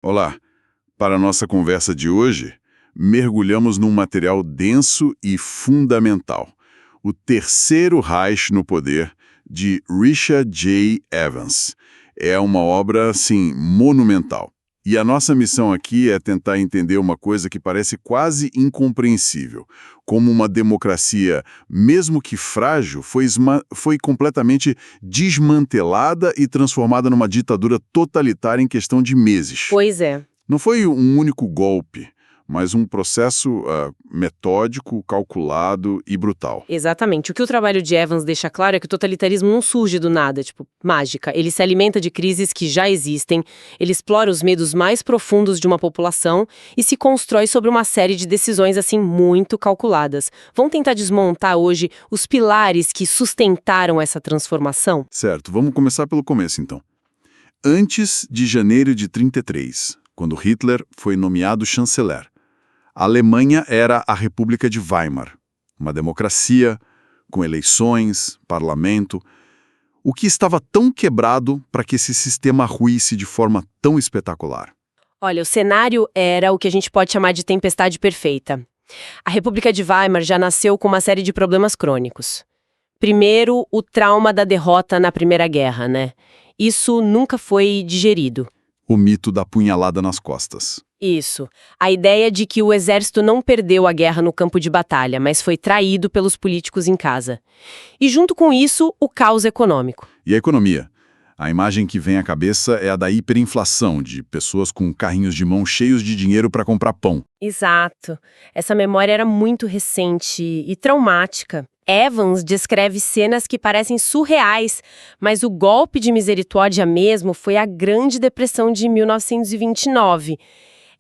Olá, para a nossa conversa de hoje, mergulhamos num material denso e fundamental, o Terceiro Reich no Poder, de Richard J. Evans. É uma obra, assim, monumental. E a nossa missão aqui é tentar entender uma coisa que parece quase incompreensível, como uma democracia, mesmo que frágil, foi completamente desmantelada e transformada numa ditadura totalitária em questão de meses. Pois é. Não foi um único golpe, mas um processo metódico, calculado e brutal. Exatamente. O que o trabalho de Evans deixa claro é que o totalitarismo não surge do nada, tipo, mágica. Ele se alimenta de crises que já existem, ele explora os medos mais profundos de uma população e se constrói sobre uma série de decisões, assim, muito calculadas. Vamos tentar desmontar hoje os pilares que sustentaram essa transformação? Certo, vamos começar pelo começo, então. Antes de janeiro de 1933, quando Hitler foi nomeado chanceler, a Alemanha era a República de Weimar, uma democracia, com eleições, parlamento. O que estava tão quebrado para que esse sistema ruísse de forma tão espetacular? Olha, o cenário era o que a gente pode chamar de tempestade perfeita. A República de Weimar já nasceu com uma série de problemas crônicos. Primeiro, o trauma da derrota na Primeira Guerra, né? Isso nunca foi digerido. O mito da punhalada nas costas. Isso. A ideia de que o exército não perdeu a guerra no campo de batalha, mas foi traído pelos políticos em casa. E junto com isso, o caos econômico. E a economia? A imagem que vem à cabeça é a da hiperinflação, de pessoas com carrinhos de mão cheios de dinheiro para comprar pão. Exato. Essa memória era muito recente e traumática. Evans descreve cenas que parecem surreais, mas o golpe de misericórdia mesmo foi a Grande Depressão de 1929.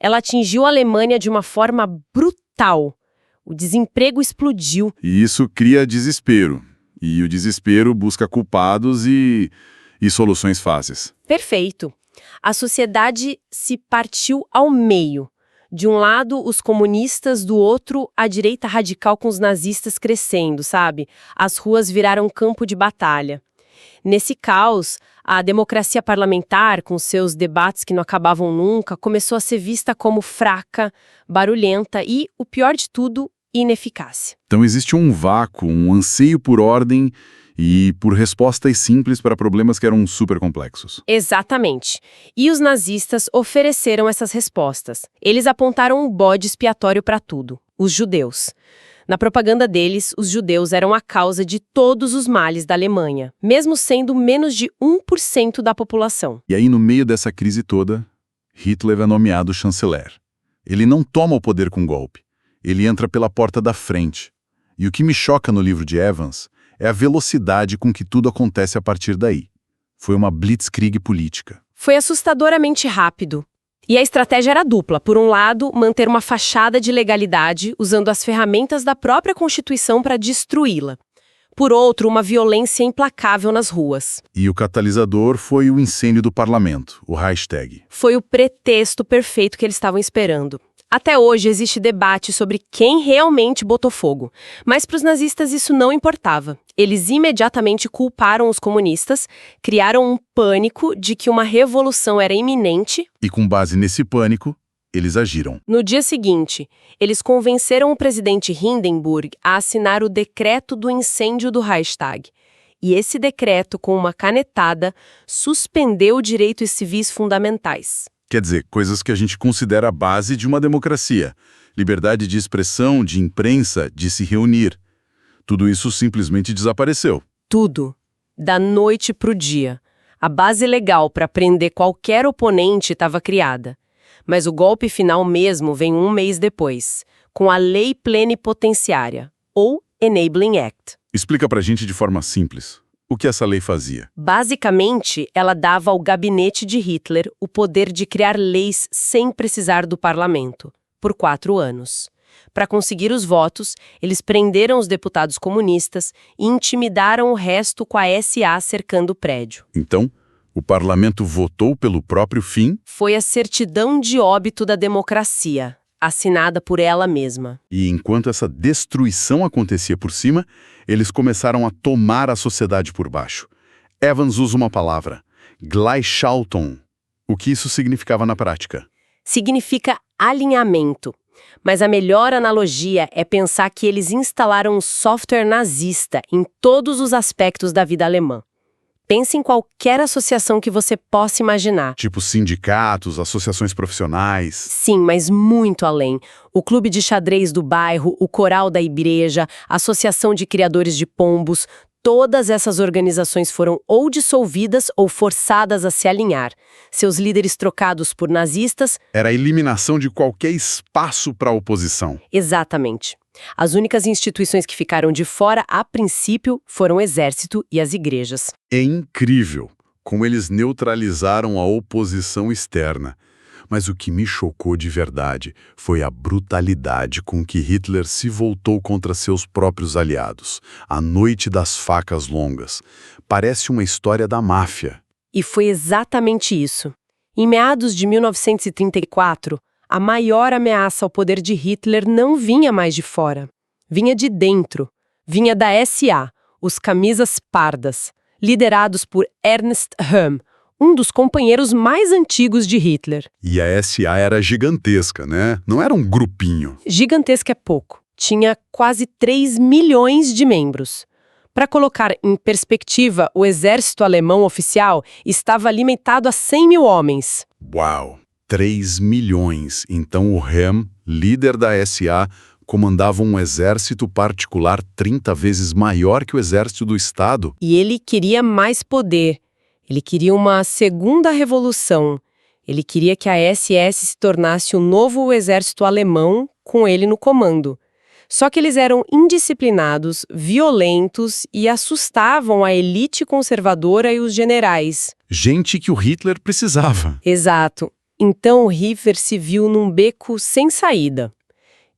Ela atingiu a Alemanha de uma forma brutal. O desemprego explodiu. E isso cria desespero. E o desespero busca culpados e soluções fáceis. Perfeito. A sociedade se partiu ao meio. De um lado, os comunistas, do outro, a direita radical com os nazistas crescendo, sabe? As ruas viraram campo de batalha. Nesse caos, a democracia parlamentar, com seus debates que não acabavam nunca, começou a ser vista como fraca, barulhenta e, o pior de tudo, ineficaz. Então existe um vácuo, um anseio por ordem e por respostas simples para problemas que eram super complexos. Exatamente. E os nazistas ofereceram essas respostas. Eles apontaram um bode expiatório para tudo: os judeus. Na propaganda deles, os judeus eram a causa de todos os males da Alemanha, mesmo sendo menos de 1% da população. E aí, no meio dessa crise toda, Hitler é nomeado chanceler. Ele não toma o poder com golpe. Ele entra pela porta da frente. E o que me choca no livro de Evans é a velocidade com que tudo acontece a partir daí. Foi uma blitzkrieg política. Foi assustadoramente rápido. E a estratégia era dupla. Por um lado, manter uma fachada de legalidade, usando as ferramentas da própria Constituição para destruí-la. Por outro, uma violência implacável nas ruas. E o catalisador foi o incêndio do parlamento, o Reichstag. Foi o pretexto perfeito que eles estavam esperando. Até hoje existe debate sobre quem realmente botou fogo, mas para os nazistas isso não importava. Eles imediatamente culparam os comunistas, criaram um pânico de que uma revolução era iminente. E com base nesse pânico, eles agiram. No dia seguinte, eles convenceram o presidente Hindenburg a assinar o decreto do incêndio do Reichstag. E esse decreto, com uma canetada, suspendeu direitos civis fundamentais. Quer dizer, coisas que a gente considera a base de uma democracia. Liberdade de expressão, de imprensa, de se reunir. Tudo isso simplesmente desapareceu. Tudo. Da noite para o dia. A base legal para prender qualquer oponente estava criada. Mas o golpe final mesmo vem um mês depois, com a Lei Plenipotenciária, ou Enabling Act. Explica pra gente de forma simples. O que essa lei fazia? Basicamente, ela dava ao gabinete de Hitler o poder de criar leis sem precisar do parlamento, por 4 anos. Para conseguir os votos, eles prenderam os deputados comunistas e intimidaram o resto com a SA cercando o prédio. Então, o parlamento votou pelo próprio fim? Foi a certidão de óbito da democracia, assinada por ela mesma. E enquanto essa destruição acontecia por cima, eles começaram a tomar a sociedade por baixo. Evans usa uma palavra, Gleichschaltung. O que isso significava na prática? significa alinhamento. Mas a melhor analogia é pensar que eles instalaram um software nazista em todos os aspectos da vida alemã. Pense em qualquer associação que você possa imaginar. Tipo sindicatos, associações profissionais. Sim, mas muito além. O clube de xadrez do bairro, o coral da igreja, a associação de criadores de pombos, todas essas organizações foram ou dissolvidas ou forçadas a se alinhar. Seus líderes trocados por nazistas. Era a eliminação de qualquer espaço para a oposição. Exatamente. As únicas instituições que ficaram de fora, a princípio, foram o exército e as igrejas. É incrível como eles neutralizaram a oposição externa. Mas o que me chocou de verdade foi a brutalidade com que Hitler se voltou contra seus próprios aliados. A noite das facas longas. Parece uma história da máfia. E foi exatamente isso. Em meados de 1934, a maior ameaça ao poder de Hitler não vinha mais de fora. Vinha de dentro. Vinha da SA, os Camisas Pardas, liderados por Ernst Röhm, um dos companheiros mais antigos de Hitler. E a SA era gigantesca, né? Não era um grupinho. Gigantesca é pouco. Tinha quase 3 milhões de membros. Para colocar em perspectiva, o exército alemão oficial estava limitado a 100 mil homens. Uau! 3 milhões. Então o Röhm, líder da SA, comandava um exército particular 30 vezes maior que o exército do Estado. E ele queria mais poder. Ele queria uma segunda revolução. Ele queria que a SS se tornasse o novo exército alemão com ele no comando. Só que eles eram indisciplinados, violentos e assustavam a elite conservadora e os generais. Gente que o Hitler precisava. Exato. Então o Hitler se viu num beco sem saída.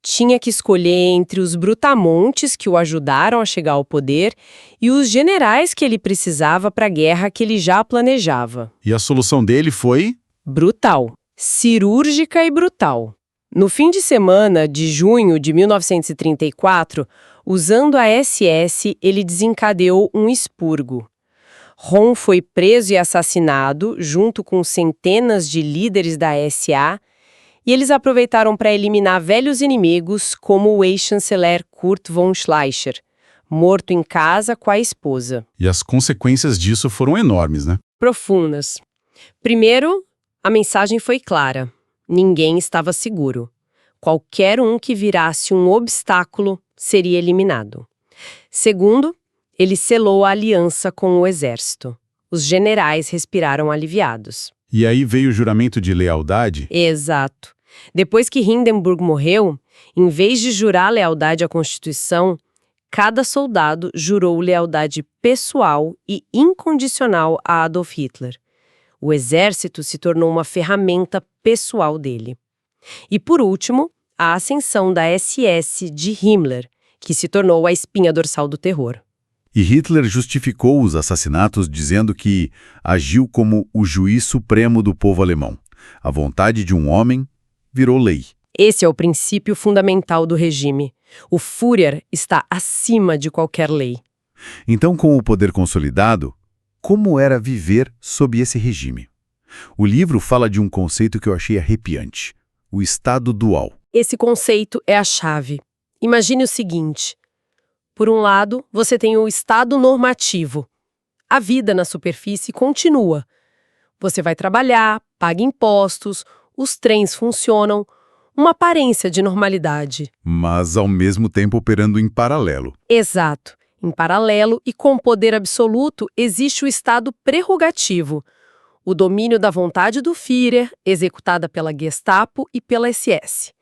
Tinha que escolher entre os brutamontes que o ajudaram a chegar ao poder e os generais que ele precisava para a guerra que ele já planejava. E a solução dele foi? Brutal. Cirúrgica e brutal. No fim de semana de junho de 1934, usando a SS, ele desencadeou um expurgo. Röhm foi preso e assassinado, junto com centenas de líderes da SA, e eles aproveitaram para eliminar velhos inimigos, como o ex-chanceler Kurt von Schleicher, morto em casa com a esposa. E as consequências disso foram enormes, né? Profundas. Primeiro, a mensagem foi clara. Ninguém estava seguro. Qualquer um que virasse um obstáculo seria eliminado. Segundo, ele selou a aliança com o exército. Os generais respiraram aliviados. E aí veio o juramento de lealdade? Exato. Depois que Hindenburg morreu, em vez de jurar lealdade à Constituição, cada soldado jurou lealdade pessoal e incondicional a Adolf Hitler. O exército se tornou uma ferramenta pessoal dele. E, por último, a ascensão da SS de Himmler, que se tornou a espinha dorsal do terror. E Hitler justificou os assassinatos dizendo que agiu como o juiz supremo do povo alemão. A vontade de um homem virou lei. Esse é o princípio fundamental do regime. O Führer está acima de qualquer lei. Então, com o poder consolidado, como era viver sob esse regime? O livro fala de um conceito que eu achei arrepiante: o estado dual. Esse conceito é a chave. Imagine o seguinte: por um lado, você tem o estado normativo. A vida na superfície continua. Você vai trabalhar, paga impostos, os trens funcionam, uma aparência de normalidade. Mas, ao mesmo tempo, operando em paralelo. Exato. Em paralelo e com poder absoluto, existe o estado prerrogativo, o domínio da vontade do Führer, executada pela Gestapo e pela SS.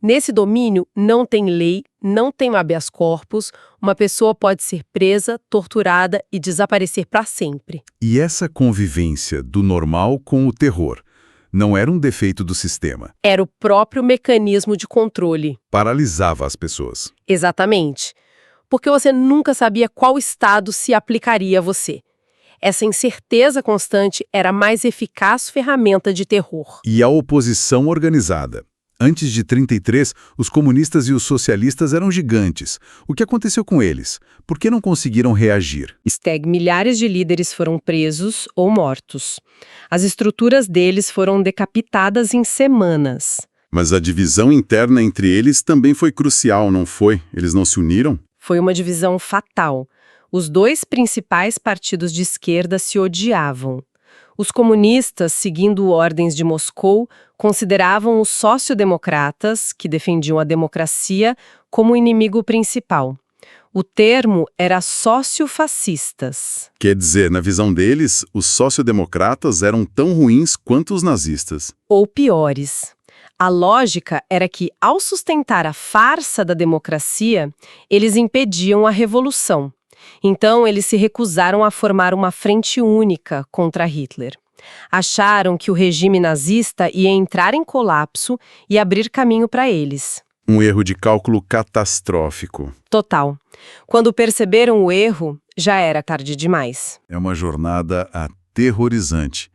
Nesse domínio, não tem lei, não tem habeas corpus, uma pessoa pode ser presa, torturada e desaparecer para sempre. E essa convivência do normal com o terror não era um defeito do sistema. Era o próprio mecanismo de controle. Paralisava as pessoas. Exatamente. Porque você nunca sabia qual estado se aplicaria a você. Essa incerteza constante era a mais eficaz ferramenta de terror. E a oposição organizada. Antes de 33, os comunistas e os socialistas eram gigantes. O que aconteceu com eles? Por que não conseguiram reagir? Milhares de líderes foram presos ou mortos. As estruturas deles foram decapitadas em semanas. Mas a divisão interna entre eles também foi crucial, não foi? Eles não se uniram? Foi uma divisão fatal. Os dois principais partidos de esquerda se odiavam. Os comunistas, seguindo ordens de Moscou, consideravam os sociodemocratas, que defendiam a democracia, como o inimigo principal. O termo era sociofascistas. Quer dizer, na visão deles, os sociodemocratas eram tão ruins quanto os nazistas. Ou piores. A lógica era que, ao sustentar a farsa da democracia, eles impediam a revolução. Então, eles se recusaram a formar uma frente única contra Hitler. Acharam que o regime nazista ia entrar em colapso e abrir caminho para eles. Um erro de cálculo catastrófico. Total. Quando perceberam o erro, já era tarde demais. É uma jornada aterrorizante.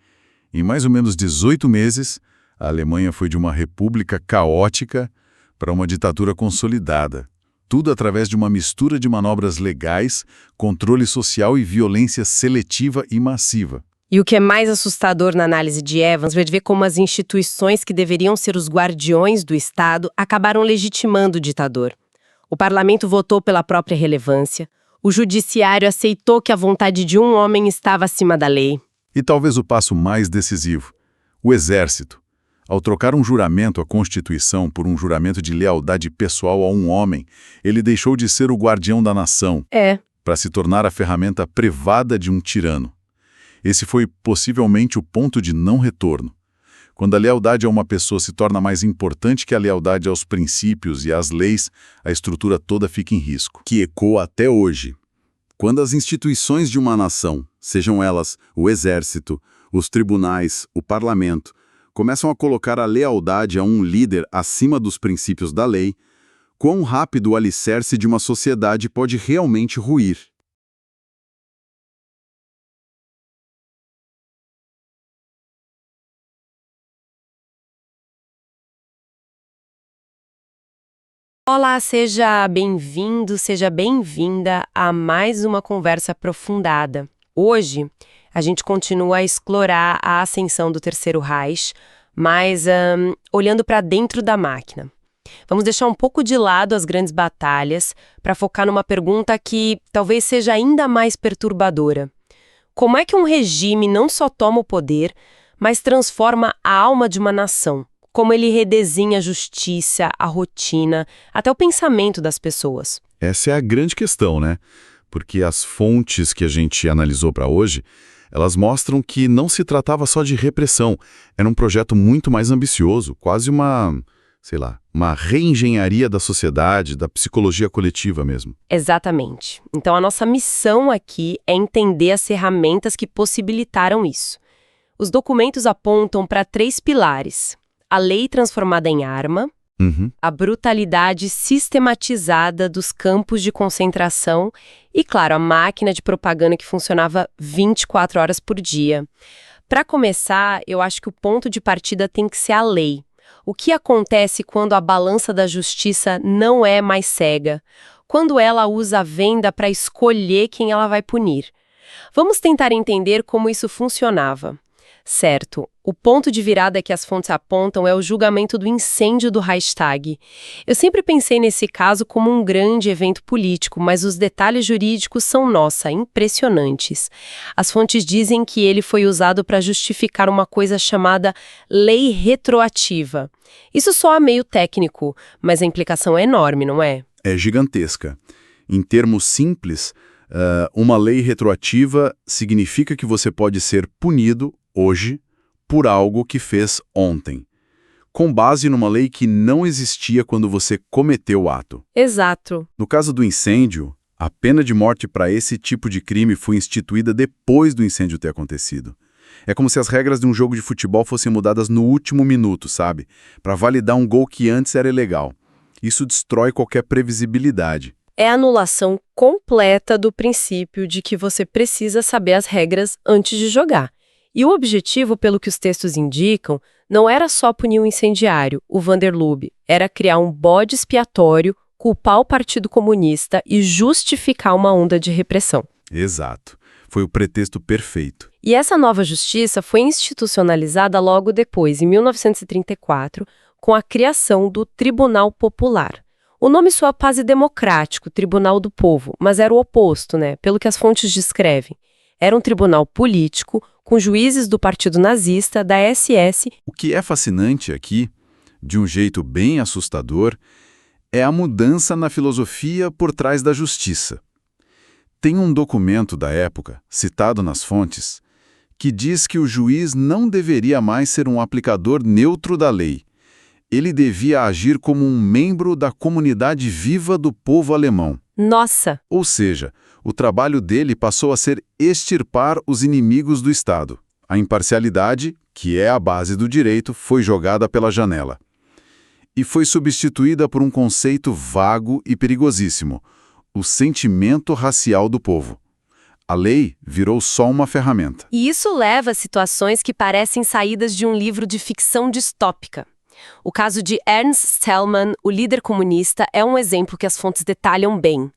Em mais ou menos 18 meses, a Alemanha foi de uma república caótica para uma ditadura consolidada. Tudo através de uma mistura de manobras legais, controle social e violência seletiva e massiva. E o que é mais assustador na análise de Evans é ver como as instituições que deveriam ser os guardiões do Estado acabaram legitimando o ditador. O parlamento votou pela própria relevância, o judiciário aceitou que a vontade de um homem estava acima da lei. E talvez o passo mais decisivo, o exército. Ao trocar um juramento à Constituição por um juramento de lealdade pessoal a um homem, ele deixou de ser o guardião da nação, para se tornar a ferramenta privada de um tirano. Esse foi possivelmente o ponto de não retorno. Quando a lealdade a uma pessoa se torna mais importante que a lealdade aos princípios e às leis, a estrutura toda fica em risco. Que ecoa até hoje. Quando as instituições de uma nação, sejam elas o exército, os tribunais, o parlamento, começam a colocar a lealdade a um líder acima dos princípios da lei, quão rápido o alicerce de uma sociedade pode realmente ruir. Olá, seja bem-vindo, seja bem-vinda a mais uma conversa aprofundada. Hoje, a gente continua a explorar a ascensão do Terceiro Reich, mas olhando para dentro da máquina. Vamos deixar um pouco de lado as grandes batalhas para focar numa pergunta que talvez seja ainda mais perturbadora. Como é que um regime não só toma o poder, mas transforma a alma de uma nação? Como ele redesenha a justiça, a rotina, até o pensamento das pessoas? Essa é a grande questão, né? Porque as fontes que a gente analisou para hoje, elas mostram que não se tratava só de repressão. Era um projeto muito mais ambicioso, quase uma reengenharia da sociedade, da psicologia coletiva mesmo. Exatamente. Então, a nossa missão aqui é entender as ferramentas que possibilitaram isso. Os documentos apontam para 3 pilares: a lei transformada em arma, a brutalidade sistematizada dos campos de concentração e, claro, a máquina de propaganda que funcionava 24 horas por dia. Para começar, eu acho que o ponto de partida tem que ser a lei. O que acontece quando a balança da justiça não é mais cega? Quando ela usa a venda para escolher quem ela vai punir? Vamos tentar entender como isso funcionava. Certo, o ponto de virada que as fontes apontam é o julgamento do incêndio do Reichstag. Eu sempre pensei nesse caso como um grande evento político, mas os detalhes jurídicos são, impressionantes. As fontes dizem que ele foi usado para justificar uma coisa chamada lei retroativa. Isso soa meio técnico, mas a implicação é enorme, não é? É gigantesca. Em termos simples, uma lei retroativa significa que você pode ser punido hoje por algo que fez ontem, com base numa lei que não existia quando você cometeu o ato. Exato. No caso do incêndio, a pena de morte para esse tipo de crime foi instituída depois do incêndio ter acontecido. É como se as regras de um jogo de futebol fossem mudadas no último minuto, sabe? Para validar um gol que antes era ilegal. Isso destrói qualquer previsibilidade. É a anulação completa do princípio de que você precisa saber as regras antes de jogar. E o objetivo, pelo que os textos indicam, Não era só punir o incendiário, o Vanderlube, era criar um bode expiatório, culpar o Partido Comunista e justificar uma onda de repressão. Exato. Foi o pretexto perfeito. E essa nova justiça foi institucionalizada logo depois, em 1934, com a criação do Tribunal Popular. O nome soa quase democrático, Tribunal do Povo, mas era o oposto, né? Pelo que as fontes descrevem. Era um tribunal político, com juízes do Partido Nazista, da SS. O que é fascinante aqui, de um jeito bem assustador, é a mudança na filosofia por trás da justiça. Tem um documento da época, citado nas fontes, que diz que o juiz não deveria mais ser um aplicador neutro da lei. Ele devia agir como um membro da comunidade viva do povo alemão. Nossa! Ou seja, o trabalho dele passou a ser extirpar os inimigos do Estado. A imparcialidade, que é a base do direito, foi jogada pela janela. E foi substituída por um conceito vago e perigosíssimo: o sentimento racial do povo. A lei virou só uma ferramenta. E isso leva a situações que parecem saídas de um livro de ficção distópica. O caso de Ernst Thälmann, o líder comunista, é um exemplo que as fontes detalham bem.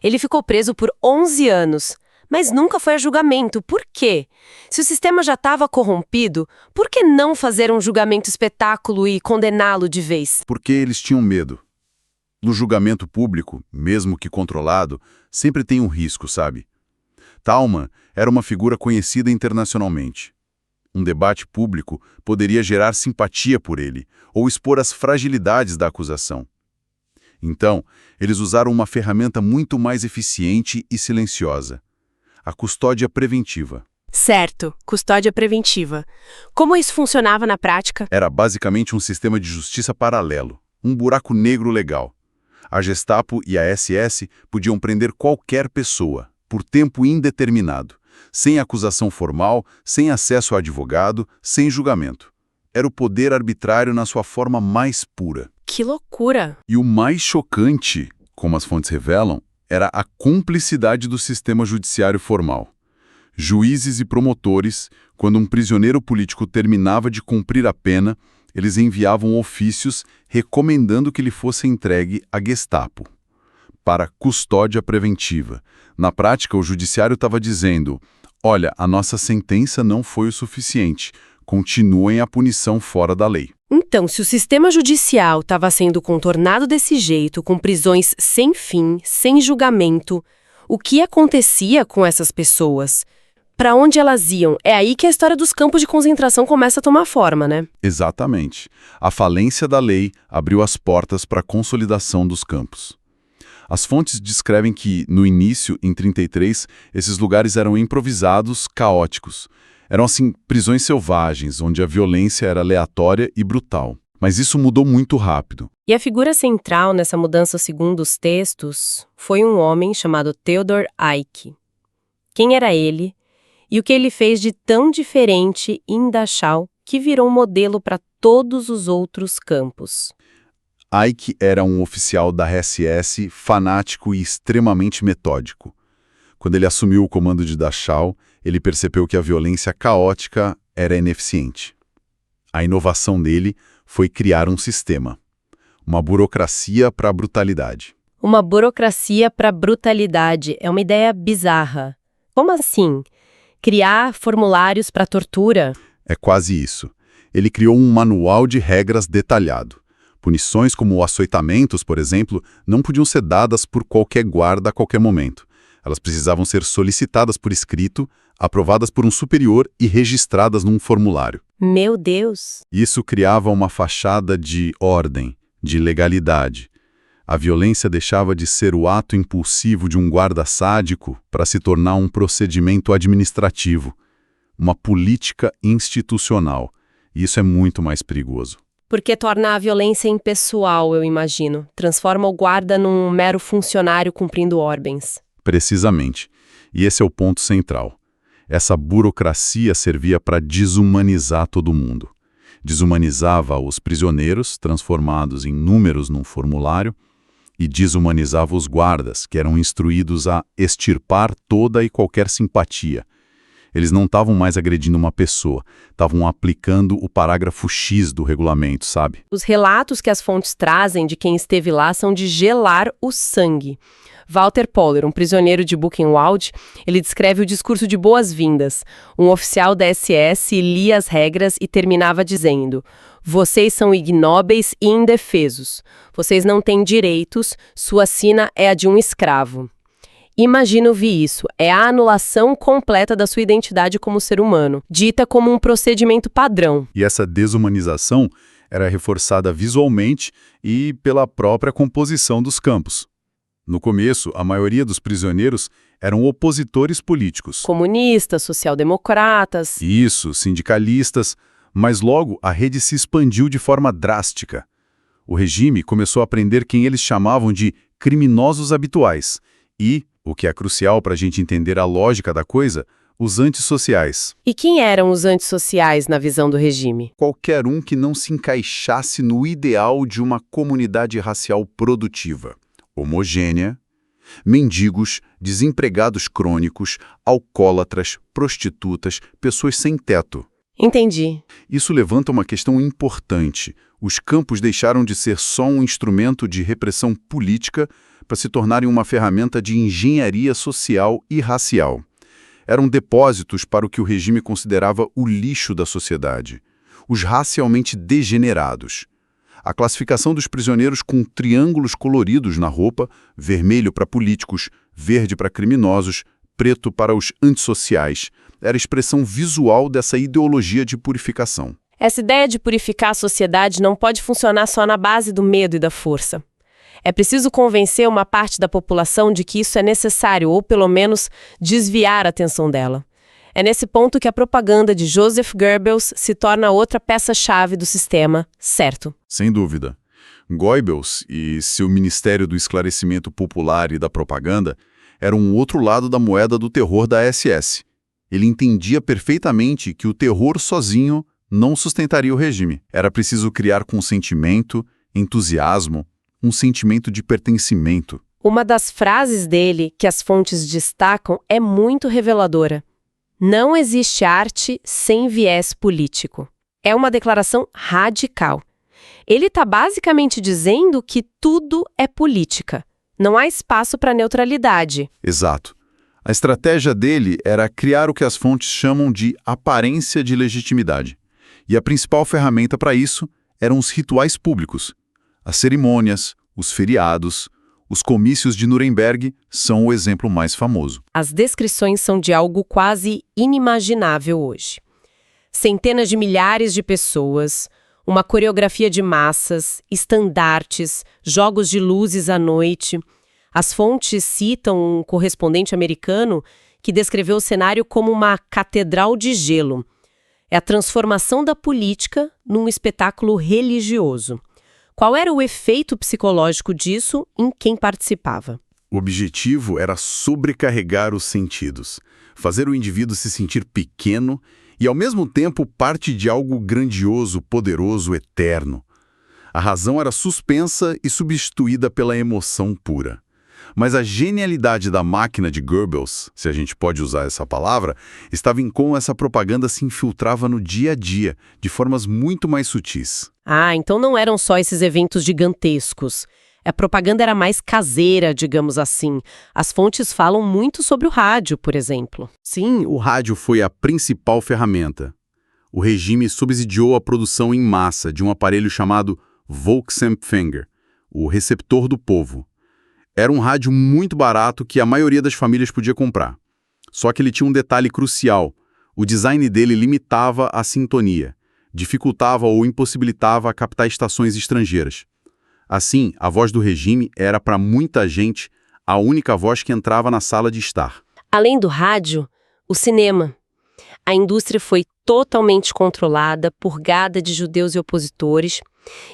Ele ficou preso por 11 anos, mas nunca foi a julgamento. Por quê? Se o sistema já estava corrompido, por que não fazer um julgamento espetáculo e condená-lo de vez? Porque eles tinham medo. No julgamento público, mesmo que controlado, sempre tem um risco, sabe? Thälmann era uma figura conhecida internacionalmente. Um debate público poderia gerar simpatia por ele ou expor as fragilidades da acusação. Então, eles usaram uma ferramenta muito mais eficiente e silenciosa: a custódia preventiva. Certo, custódia preventiva. Como isso funcionava na prática? Era basicamente um sistema de justiça paralelo, um buraco negro legal. A Gestapo e a SS podiam prender qualquer pessoa, por tempo indeterminado, sem acusação formal, sem acesso a advogado, sem julgamento. Era o poder arbitrário na sua forma mais pura. Que loucura! E o mais chocante, como as fontes revelam, era a cumplicidade do sistema judiciário formal. Juízes e promotores, quando um prisioneiro político terminava de cumprir a pena, eles enviavam ofícios recomendando que ele fosse entregue à Gestapo para custódia preventiva. Na prática, o judiciário estava dizendo: olha, a nossa sentença não foi o suficiente, continuem a punição fora da lei. Então, se o sistema judicial estava sendo contornado desse jeito, com prisões sem fim, sem julgamento, o que acontecia com essas pessoas? Para onde elas iam? É aí que a história dos campos de concentração começa a tomar forma, né? Exatamente. A falência da lei abriu as portas para a consolidação dos campos. As fontes descrevem que, no início, em 1933, esses lugares eram improvisados, caóticos. Eram, assim, prisões selvagens, onde a violência era aleatória e brutal. Mas isso mudou muito rápido. E a figura central nessa mudança, segundo os textos, foi um homem chamado Theodor Eicke. Quem era ele? E o que ele fez de tão diferente em Dachau que virou um modelo para todos os outros campos? Eicke era um oficial da SS fanático e extremamente metódico. Quando ele assumiu o comando de Dachau, ele percebeu que a violência caótica era ineficiente. A inovação dele foi criar um sistema, uma burocracia para a brutalidade. Uma burocracia para a brutalidade é uma ideia bizarra. Como assim? Criar formulários para tortura? É quase isso. Ele criou um manual de regras detalhado. Punições como açoitamentos, por exemplo, não podiam ser dadas por qualquer guarda a qualquer momento. Elas precisavam ser solicitadas por escrito, aprovadas por um superior e registradas num formulário. Meu Deus! Isso criava uma fachada de ordem, de legalidade. A violência deixava de ser o ato impulsivo de um guarda sádico para se tornar um procedimento administrativo, uma política institucional. E isso é muito mais perigoso. Porque torna a violência impessoal, eu imagino. Transforma o guarda num mero funcionário cumprindo ordens. Precisamente. E esse é o ponto central. Essa burocracia servia para desumanizar todo mundo. Desumanizava os prisioneiros, transformados em números num formulário, e desumanizava os guardas, que eram instruídos a extirpar toda e qualquer simpatia. Eles não estavam mais agredindo uma pessoa, estavam aplicando o parágrafo X do regulamento, sabe? Os relatos que as fontes trazem de quem esteve lá são de gelar o sangue. Walter Poller, um prisioneiro de Buchenwald, ele descreve o discurso de boas-vindas. Um oficial da SS lia as regras e terminava dizendo: "Vocês são ignóbeis e indefesos. Vocês não têm direitos, sua sina é a de um escravo." Imagina ouvir isso. É a anulação completa da sua identidade como ser humano, dita como um procedimento padrão. E essa desumanização era reforçada visualmente e pela própria composição dos campos. No começo, a maioria dos prisioneiros eram opositores políticos. Comunistas, social-democratas. Isso, sindicalistas, mas logo a rede se expandiu de forma drástica. O regime começou a prender quem eles chamavam de criminosos habituais e, o que é crucial para a gente entender a lógica da coisa, os antissociais. E quem eram os antissociais na visão do regime? Qualquer um que não se encaixasse no ideal de uma comunidade racial produtiva, homogênea, mendigos, desempregados crônicos, alcoólatras, prostitutas, pessoas sem teto. Entendi. Isso levanta uma questão importante. Os campos deixaram de ser só um instrumento de repressão política para se tornarem uma ferramenta de engenharia social e racial. Eram depósitos para o que o regime considerava o lixo da sociedade, os racialmente degenerados. A classificação dos prisioneiros com triângulos coloridos na roupa, vermelho para políticos, verde para criminosos, preto para os antissociais, era a expressão visual dessa ideologia de purificação. Essa ideia de purificar a sociedade não pode funcionar só na base do medo e da força. É preciso convencer uma parte da população de que isso é necessário, ou pelo menos desviar a atenção dela. É nesse ponto que a propaganda de Joseph Goebbels se torna outra peça-chave do sistema, certo? Sem dúvida. Goebbels e seu Ministério do Esclarecimento Popular e da Propaganda eram um outro lado da moeda do terror da SS. Ele entendia perfeitamente que o terror sozinho não sustentaria o regime. Era preciso criar consentimento, entusiasmo, um sentimento de pertencimento. Uma das frases dele que as fontes destacam é muito reveladora. Não existe arte sem viés político. É uma declaração radical. Ele está basicamente dizendo que tudo é política. Não há espaço para neutralidade. Exato. A estratégia dele era criar o que as fontes chamam de aparência de legitimidade. E a principal ferramenta para isso eram os rituais públicos. As cerimônias, os feriados, os comícios de Nuremberg são o exemplo mais famoso. As descrições são de algo quase inimaginável hoje. Centenas de milhares de pessoas, uma coreografia de massas, estandartes, jogos de luzes à noite. As fontes citam um correspondente americano que descreveu o cenário como uma catedral de gelo. É a transformação da política num espetáculo religioso. Qual era o efeito psicológico disso em quem participava? O objetivo era sobrecarregar os sentidos, fazer o indivíduo se sentir pequeno e, ao mesmo tempo, parte de algo grandioso, poderoso, eterno. A razão era suspensa e substituída pela emoção pura. Mas a genialidade da máquina de Goebbels, se a gente pode usar essa palavra, estava em como essa propaganda se infiltrava no dia a dia, de formas muito mais sutis. Ah, então não eram só esses eventos gigantescos. A propaganda era mais caseira, digamos assim. As fontes falam muito sobre o rádio, por exemplo. Sim, o rádio foi a principal ferramenta. O regime subsidiou a produção em massa de um aparelho chamado Volksempfänger, o receptor do povo. Era um rádio muito barato que a maioria das famílias podia comprar. Só que ele tinha um detalhe crucial. O design dele limitava a sintonia, dificultava ou impossibilitava captar estações estrangeiras. Assim, a voz do regime era, para muita gente, a única voz que entrava na sala de estar. Além do rádio, o cinema. A indústria foi totalmente controlada, purgada de judeus e opositores,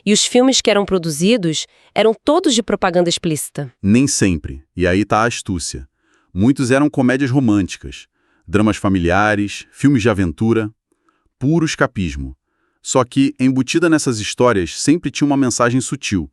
e os filmes que eram produzidos eram todos de propaganda explícita. Nem sempre, e aí está a astúcia. Muitos eram comédias românticas, dramas familiares, filmes de aventura, puro escapismo. Só que, embutida nessas histórias, sempre tinha uma mensagem sutil.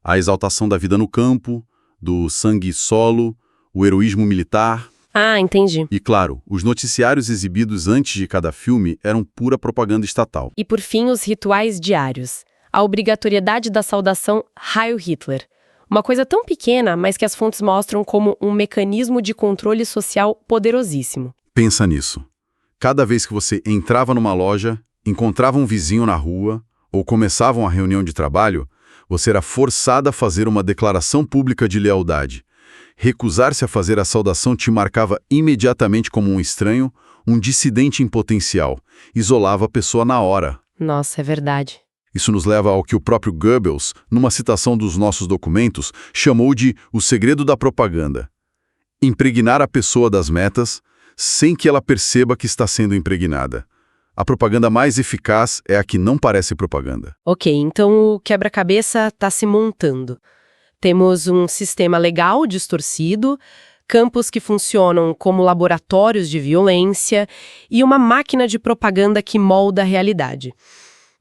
A exaltação da vida no campo, do sangue solo, o heroísmo militar. Ah, entendi. E claro, os noticiários exibidos antes de cada filme eram pura propaganda estatal. E por fim, os rituais diários. A obrigatoriedade da saudação Heil Hitler. Uma coisa tão pequena, mas que as fontes mostram como um mecanismo de controle social poderosíssimo. Pensa nisso. Cada vez que você entrava numa loja, encontrava um vizinho na rua ou começava uma reunião de trabalho, você era forçado a fazer uma declaração pública de lealdade. Recusar-se a fazer a saudação te marcava imediatamente como um estranho, um dissidente em potencial. Isolava a pessoa na hora. Nossa, é verdade. Isso nos leva ao que o próprio Goebbels, numa citação dos nossos documentos, chamou de o segredo da propaganda. Impregnar a pessoa das metas sem que ela perceba que está sendo impregnada. A propaganda mais eficaz é a que não parece propaganda. Ok, então o quebra-cabeça está se montando. Temos um sistema legal distorcido, campos que funcionam como laboratórios de violência e uma máquina de propaganda que molda a realidade.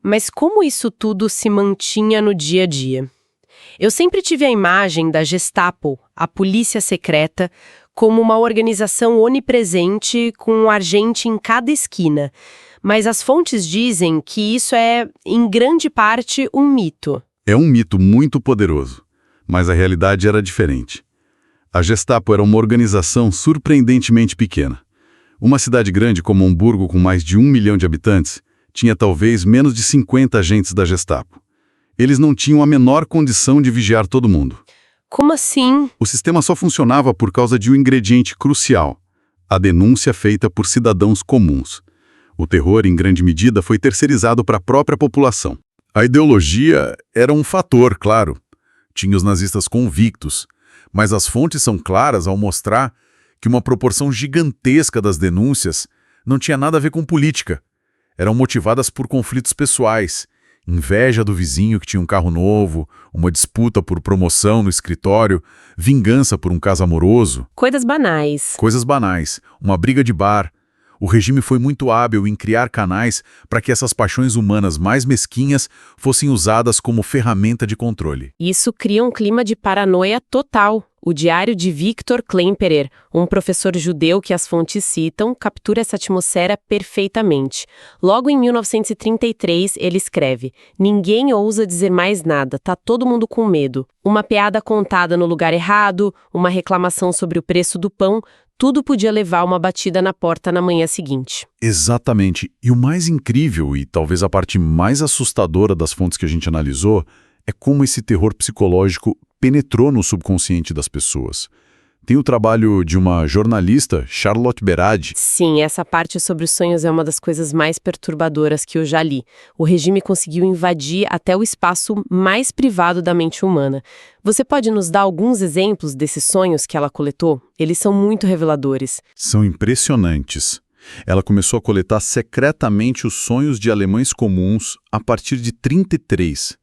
Mas como isso tudo se mantinha no dia a dia? Eu sempre tive a imagem da Gestapo, a polícia secreta, como uma organização onipresente com um agente em cada esquina. Mas as fontes dizem que isso é, em grande parte, um mito. É um mito muito poderoso, mas a realidade era diferente. A Gestapo era uma organização surpreendentemente pequena. Uma cidade grande como Hamburgo, com mais de 1 milhão de habitantes, tinha talvez menos de 50 agentes da Gestapo. Eles não tinham a menor condição de vigiar todo mundo. Como assim? O sistema só funcionava por causa de um ingrediente crucial: a denúncia feita por cidadãos comuns. O terror, em grande medida, foi terceirizado para a própria população. A ideologia era um fator, claro. Tinha os nazistas convictos, mas as fontes são claras ao mostrar que uma proporção gigantesca das denúncias não tinha nada a ver com política. Eram motivadas por conflitos pessoais, inveja do vizinho que tinha um carro novo, uma disputa por promoção no escritório, vingança por um caso amoroso. Coisas banais. Coisas banais, uma briga de bar. O regime foi muito hábil em criar canais para que essas paixões humanas mais mesquinhas fossem usadas como ferramenta de controle. Isso cria um clima de paranoia total. O diário de Viktor Klemperer, um professor judeu que as fontes citam, captura essa atmosfera perfeitamente. Logo em 1933, ele escreve: "Ninguém ousa dizer mais nada, tá todo mundo com medo. Uma piada contada no lugar errado, uma reclamação sobre o preço do pão, tudo podia levar a uma batida na porta na manhã seguinte." Exatamente. E o mais incrível, e talvez a parte mais assustadora das fontes que a gente analisou, é como esse terror psicológico penetrou no subconsciente das pessoas. Tem o trabalho de uma jornalista, Charlotte Berardi. Sim, essa parte sobre os sonhos é uma das coisas mais perturbadoras que eu já li. O regime conseguiu invadir até o espaço mais privado da mente humana. Você pode nos dar alguns exemplos desses sonhos que ela coletou? Eles são muito reveladores. São impressionantes. Ela começou a coletar secretamente os sonhos de alemães comuns a partir de 33.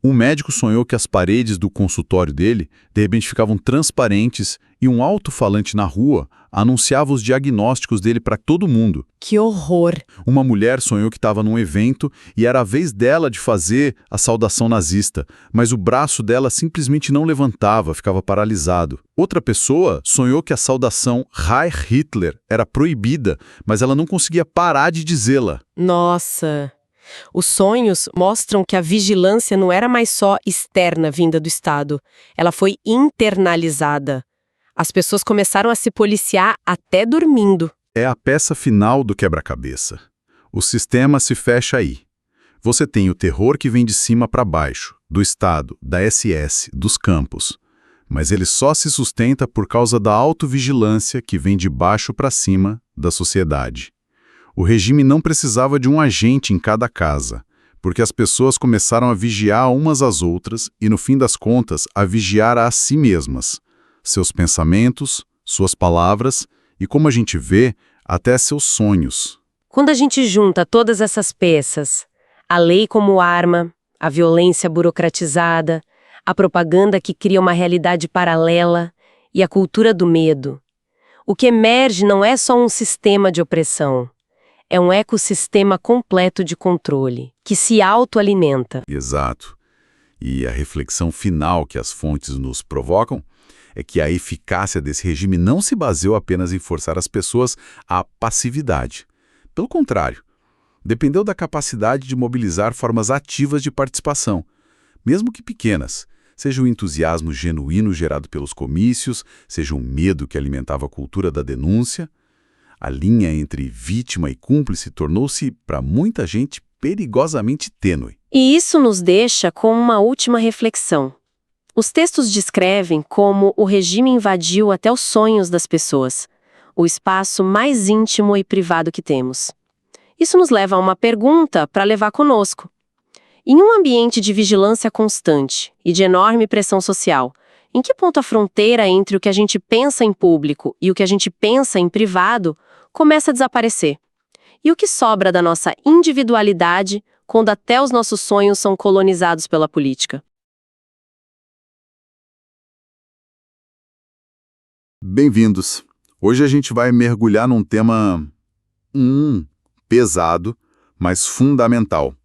Um médico sonhou que as paredes do consultório dele, de repente, ficavam transparentes e um alto-falante na rua anunciava os diagnósticos dele para todo mundo. Que horror! Uma mulher sonhou que estava num evento e era a vez dela de fazer a saudação nazista, mas o braço dela simplesmente não levantava, ficava paralisado. Outra pessoa sonhou que a saudação Heil Hitler era proibida, mas ela não conseguia parar de dizê-la. Nossa! Os sonhos mostram que a vigilância não era mais só externa vinda do Estado, ela foi internalizada. As pessoas começaram a se policiar até dormindo. É a peça final do quebra-cabeça. O sistema se fecha aí. Você tem o terror que vem de cima para baixo, do Estado, da SS, dos campos. Mas ele só se sustenta por causa da autovigilância que vem de baixo para cima da sociedade. O regime não precisava de um agente em cada casa, porque as pessoas começaram a vigiar umas às outras e, no fim das contas, a vigiar a si mesmas. Seus pensamentos, suas palavras e, como a gente vê, até seus sonhos. Quando a gente junta todas essas peças, a lei como arma, a violência burocratizada, a propaganda que cria uma realidade paralela e a cultura do medo, o que emerge não é só um sistema de opressão. É um ecossistema completo de controle, que se autoalimenta. Exato. E a reflexão final que as fontes nos provocam é que a eficácia desse regime não se baseou apenas em forçar as pessoas à passividade. Pelo contrário, dependeu da capacidade de mobilizar formas ativas de participação, mesmo que pequenas, seja o entusiasmo genuíno gerado pelos comícios, seja o medo que alimentava a cultura da denúncia. A linha entre vítima e cúmplice tornou-se, para muita gente, perigosamente tênue. E isso nos deixa com uma última reflexão. Os textos descrevem como o regime invadiu até os sonhos das pessoas, o espaço mais íntimo e privado que temos. Isso nos leva a uma pergunta para levar conosco. Em um ambiente de vigilância constante e de enorme pressão social, em que ponto a fronteira entre o que a gente pensa em público e o que a gente pensa em privado começa a desaparecer? E o que sobra da nossa individualidade quando até os nossos sonhos são colonizados pela política? Bem-vindos! Hoje a gente vai mergulhar num tema pesado, mas fundamental.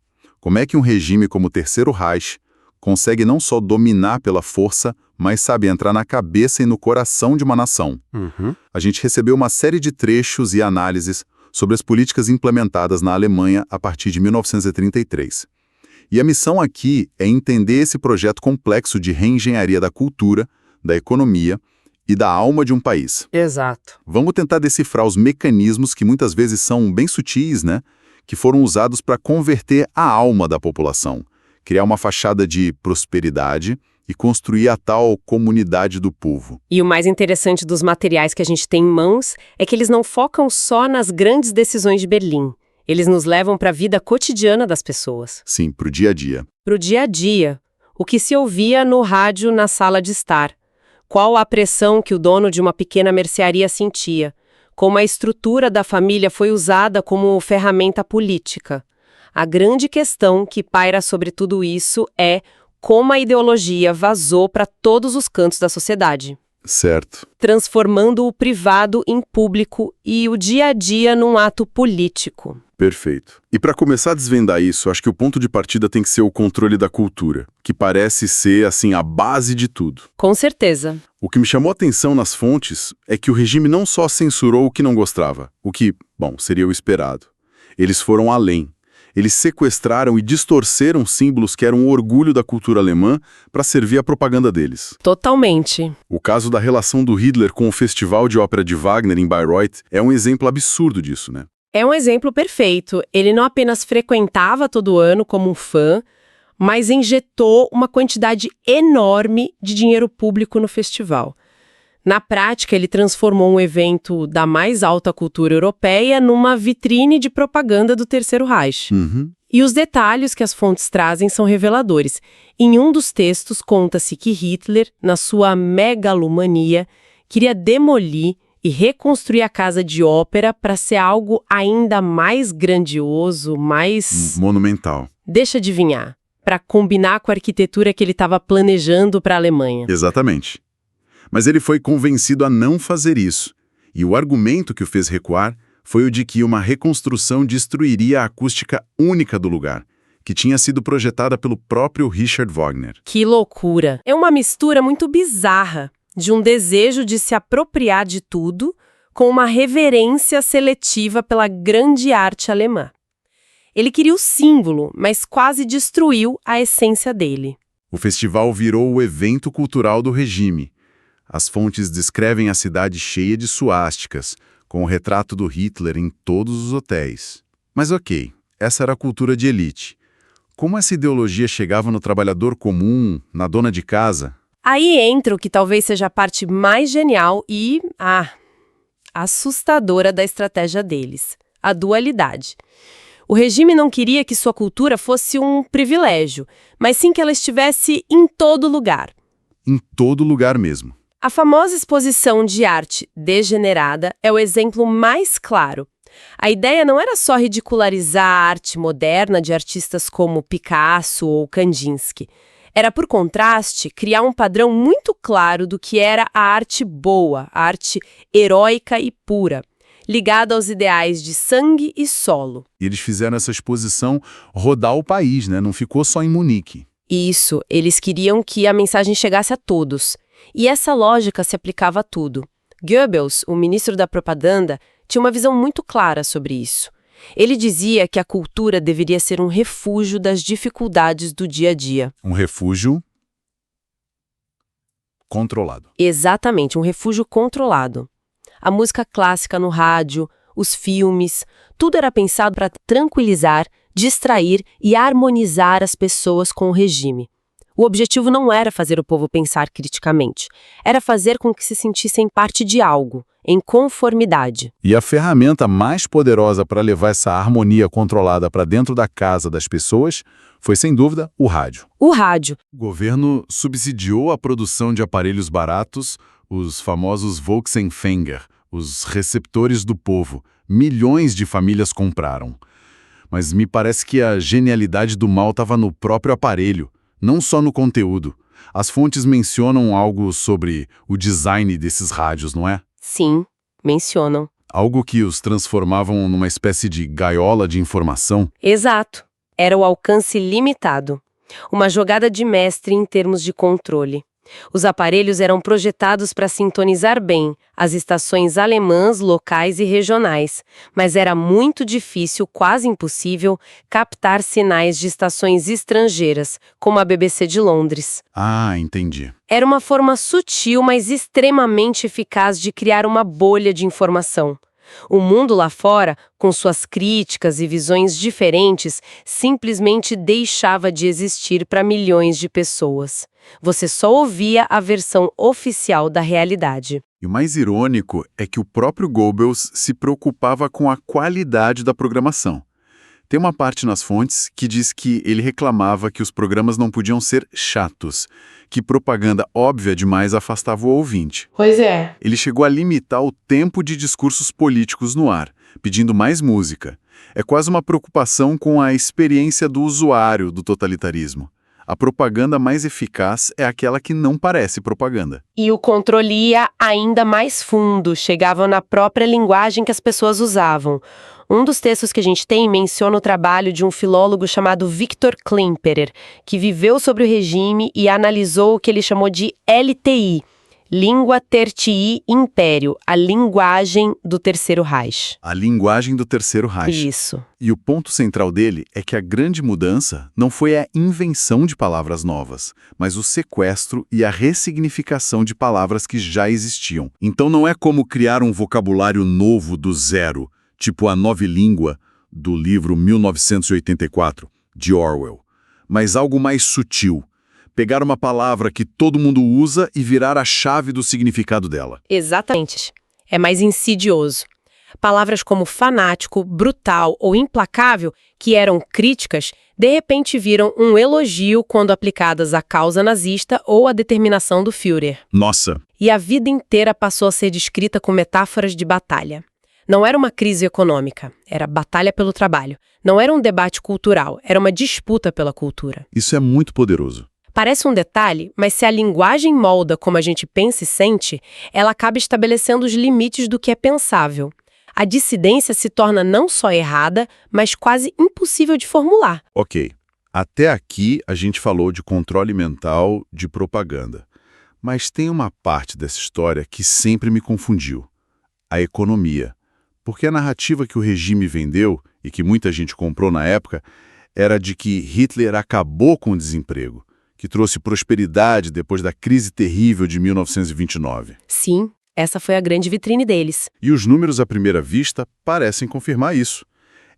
Como é que um regime como o Terceiro Reich consegue não só dominar pela força, mas sabe entrar na cabeça e no coração de uma nação? A gente recebeu uma série de trechos e análises sobre as políticas implementadas na Alemanha a partir de 1933. E a missão aqui é entender esse projeto complexo de reengenharia da cultura, da economia e da alma de um país. Exato. Vamos tentar decifrar os mecanismos que muitas vezes são bem sutis, né? Que foram usados para converter a alma da população, criar uma fachada de prosperidade e construir a tal comunidade do povo. E o mais interessante dos materiais que a gente tem em mãos é que eles não focam só nas grandes decisões de Berlim. Eles nos levam para a vida cotidiana das pessoas. Sim, para o dia a dia. Para o dia a dia. O que se ouvia no rádio na sala de estar. Qual a pressão que o dono de uma pequena mercearia sentia. Como a estrutura da família foi usada como ferramenta política. A grande questão que paira sobre tudo isso é como a ideologia vazou para todos os cantos da sociedade. Certo. Transformando o privado em público e o dia a dia num ato político. Perfeito. E para começar a desvendar isso, acho que o ponto de partida tem que ser o controle da cultura, que parece ser, assim, a base de tudo. Com certeza. O que me chamou a atenção nas fontes é que o regime não só censurou o que não gostava, o que, bom, seria o esperado. Eles foram além. Eles sequestraram e distorceram símbolos que eram o orgulho da cultura alemã para servir à propaganda deles. Totalmente. O caso da relação do Hitler com o Festival de Ópera de Wagner em Bayreuth é um exemplo absurdo disso, né? É um exemplo perfeito. Ele não apenas frequentava todo ano como um fã, mas injetou uma quantidade enorme de dinheiro público no festival. Na prática, ele transformou um evento da mais alta cultura europeia numa vitrine de propaganda do Terceiro Reich. E os detalhes que as fontes trazem são reveladores. Em um dos textos, conta-se que Hitler, na sua megalomania, queria demolir e reconstruir a casa de ópera para ser algo ainda mais grandioso, mais... monumental. Deixa adivinhar. Para combinar com a arquitetura que ele estava planejando para a Alemanha. Exatamente. Mas ele foi convencido a não fazer isso. E o argumento que o fez recuar foi o de que uma reconstrução destruiria a acústica única do lugar, que tinha sido projetada pelo próprio Richard Wagner. Que loucura! É uma mistura muito bizarra de um desejo de se apropriar de tudo com uma reverência seletiva pela grande arte alemã. Ele queria o símbolo, mas quase destruiu a essência dele. O festival virou o evento cultural do regime. As fontes descrevem a cidade cheia de suásticas, com o retrato do Hitler em todos os hotéis. Mas ok, essa era a cultura de elite. Como essa ideologia chegava no trabalhador comum, na dona de casa? Aí entra o que talvez seja a parte mais genial e, assustadora da estratégia deles, a dualidade. O regime não queria que sua cultura fosse um privilégio, mas sim que ela estivesse em todo lugar. Em todo lugar mesmo. A famosa exposição de arte degenerada é o exemplo mais claro. A ideia não era só ridicularizar a arte moderna de artistas como Picasso ou Kandinsky. Era, por contraste, criar um padrão muito claro do que era a arte boa, a arte heróica e pura, ligada aos ideais de sangue e solo. E eles fizeram essa exposição rodar o país, né? Não ficou só em Munique. Isso, eles queriam que a mensagem chegasse a todos. E essa lógica se aplicava a tudo. Goebbels, o ministro da propaganda, tinha uma visão muito clara sobre isso. Ele dizia que a cultura deveria ser um refúgio das dificuldades do dia a dia. Um refúgio controlado. Exatamente, um refúgio controlado. A música clássica no rádio, os filmes, tudo era pensado para tranquilizar, distrair e harmonizar as pessoas com o regime. O objetivo não era fazer o povo pensar criticamente, era fazer com que se sentissem parte de algo, em conformidade. E a ferramenta mais poderosa para levar essa harmonia controlada para dentro da casa das pessoas foi, sem dúvida, o rádio. O rádio. O governo subsidiou a produção de aparelhos baratos, os famosos Volksempfänger, os receptores do povo. Milhões de famílias compraram. Mas me parece que a genialidade do mal estava no próprio aparelho, não só no conteúdo. As fontes mencionam algo sobre o design desses rádios, não é? Sim, mencionam. Algo que os transformavam numa espécie de gaiola de informação. Exato. Era o alcance limitado. Uma jogada de mestre em termos de controle. Os aparelhos eram projetados para sintonizar bem as estações alemãs, locais e regionais, mas era muito difícil, quase impossível, captar sinais de estações estrangeiras, como a BBC de Londres. Ah, entendi. Era uma forma sutil, mas extremamente eficaz de criar uma bolha de informação. O mundo lá fora, com suas críticas e visões diferentes, simplesmente deixava de existir para milhões de pessoas. Você só ouvia a versão oficial da realidade. E o mais irônico é que o próprio Goebbels se preocupava com a qualidade da programação. Tem uma parte nas fontes que diz que ele reclamava que os programas não podiam ser chatos, que propaganda óbvia demais afastava o ouvinte. Pois é. Ele chegou a limitar o tempo de discursos políticos no ar, pedindo mais música. É quase uma preocupação com a experiência do usuário do totalitarismo. A propaganda mais eficaz é aquela que não parece propaganda. E o controle ia ainda mais fundo, chegava na própria linguagem que as pessoas usavam. Um dos textos que a gente tem menciona o trabalho de um filólogo chamado Victor Klemperer, que viveu sobre o regime e analisou o que ele chamou de LTI, Língua Tertii Império, a linguagem do Terceiro Reich. A linguagem do Terceiro Reich. Isso. E o ponto central dele é que a grande mudança não foi a invenção de palavras novas, mas o sequestro e a ressignificação de palavras que já existiam. Então não é como criar um vocabulário novo do zero, tipo a nova língua do livro 1984, de Orwell, mas algo mais sutil. Pegar uma palavra que todo mundo usa e virar a chave do significado dela. Exatamente. É mais insidioso. Palavras como fanático, brutal ou implacável, que eram críticas, de repente viram um elogio quando aplicadas à causa nazista ou à determinação do Führer. Nossa! E a vida inteira passou a ser descrita com metáforas de batalha. Não era uma crise econômica, era batalha pelo trabalho. Não era um debate cultural, era uma disputa pela cultura. Isso é muito poderoso. Parece um detalhe, mas se a linguagem molda como a gente pensa e sente, ela acaba estabelecendo os limites do que é pensável. A dissidência se torna não só errada, mas quase impossível de formular. Ok, até aqui a gente falou de controle mental, de propaganda. Mas tem uma parte dessa história que sempre me confundiu. A economia. Porque a narrativa que o regime vendeu, e que muita gente comprou na época, era de que Hitler acabou com o desemprego, que trouxe prosperidade depois da crise terrível de 1929. Sim, essa foi a grande vitrine deles. E os números à primeira vista parecem confirmar isso.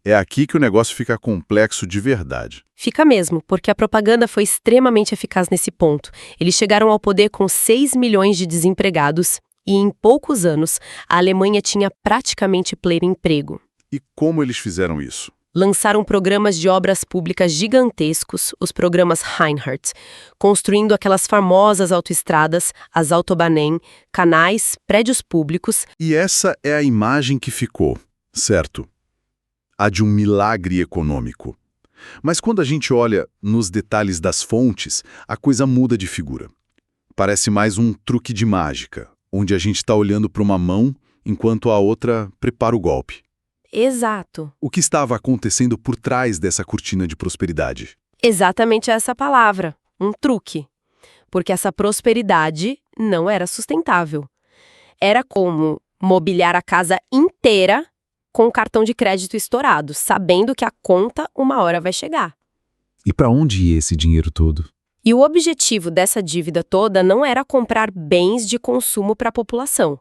É aqui que o negócio fica complexo de verdade. Fica mesmo, porque a propaganda foi extremamente eficaz nesse ponto. Eles chegaram ao poder com 6 milhões de desempregados e, em poucos anos, a Alemanha tinha praticamente pleno emprego. E como eles fizeram isso? Lançaram programas de obras públicas gigantescos, os programas Reinhardt, construindo aquelas famosas autoestradas, as Autobahnen, canais, prédios públicos. E essa é a imagem que ficou, certo? A de um milagre econômico. Mas quando a gente olha nos detalhes das fontes, a coisa muda de figura. Parece mais um truque de mágica, onde a gente está olhando para uma mão enquanto a outra prepara o golpe. Exato. O que estava acontecendo por trás dessa cortina de prosperidade? Exatamente essa palavra, um truque. Porque essa prosperidade não era sustentável. Era como mobiliar a casa inteira com o cartão de crédito estourado, sabendo que a conta uma hora vai chegar. E para onde ia esse dinheiro todo? E o objetivo dessa dívida toda não era comprar bens de consumo para a população,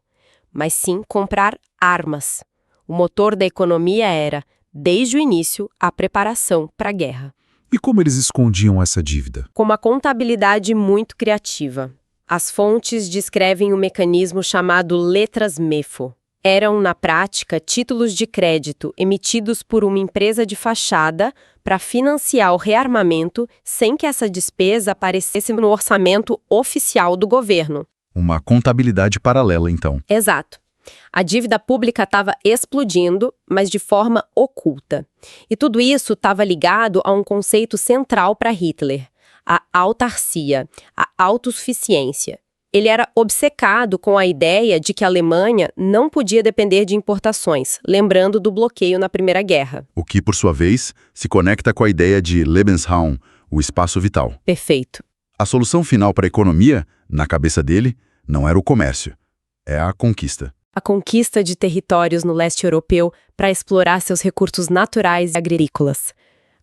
mas sim comprar armas. O motor da economia era, desde o início, a preparação para a guerra. E como eles escondiam essa dívida? Com uma contabilidade muito criativa. As fontes descrevem um mecanismo chamado letras MEFO. Eram, na prática, títulos de crédito emitidos por uma empresa de fachada para financiar o rearmamento sem que essa despesa aparecesse no orçamento oficial do governo. Uma contabilidade paralela, então. Exato. A dívida pública estava explodindo, mas de forma oculta. E tudo isso estava ligado a um conceito central para Hitler, a autarcia, a autossuficiência. Ele era obcecado com a ideia de que a Alemanha não podia depender de importações, lembrando do bloqueio na Primeira Guerra. O que, por sua vez, se conecta com a ideia de Lebensraum, o espaço vital. Perfeito. A solução final para a economia, na cabeça dele, não era o comércio, é a conquista. A conquista de territórios no leste europeu para explorar seus recursos naturais e agrícolas.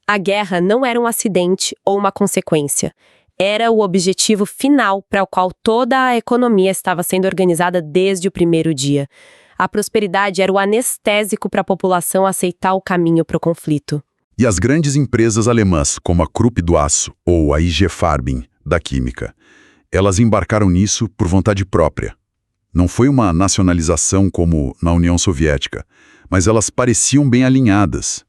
A guerra não era um acidente ou uma consequência. Era o objetivo final para o qual toda a economia estava sendo organizada desde o primeiro dia. A prosperidade era o anestésico para a população aceitar o caminho para o conflito. E as grandes empresas alemãs, como a Krupp do aço ou a IG Farben da química, elas embarcaram nisso por vontade própria. Não foi uma nacionalização como na União Soviética, mas elas pareciam bem alinhadas.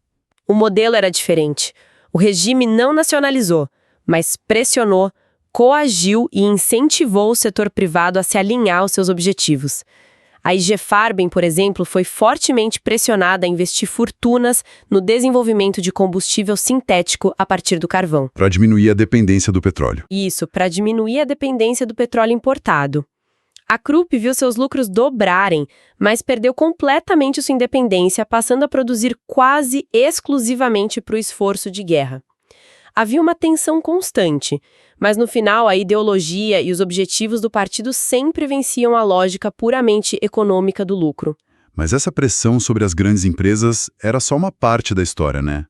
O modelo era diferente. O regime não nacionalizou, mas pressionou, coagiu e incentivou o setor privado a se alinhar aos seus objetivos. A IG Farben, por exemplo, foi fortemente pressionada a investir fortunas no desenvolvimento de combustível sintético a partir do carvão. Para diminuir a dependência do petróleo. Isso, para diminuir a dependência do petróleo importado. A Krupp viu seus lucros dobrarem, mas perdeu completamente sua independência, passando a produzir quase exclusivamente para o esforço de guerra. Havia uma tensão constante, mas no final a ideologia e os objetivos do partido sempre venciam a lógica puramente econômica do lucro. Mas essa pressão sobre as grandes empresas era só uma parte da história, né?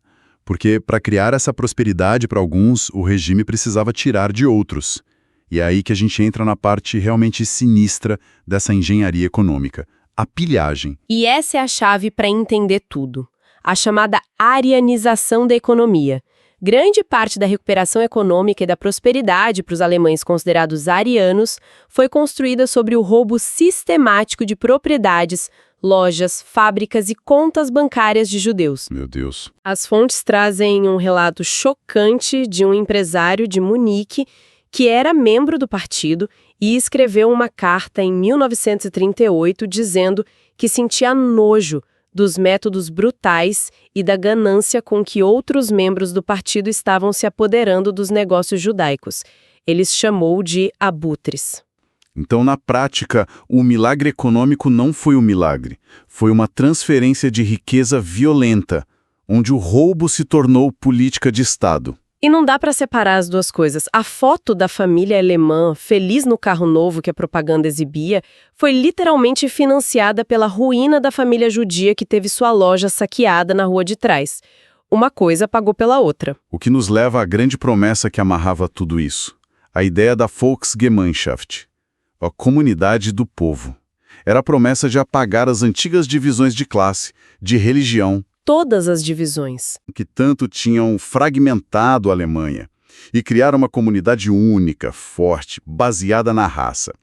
Porque para criar essa prosperidade para alguns, o regime precisava tirar de outros. E é aí que a gente entra na parte realmente sinistra dessa engenharia econômica, a pilhagem. E essa é a chave para entender tudo. A chamada arianização da economia. Grande parte da recuperação econômica e da prosperidade para os alemães considerados arianos foi construída sobre o roubo sistemático de propriedades, lojas, fábricas e contas bancárias de judeus. Meu Deus. As fontes trazem um relato chocante de um empresário de Munique que era membro do partido e escreveu uma carta em 1938 dizendo que sentia nojo dos métodos brutais e da ganância com que outros membros do partido estavam se apoderando dos negócios judaicos. Ele chamou de abutres. Então, na prática, o milagre econômico não foi um milagre. Foi uma transferência de riqueza violenta, onde o roubo se tornou política de Estado. E não dá para separar as duas coisas. A foto da família alemã, feliz no carro novo que a propaganda exibia, foi literalmente financiada pela ruína da família judia que teve sua loja saqueada na rua de trás. Uma coisa pagou pela outra. O que nos leva à grande promessa que amarrava tudo isso. A ideia da Volksgemeinschaft, a comunidade do povo. Era a promessa de apagar as antigas divisões de classe, de religião, todas as divisões que tanto tinham fragmentado a Alemanha e criar uma comunidade única, forte, baseada na raça.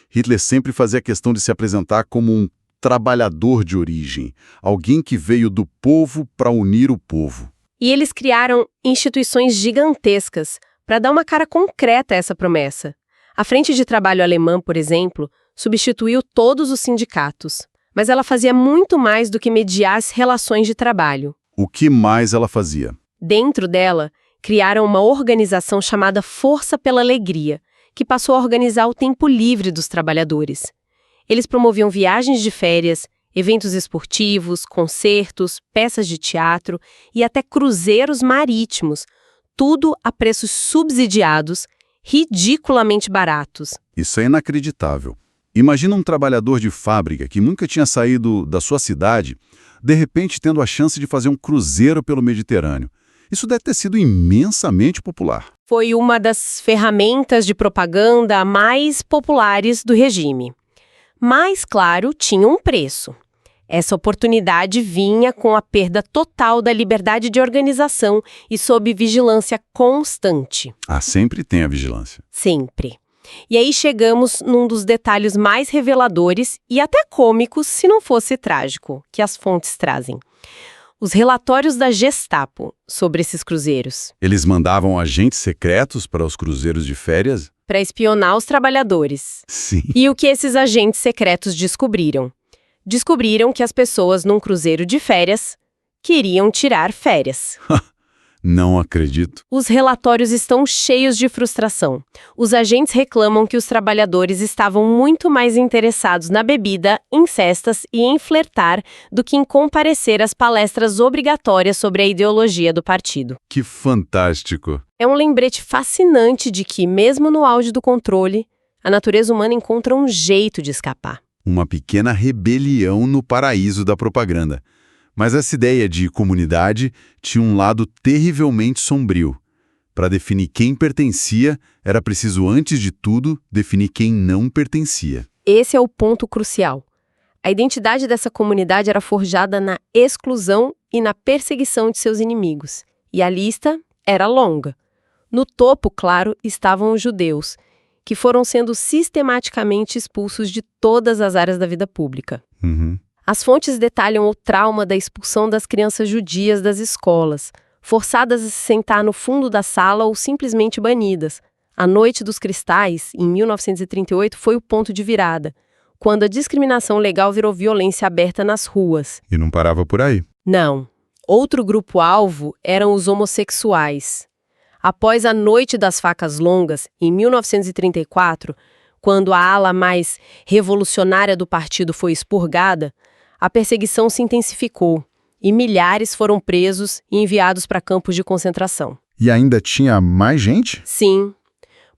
Hitler sempre fazia questão de se apresentar como um trabalhador de origem, alguém que veio do povo para unir o povo. E eles criaram instituições gigantescas para dar uma cara concreta a essa promessa. A Frente de Trabalho Alemã, por exemplo, substituiu todos os sindicatos. Mas ela fazia muito mais do que mediar as relações de trabalho. O que mais ela fazia? Dentro dela, criaram uma organização chamada Força pela Alegria, que passou a organizar o tempo livre dos trabalhadores. Eles promoviam viagens de férias, eventos esportivos, concertos, peças de teatro e até cruzeiros marítimos, tudo a preços subsidiados, ridiculamente baratos. Isso é inacreditável. Imagina um trabalhador de fábrica que nunca tinha saído da sua cidade, de repente tendo a chance de fazer um cruzeiro pelo Mediterrâneo. Isso deve ter sido imensamente popular. Foi uma das ferramentas de propaganda mais populares do regime. Mas, claro, tinha um preço. Essa oportunidade vinha com a perda total da liberdade de organização e sob vigilância constante. Ah, sempre tem a vigilância. Sempre. E aí chegamos num dos detalhes mais reveladores e até cômicos, se não fosse trágico, que as fontes trazem. Os relatórios da Gestapo sobre esses cruzeiros. Eles mandavam agentes secretos para os cruzeiros de férias? Para espionar os trabalhadores. Sim. E o que esses agentes secretos descobriram? Descobriram que as pessoas num cruzeiro de férias queriam tirar férias. Não acredito. Os relatórios estão cheios de frustração. Os agentes reclamam que os trabalhadores estavam muito mais interessados na bebida, em festas e em flertar do que em comparecer às palestras obrigatórias sobre a ideologia do partido. Que fantástico. É um lembrete fascinante de que, mesmo no auge do controle, a natureza humana encontra um jeito de escapar. Uma pequena rebelião no paraíso da propaganda. Mas essa ideia de comunidade tinha um lado terrivelmente sombrio. Para definir quem pertencia, era preciso, antes de tudo, definir quem não pertencia. Esse é o ponto crucial. A identidade dessa comunidade era forjada na exclusão e na perseguição de seus inimigos. E a lista era longa. No topo, claro, estavam os judeus, que foram sendo sistematicamente expulsos de todas as áreas da vida pública. As fontes detalham o trauma da expulsão das crianças judias das escolas, forçadas a se sentar no fundo da sala ou simplesmente banidas. A Noite dos Cristais, em 1938, foi o ponto de virada, quando a discriminação legal virou violência aberta nas ruas. E não parava por aí. Não. Outro grupo-alvo eram os homossexuais. Após a Noite das Facas Longas, em 1934, quando a ala mais revolucionária do partido foi expurgada, a perseguição se intensificou e milhares foram presos e enviados para campos de concentração. E ainda tinha mais gente? Sim.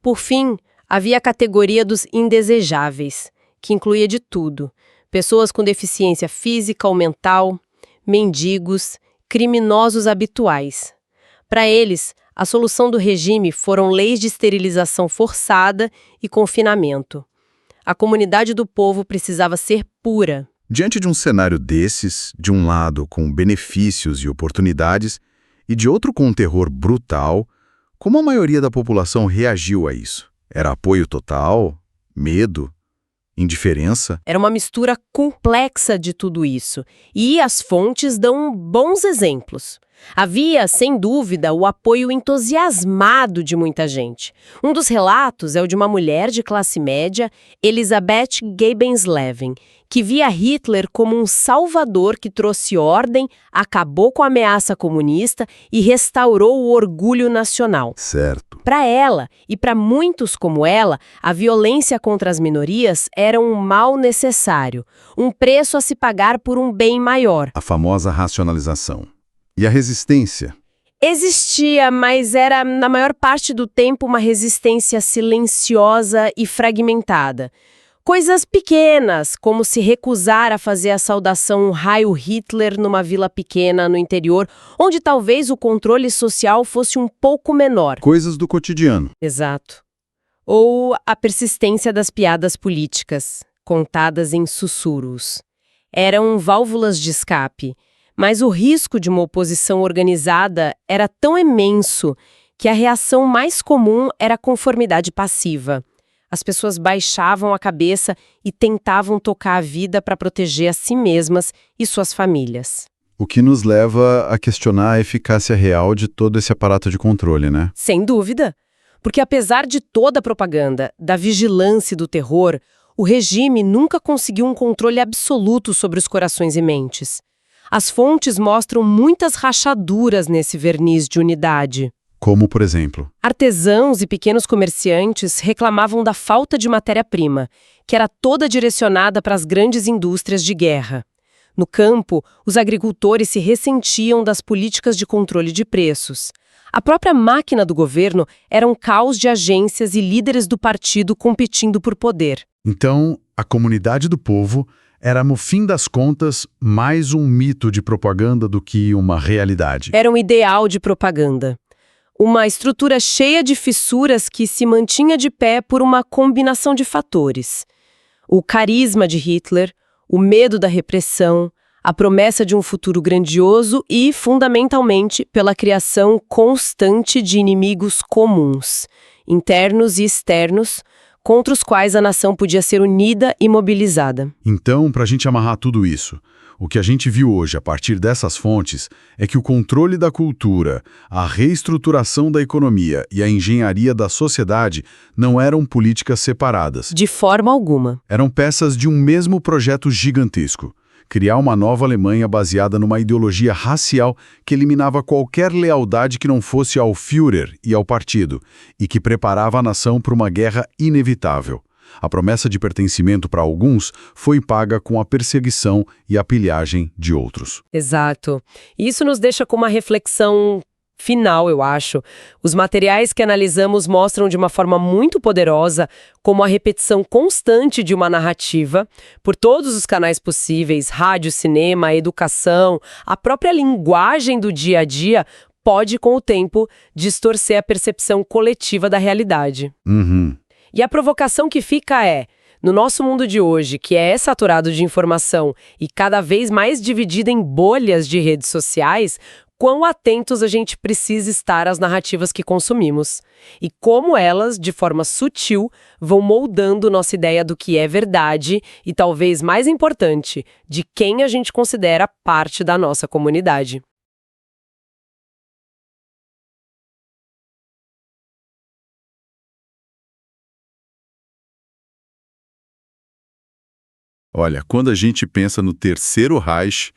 Por fim, havia a categoria dos indesejáveis, que incluía de tudo: pessoas com deficiência física ou mental, mendigos, criminosos habituais. Para eles, a solução do regime foram leis de esterilização forçada e confinamento. A comunidade do povo precisava ser pura. Diante de um cenário desses, de um lado com benefícios e oportunidades, e de outro com um terror brutal, como a maioria da população reagiu a isso? Era apoio total? Medo? Indiferença? Era uma mistura complexa de tudo isso, e as fontes dão bons exemplos. Havia, sem dúvida, o apoio entusiasmado de muita gente. Um dos relatos é o de uma mulher de classe média, Elisabeth Gebensleben, que via Hitler como um salvador que trouxe ordem, acabou com a ameaça comunista e restaurou o orgulho nacional. Certo. Para ela, e para muitos como ela, a violência contra as minorias era um mal necessário, um preço a se pagar por um bem maior. A famosa racionalização. E a resistência? Existia, mas era, na maior parte do tempo, uma resistência silenciosa e fragmentada. Coisas pequenas, como se recusar a fazer a saudação Heil Hitler numa vila pequena no interior, onde talvez o controle social fosse um pouco menor. Coisas do cotidiano. Exato. Ou a persistência das piadas políticas, contadas em sussurros. Eram válvulas de escape. Mas o risco de uma oposição organizada era tão imenso que a reação mais comum era a conformidade passiva. As pessoas baixavam a cabeça e tentavam tocar a vida para proteger a si mesmas e suas famílias. O que nos leva a questionar a eficácia real de todo esse aparato de controle, né? Sem dúvida. Porque apesar de toda a propaganda, da vigilância e do terror, o regime nunca conseguiu um controle absoluto sobre os corações e mentes. As fontes mostram muitas rachaduras nesse verniz de unidade. Como, por exemplo? Artesãos e pequenos comerciantes reclamavam da falta de matéria-prima, que era toda direcionada para as grandes indústrias de guerra. No campo, os agricultores se ressentiam das políticas de controle de preços. A própria máquina do governo era um caos de agências e líderes do partido competindo por poder. Então, a comunidade do povo era, no fim das contas, mais um mito de propaganda do que uma realidade. Era um ideal de propaganda. Uma estrutura cheia de fissuras que se mantinha de pé por uma combinação de fatores. O carisma de Hitler, o medo da repressão, a promessa de um futuro grandioso e, fundamentalmente, pela criação constante de inimigos comuns, internos e externos, contra os quais a nação podia ser unida e mobilizada. Então, para a gente amarrar tudo isso, o que a gente viu hoje a partir dessas fontes é que o controle da cultura, a reestruturação da economia e a engenharia da sociedade não eram políticas separadas. De forma alguma. Eram peças de um mesmo projeto gigantesco. Criar uma nova Alemanha baseada numa ideologia racial que eliminava qualquer lealdade que não fosse ao Führer e ao partido, e que preparava a nação para uma guerra inevitável. A promessa de pertencimento para alguns foi paga com a perseguição e a pilhagem de outros. Exato. Isso nos deixa com uma reflexão final, eu acho. Os materiais que analisamos mostram de uma forma muito poderosa como a repetição constante de uma narrativa, por todos os canais possíveis, rádio, cinema, educação, a própria linguagem do dia a dia, pode, com o tempo, distorcer a percepção coletiva da realidade. E a provocação que fica é, no nosso mundo de hoje, que é saturado de informação e cada vez mais dividido em bolhas de redes sociais, quão atentos a gente precisa estar às narrativas que consumimos e como elas, de forma sutil, vão moldando nossa ideia do que é verdade e, talvez mais importante, de quem a gente considera parte da nossa comunidade. Olha, quando a gente pensa no Terceiro Reich,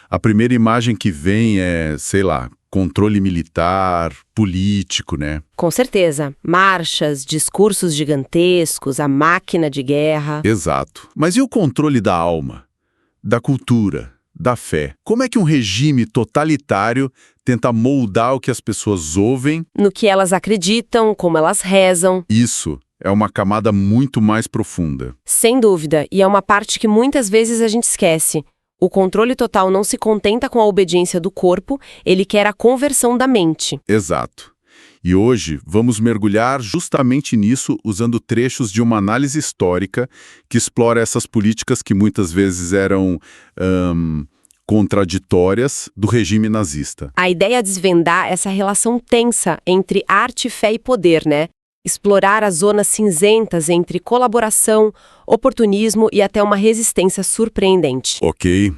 a primeira imagem que vem é, sei lá, controle militar, político, né? Com certeza. Marchas, discursos gigantescos, a máquina de guerra. Exato. Mas e o controle da alma, da cultura, da fé? Como é que um regime totalitário tenta moldar o que as pessoas ouvem? No que elas acreditam, como elas rezam. Isso é uma camada muito mais profunda. Sem dúvida, e é uma parte que muitas vezes a gente esquece. O controle total não se contenta com a obediência do corpo, ele quer a conversão da mente. Exato. E hoje vamos mergulhar justamente nisso usando trechos de uma análise histórica que explora essas políticas que muitas vezes eram contraditórias do regime nazista. A ideia é desvendar essa relação tensa entre arte, fé e poder, né? Explorar as zonas cinzentas entre colaboração, oportunismo e até uma resistência surpreendente. Ok.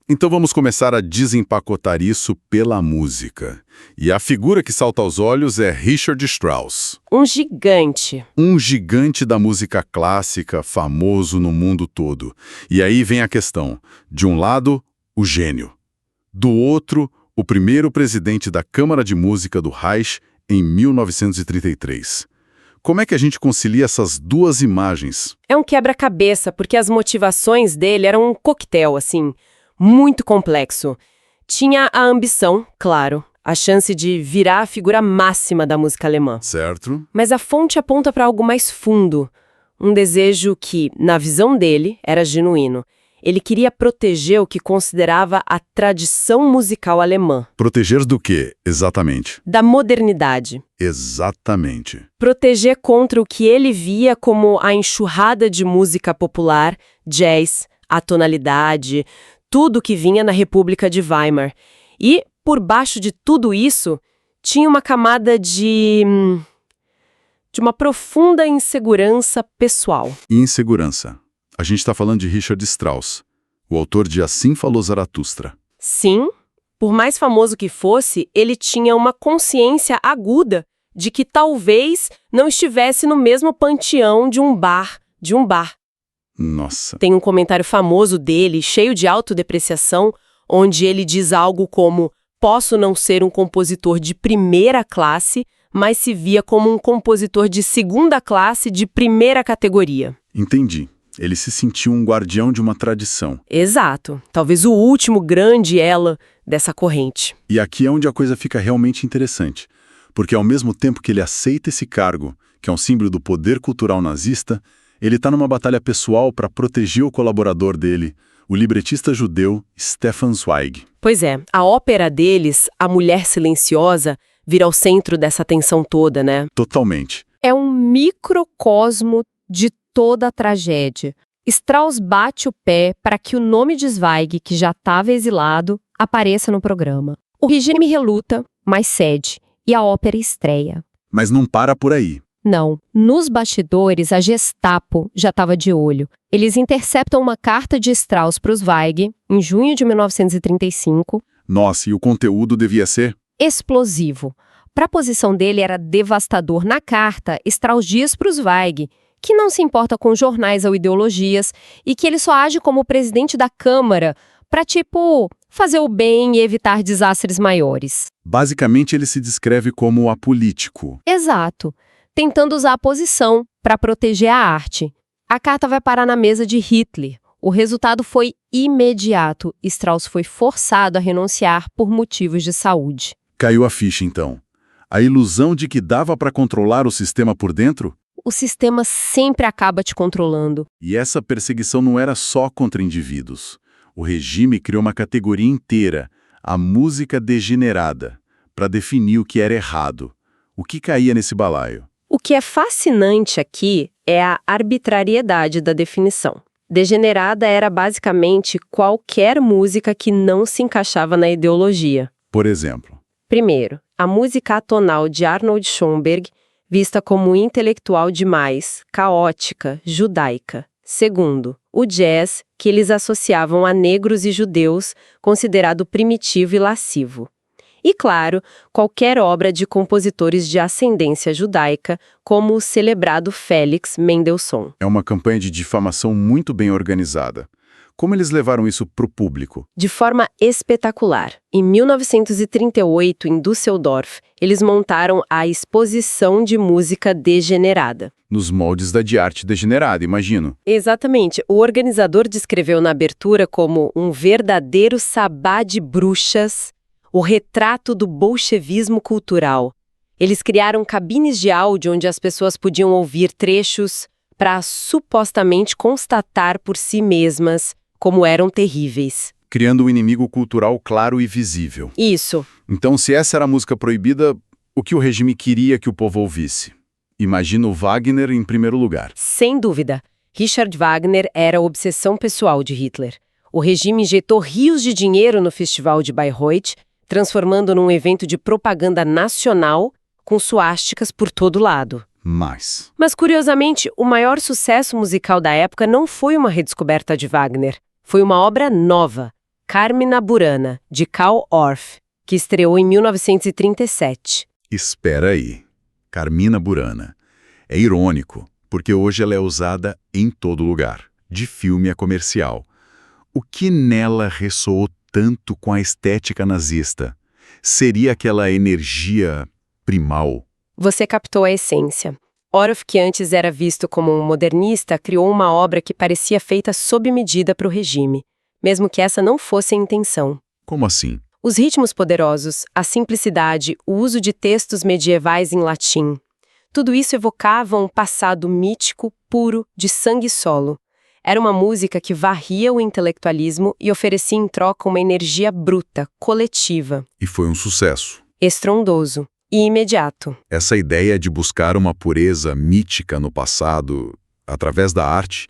Então vamos começar a desempacotar isso pela música. E a figura que salta aos olhos é Richard Strauss. Um gigante. Um gigante da música clássica, famoso no mundo todo. E aí vem a questão. De um lado, o gênio. Do outro, o primeiro presidente da Câmara de Música do Reich em 1933. Como é que a gente concilia essas duas imagens? É um quebra-cabeça, porque as motivações dele eram um coquetel, assim, muito complexo. Tinha a ambição, claro, a chance de virar a figura máxima da música alemã. Certo. Mas a fonte aponta para algo mais fundo, um desejo que, na visão dele, era genuíno. Ele queria proteger o que considerava a tradição musical alemã. Proteger do quê, exatamente? Da modernidade. Exatamente. Proteger contra o que ele via como a enxurrada de música popular, jazz, atonalidade, tudo que vinha na República de Weimar. E, por baixo de tudo isso, tinha uma camada de uma profunda insegurança pessoal. Insegurança. A gente está falando de Richard Strauss, o autor de Assim Falou Zaratustra. Sim, por mais famoso que fosse, ele tinha uma consciência aguda de que talvez não estivesse no mesmo panteão de um bar. Nossa. Tem um comentário famoso dele, cheio de autodepreciação, onde ele diz algo como: posso não ser um compositor de primeira classe, mas se via como um compositor de segunda classe de primeira categoria. Entendi. Ele se sentiu um guardião de uma tradição. Exato. Talvez o último grande elo dessa corrente. E aqui é onde a coisa fica realmente interessante. porque ao mesmo tempo que ele aceita esse cargo, que é um símbolo do poder cultural nazista, ele está numa batalha pessoal para proteger o colaborador dele, o libretista judeu Stefan Zweig. Pois é, a ópera deles, A Mulher Silenciosa, vira o centro dessa tensão toda, né? Totalmente. É um microcosmo de toda a tragédia. Strauss bate o pé para que o nome de Zweig, que já estava exilado, apareça no programa. O regime reluta, mas cede, e a ópera estreia. Mas não para por aí. Não. Nos bastidores, a Gestapo já estava de olho. Eles interceptam uma carta de Strauss para o Zweig, em junho de 1935. Nossa, e o conteúdo devia ser? Explosivo. Para a posição dele era devastador. Na carta, Strauss diz para o Zweig que não se importa com jornais ou ideologias e que ele só age como presidente da Câmara para, fazer o bem e evitar desastres maiores. Basicamente, ele se descreve como apolítico. Exato. Tentando usar a posição para proteger a arte. A carta vai parar na mesa de Hitler. O resultado foi imediato. Strauss foi forçado a renunciar por motivos de saúde. Caiu a ficha, então. A ilusão de que dava para controlar o sistema por dentro? O sistema sempre acaba te controlando. E essa perseguição não era só contra indivíduos. O regime criou uma categoria inteira, a música degenerada, para definir o que era errado. O que caía nesse balaio? O que é fascinante aqui é a arbitrariedade da definição. Degenerada era basicamente qualquer música que não se encaixava na ideologia. Por exemplo? Primeiro, a música atonal de Arnold Schoenberg, vista como intelectual demais, caótica, judaica. Segundo, o jazz, que eles associavam a negros e judeus, considerado primitivo e lascivo. E, claro, qualquer obra de compositores de ascendência judaica, como o celebrado Félix Mendelssohn. É uma campanha de difamação muito bem organizada. Como eles levaram isso para o público? De forma espetacular. Em 1938, em Düsseldorf, eles montaram a Exposição de Música Degenerada. Nos moldes da de arte degenerada, imagino. Exatamente. O organizador descreveu na abertura como um verdadeiro sabá de bruxas, o retrato do bolchevismo cultural. Eles criaram cabines de áudio onde as pessoas podiam ouvir trechos para supostamente constatar por si mesmas como eram terríveis. Criando um inimigo cultural claro e visível. Isso. Então, se essa era a música proibida, o que o regime queria que o povo ouvisse? Imagino Wagner em primeiro lugar. Sem dúvida. Richard Wagner era a obsessão pessoal de Hitler. O regime injetou rios de dinheiro no Festival de Bayreuth, transformando num evento de propaganda nacional com suásticas por todo lado. Mas, curiosamente, o maior sucesso musical da época não foi uma redescoberta de Wagner. Foi uma obra nova, Carmina Burana, de Karl Orff, que estreou em 1937. espera aí. Carmina Burana. É irônico, porque hoje ela é usada em todo lugar, de filme a comercial. O que nela ressoou tanto com a estética nazista? Seria aquela energia primal? Você captou a essência. Orff, que antes era visto como um modernista, criou uma obra que parecia feita sob medida para o regime, mesmo que essa não fosse a intenção. Como assim? Os ritmos poderosos, a simplicidade, o uso de textos medievais em latim. Tudo isso evocava um passado mítico, puro, de sangue solo. Era uma música que varria o intelectualismo e oferecia em troca uma energia bruta, coletiva. E foi um sucesso. Estrondoso e imediato. Essa ideia de buscar uma pureza mítica no passado, através da arte,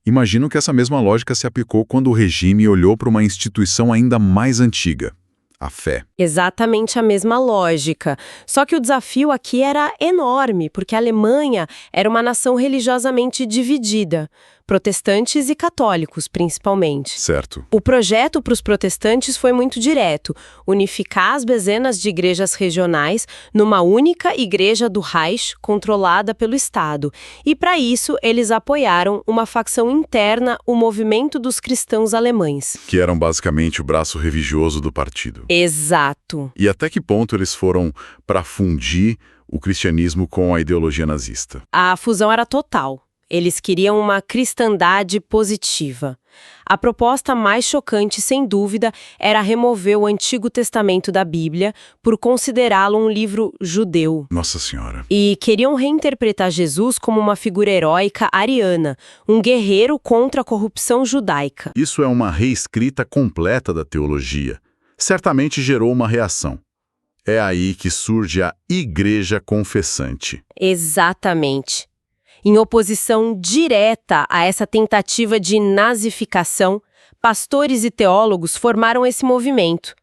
imagino que essa mesma lógica se aplicou quando o regime olhou para uma instituição ainda mais antiga, a fé. Exatamente a mesma lógica. Só que o desafio aqui era enorme, porque a Alemanha era uma nação religiosamente dividida, protestantes e católicos, principalmente. Certo. O projeto para os protestantes foi muito direto, unificar as dezenas de igrejas regionais numa única igreja do Reich controlada pelo Estado. E para isso, eles apoiaram uma facção interna, o Movimento dos Cristãos Alemães. Que eram basicamente o braço religioso do partido. Exato. E até que ponto eles foram para fundir o cristianismo com a ideologia nazista? A fusão era total. Eles queriam uma cristandade positiva. A proposta mais chocante, sem dúvida, era remover o Antigo Testamento da Bíblia por considerá-lo um livro judeu. Nossa Senhora. E queriam reinterpretar Jesus como uma figura heróica ariana, um guerreiro contra a corrupção judaica. Isso é uma reescrita completa da teologia. Certamente gerou uma reação. É aí que surge a Igreja Confessante. Exatamente. Em oposição direta a essa tentativa de nazificação, pastores e teólogos formaram esse movimento.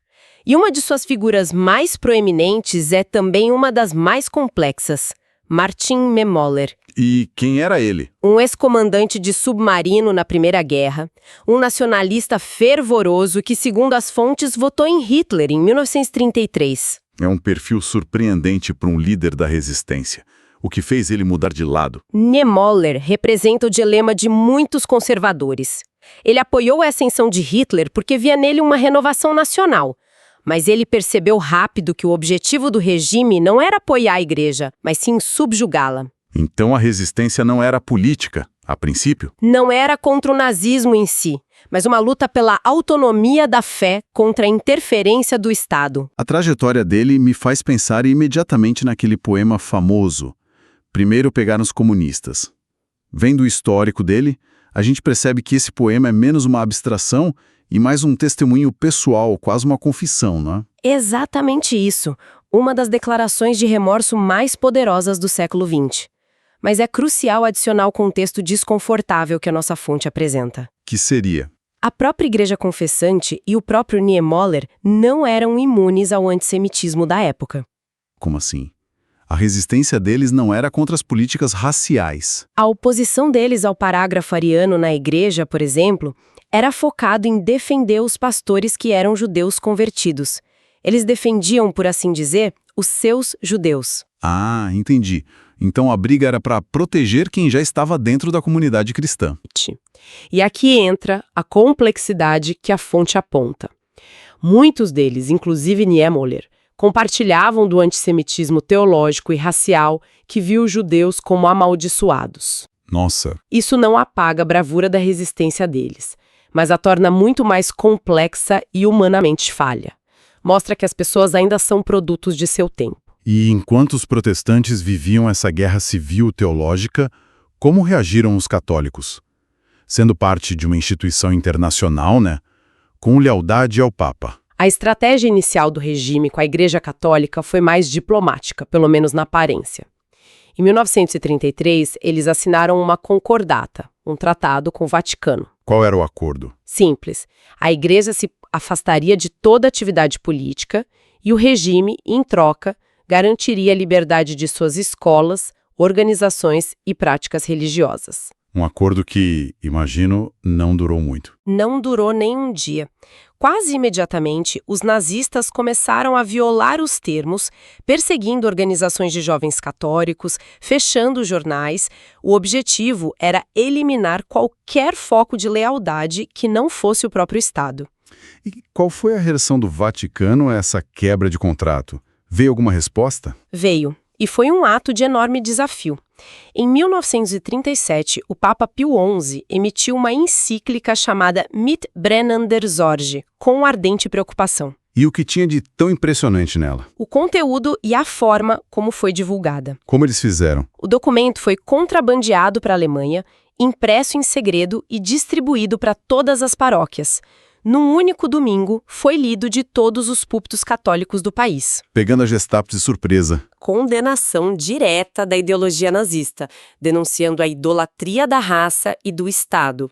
E uma de suas figuras mais proeminentes é também uma das mais complexas, Martin Niemöller. E quem era ele? Um ex-comandante de submarino na Primeira Guerra, um nacionalista fervoroso que, segundo as fontes, votou em Hitler em 1933. É um perfil surpreendente para um líder da resistência. O que fez ele mudar de lado? Niemöller representa o dilema de muitos conservadores. Ele apoiou a ascensão de Hitler porque via nele uma renovação nacional. Mas ele percebeu rápido que o objetivo do regime não era apoiar a igreja, mas sim subjugá-la. Então a resistência não era política, a princípio? Não era contra o nazismo em si, mas uma luta pela autonomia da fé contra a interferência do Estado. A trajetória dele me faz pensar imediatamente naquele poema famoso, Primeiro Pegaram os Comunistas. Vendo o histórico dele, a gente percebe que esse poema é menos uma abstração e mais um testemunho pessoal, quase uma confissão, não é? Exatamente isso, uma das declarações de remorso mais poderosas do século XX. Mas é crucial adicionar o contexto desconfortável que a nossa fonte apresenta. Que seria? A própria Igreja Confessante e o próprio Niemöller não eram imunes ao antissemitismo da época. Como assim? A resistência deles não era contra as políticas raciais. A oposição deles ao parágrafo ariano na igreja, por exemplo, era focado em defender os pastores que eram judeus convertidos. Eles defendiam, por assim dizer, os seus judeus. Ah, entendi. Então a briga era para proteger quem já estava dentro da comunidade cristã. E aqui entra a complexidade que a fonte aponta. Muitos deles, inclusive Niemöller, compartilhavam do antissemitismo teológico e racial que viu os judeus como amaldiçoados. Nossa. Isso não apaga a bravura da resistência deles, mas a torna muito mais complexa e humanamente falha. Mostra que as pessoas ainda são produtos de seu tempo. E enquanto os protestantes viviam essa guerra civil teológica, como reagiram os católicos? Sendo parte de uma instituição internacional, né? Com lealdade ao Papa. A estratégia inicial do regime com a Igreja Católica foi mais diplomática, pelo menos na aparência. Em 1933, eles assinaram uma concordata, um tratado com o Vaticano. Qual era o acordo? Simples. A Igreja se afastaria de toda atividade política e o regime, em troca, garantiria a liberdade de suas escolas, organizações e práticas religiosas. Um acordo que, imagino, não durou muito. Não durou nem um dia. Quase imediatamente, os nazistas começaram a violar os termos, perseguindo organizações de jovens católicos, fechando jornais. O objetivo era eliminar qualquer foco de lealdade que não fosse o próprio Estado. E qual foi a reação do Vaticano a essa quebra de contrato? Veio alguma resposta? Veio. E foi um ato de enorme desafio. Em 1937, o Papa Pio XI emitiu uma encíclica chamada Mit brennender Sorge, com ardente preocupação. E o que tinha de tão impressionante nela? O conteúdo e a forma como foi divulgada. Como eles fizeram? O documento foi contrabandeado para a Alemanha, impresso em segredo e distribuído para todas as paróquias. Num único domingo, foi lido de todos os púlpitos católicos do país. Pegando a Gestapo de surpresa. Condenação direta da ideologia nazista, denunciando a idolatria da raça e do Estado.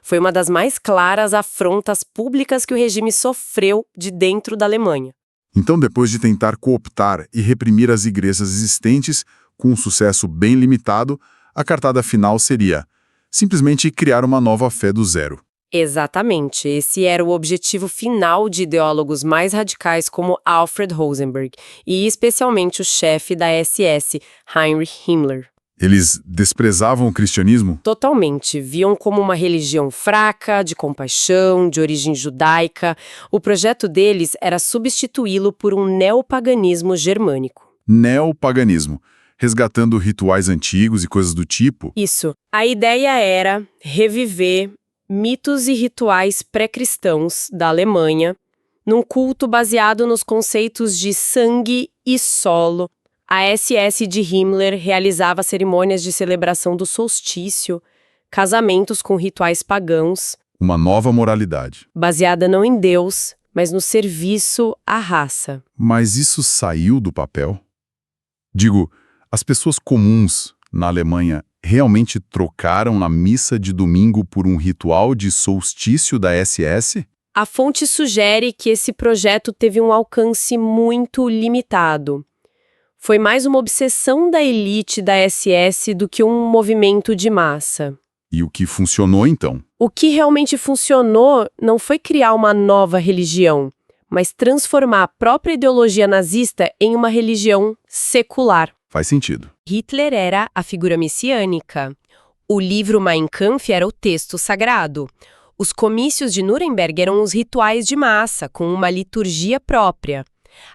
Foi uma das mais claras afrontas públicas que o regime sofreu de dentro da Alemanha. Então, depois de tentar cooptar e reprimir as igrejas existentes, com um sucesso bem limitado, a cartada final seria simplesmente criar uma nova fé do zero. Exatamente, esse era o objetivo final de ideólogos mais radicais como Alfred Rosenberg e especialmente o chefe da SS, Heinrich Himmler. Eles desprezavam o cristianismo? Totalmente, viam como uma religião fraca, de compaixão, de origem judaica. O projeto deles era substituí-lo por um neopaganismo germânico. Neopaganismo, resgatando rituais antigos e coisas do tipo? Isso. A ideia era reviver Mitos e rituais pré-cristãos da Alemanha, num culto baseado nos conceitos de sangue e solo. A SS de Himmler realizava cerimônias de celebração do solstício, casamentos com rituais pagãos, Uma nova moralidade. baseada não em Deus, mas no serviço à raça. Mas isso saiu do papel? Digo, as pessoas comuns na Alemanha realmente trocaram na missa de domingo por um ritual de solstício da SS? A fonte sugere que esse projeto teve um alcance muito limitado. Foi mais uma obsessão da elite da SS do que um movimento de massa. E o que funcionou então? O que realmente funcionou não foi criar uma nova religião, mas transformar a própria ideologia nazista em uma religião secular. Faz sentido. Hitler era a figura messiânica. O livro Mein Kampf era o texto sagrado. Os comícios de Nuremberg eram os rituais de massa, com uma liturgia própria.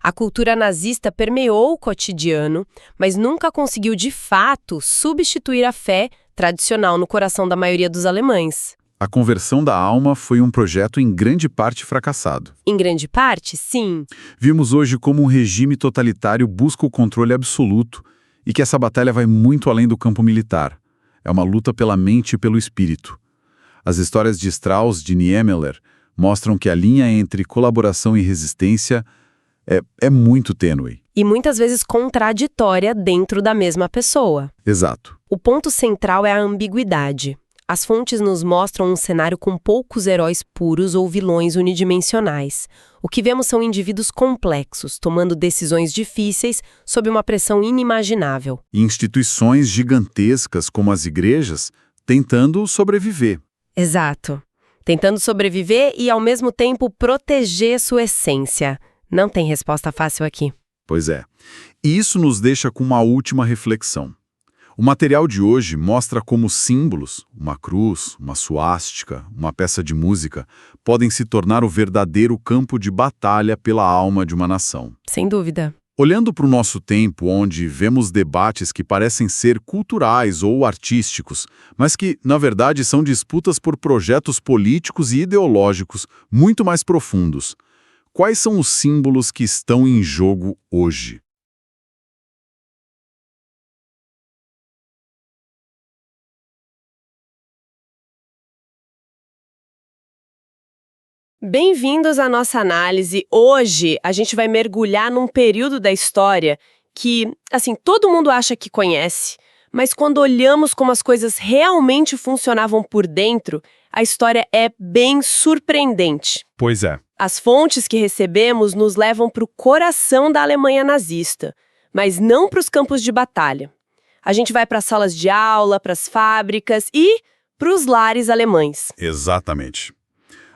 A cultura nazista permeou o cotidiano, mas nunca conseguiu de fato substituir a fé tradicional no coração da maioria dos alemães. A conversão da alma foi um projeto em grande parte fracassado. Em grande parte, sim. Vimos hoje como um regime totalitário busca o controle absoluto e que essa batalha vai muito além do campo militar. É uma luta pela mente e pelo espírito. As histórias de Strauss, de Niemöller, mostram que a linha entre colaboração e resistência é muito tênue. E muitas vezes contraditória dentro da mesma pessoa. Exato. O ponto central é a ambiguidade. As fontes nos mostram um cenário com poucos heróis puros ou vilões unidimensionais. O que vemos são indivíduos complexos, tomando decisões difíceis sob uma pressão inimaginável. E instituições gigantescas como as igrejas tentando sobreviver. Exato. Tentando sobreviver e, ao mesmo tempo, proteger sua essência. Não tem resposta fácil aqui. Pois é. E isso nos deixa com uma última reflexão. O material de hoje mostra como símbolos, uma cruz, uma suástica, uma peça de música, podem se tornar o verdadeiro campo de batalha pela alma de uma nação. Sem dúvida. Olhando para o nosso tempo, onde vemos debates que parecem ser culturais ou artísticos, mas que, na verdade, são disputas por projetos políticos e ideológicos muito mais profundos, quais são os símbolos que estão em jogo hoje? Bem-vindos à nossa análise. Hoje a gente vai mergulhar num período da história que, assim, todo mundo acha que conhece, mas quando olhamos como as coisas realmente funcionavam por dentro, a história é bem surpreendente. Pois é. As fontes que recebemos nos levam para o coração da Alemanha nazista, mas não para os campos de batalha. A gente vai para as salas de aula, para as fábricas e para os lares alemães. Exatamente.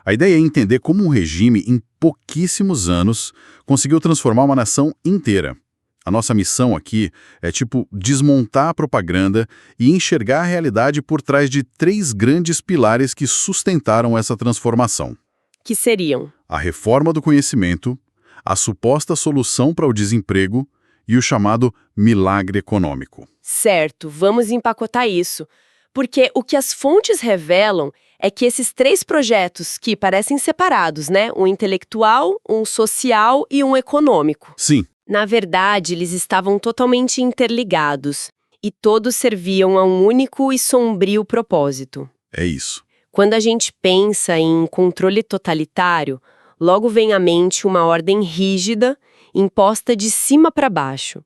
A ideia é entender como um regime, em pouquíssimos anos, conseguiu transformar uma nação inteira. A nossa missão aqui é, desmontar a propaganda e enxergar a realidade por trás de 3 grandes pilares que sustentaram essa transformação. Que seriam? A reforma do conhecimento, a suposta solução para o desemprego e o chamado milagre econômico. Certo, vamos empacotar isso. Porque o que as fontes revelam é que esses 3 projetos que parecem separados, né? Um intelectual, um social e um econômico. Sim. Na verdade, eles estavam totalmente interligados e todos serviam a um único e sombrio propósito. É isso. Quando a gente pensa em controle totalitário, logo vem à mente uma ordem rígida, imposta de cima para baixo.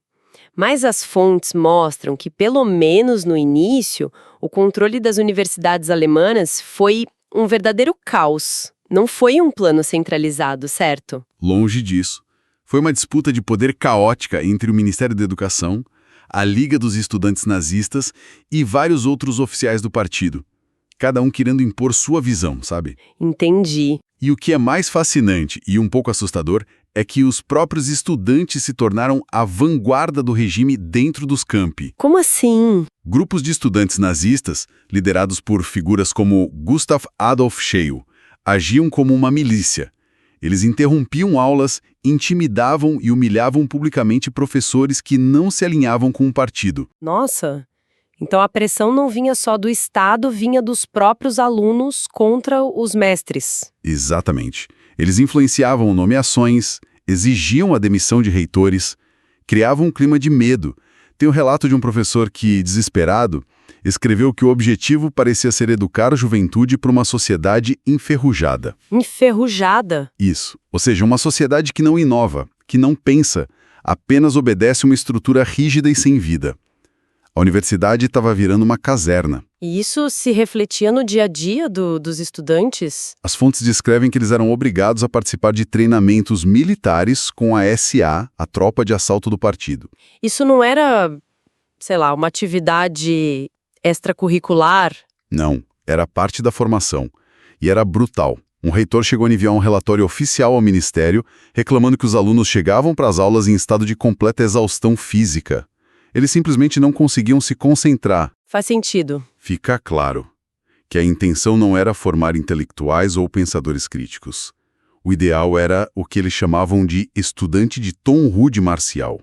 Mas as fontes mostram que, pelo menos no início, o controle das universidades alemãs foi um verdadeiro caos. Não foi um plano centralizado, certo? Longe disso. Foi uma disputa de poder caótica entre o Ministério da Educação, a Liga dos Estudantes Nazistas e vários outros oficiais do partido. Cada um querendo impor sua visão, sabe? Entendi. E o que é mais fascinante e um pouco assustador é que os próprios estudantes se tornaram a vanguarda do regime dentro dos campi. Como assim? Grupos de estudantes nazistas, liderados por figuras como Gustav Adolf Scheel, agiam como uma milícia. Eles interrompiam aulas, intimidavam e humilhavam publicamente professores que não se alinhavam com o partido. Nossa, Então a pressão não vinha só do Estado, vinha dos próprios alunos contra os mestres. Exatamente. Eles influenciavam nomeações, exigiam a demissão de reitores, criavam um clima de medo. Tem um relato de um professor que, desesperado, escreveu que o objetivo parecia ser educar a juventude para uma sociedade enferrujada. Enferrujada? Isso. Ou seja, uma sociedade que não inova, que não pensa, apenas obedece uma estrutura rígida e sem vida. A universidade estava virando uma caserna. E isso se refletia no dia a dia dos estudantes? As fontes descrevem que eles eram obrigados a participar de treinamentos militares com a SA, a tropa de assalto do partido. Isso não era, sei lá, uma atividade extracurricular? Não, era parte da formação. E era brutal. Um reitor chegou a enviar um relatório oficial ao ministério, reclamando que os alunos chegavam para as aulas em estado de completa exaustão física. Eles simplesmente não conseguiam se concentrar. Faz sentido. Fica claro que a intenção não era formar intelectuais ou pensadores críticos. O ideal era o que eles chamavam de estudante de tom rude marcial.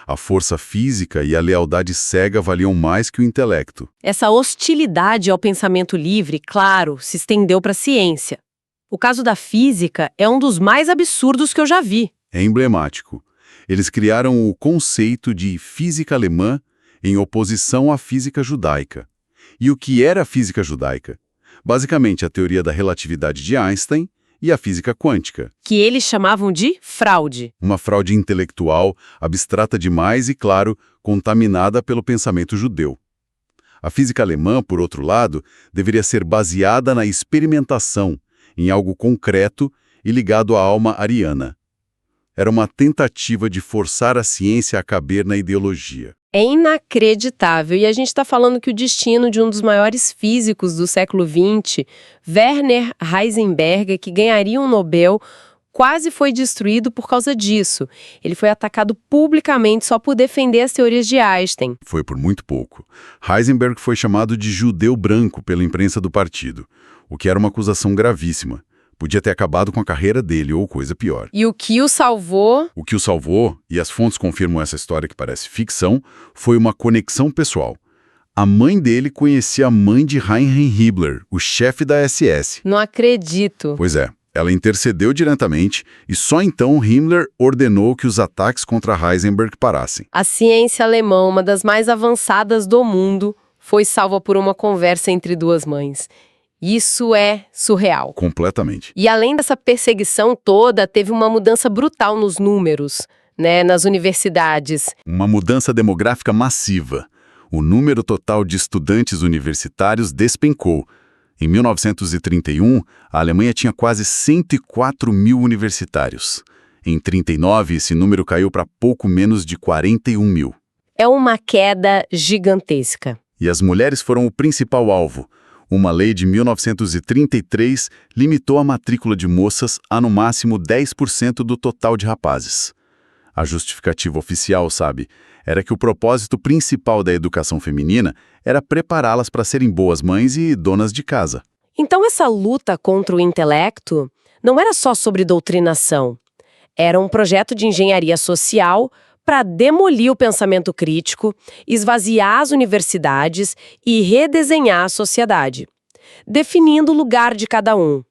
A força física e a lealdade cega valiam mais que o intelecto. Essa hostilidade ao pensamento livre, claro, se estendeu para a ciência. O caso da física é um dos mais absurdos que eu já vi. É emblemático. Eles criaram o conceito de física alemã em oposição à física judaica. E o que era a física judaica? Basicamente, a teoria da relatividade de Einstein e a física quântica. Que eles chamavam de fraude. Uma fraude intelectual, abstrata demais e, claro, contaminada pelo pensamento judeu. A física alemã, por outro lado, deveria ser baseada na experimentação, em algo concreto e ligado à alma ariana. Era uma tentativa de forçar a ciência a caber na ideologia. É inacreditável. E a gente está falando que o destino de um dos maiores físicos do século XX, Werner Heisenberg, que ganharia um Nobel, quase foi destruído por causa disso. Ele foi atacado publicamente só por defender as teorias de Einstein. Foi por muito pouco. Heisenberg foi chamado de judeu branco pela imprensa do partido, o que era uma acusação gravíssima. Podia ter acabado com a carreira dele ou coisa pior. E o que o salvou? O que o salvou, e as fontes confirmam essa história que parece ficção, foi uma conexão pessoal. A mãe dele conhecia a mãe de Heinrich Himmler, o chefe da SS. Não acredito. Pois é, ela intercedeu diretamente e só então Himmler ordenou que os ataques contra Heisenberg parassem. A ciência alemã, uma das mais avançadas do mundo, foi salva por uma conversa entre duas mães. Isso é surreal. Completamente. E além dessa perseguição toda, teve uma mudança brutal nos números, né, nas universidades. Uma mudança demográfica massiva. O número total de estudantes universitários despencou. Em 1931, a Alemanha tinha quase 104 mil universitários. Em 1939, esse número caiu para pouco menos de 41 mil. É uma queda gigantesca. E as mulheres foram o principal alvo. Uma lei de 1933 limitou a matrícula de moças a no máximo 10% do total de rapazes. A justificativa oficial, sabe, era que o propósito principal da educação feminina era prepará-las para serem boas mães e donas de casa. Então essa luta contra o intelecto não era só sobre doutrinação. Era um projeto de engenharia social para demolir o pensamento crítico, esvaziar as universidades e redesenhar a sociedade, definindo o lugar de cada um,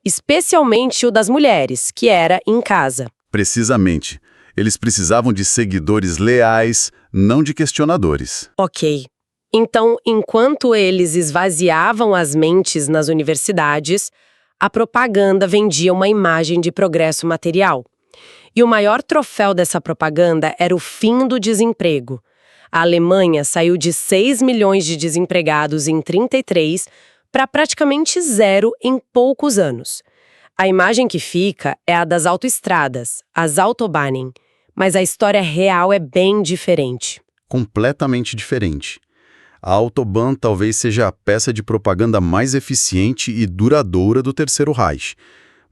especialmente o das mulheres, que era em casa. Precisamente. Eles precisavam de seguidores leais, não de questionadores. Ok. Então, enquanto eles esvaziavam as mentes nas universidades, a propaganda vendia uma imagem de progresso material. E o maior troféu dessa propaganda era o fim do desemprego. A Alemanha saiu de 6 milhões de desempregados em 1933 para praticamente zero em poucos anos. A imagem que fica é a das autoestradas, as Autobahnen, mas a história real é bem diferente. Completamente diferente. A Autobahn talvez seja a peça de propaganda mais eficiente e duradoura do Terceiro Reich.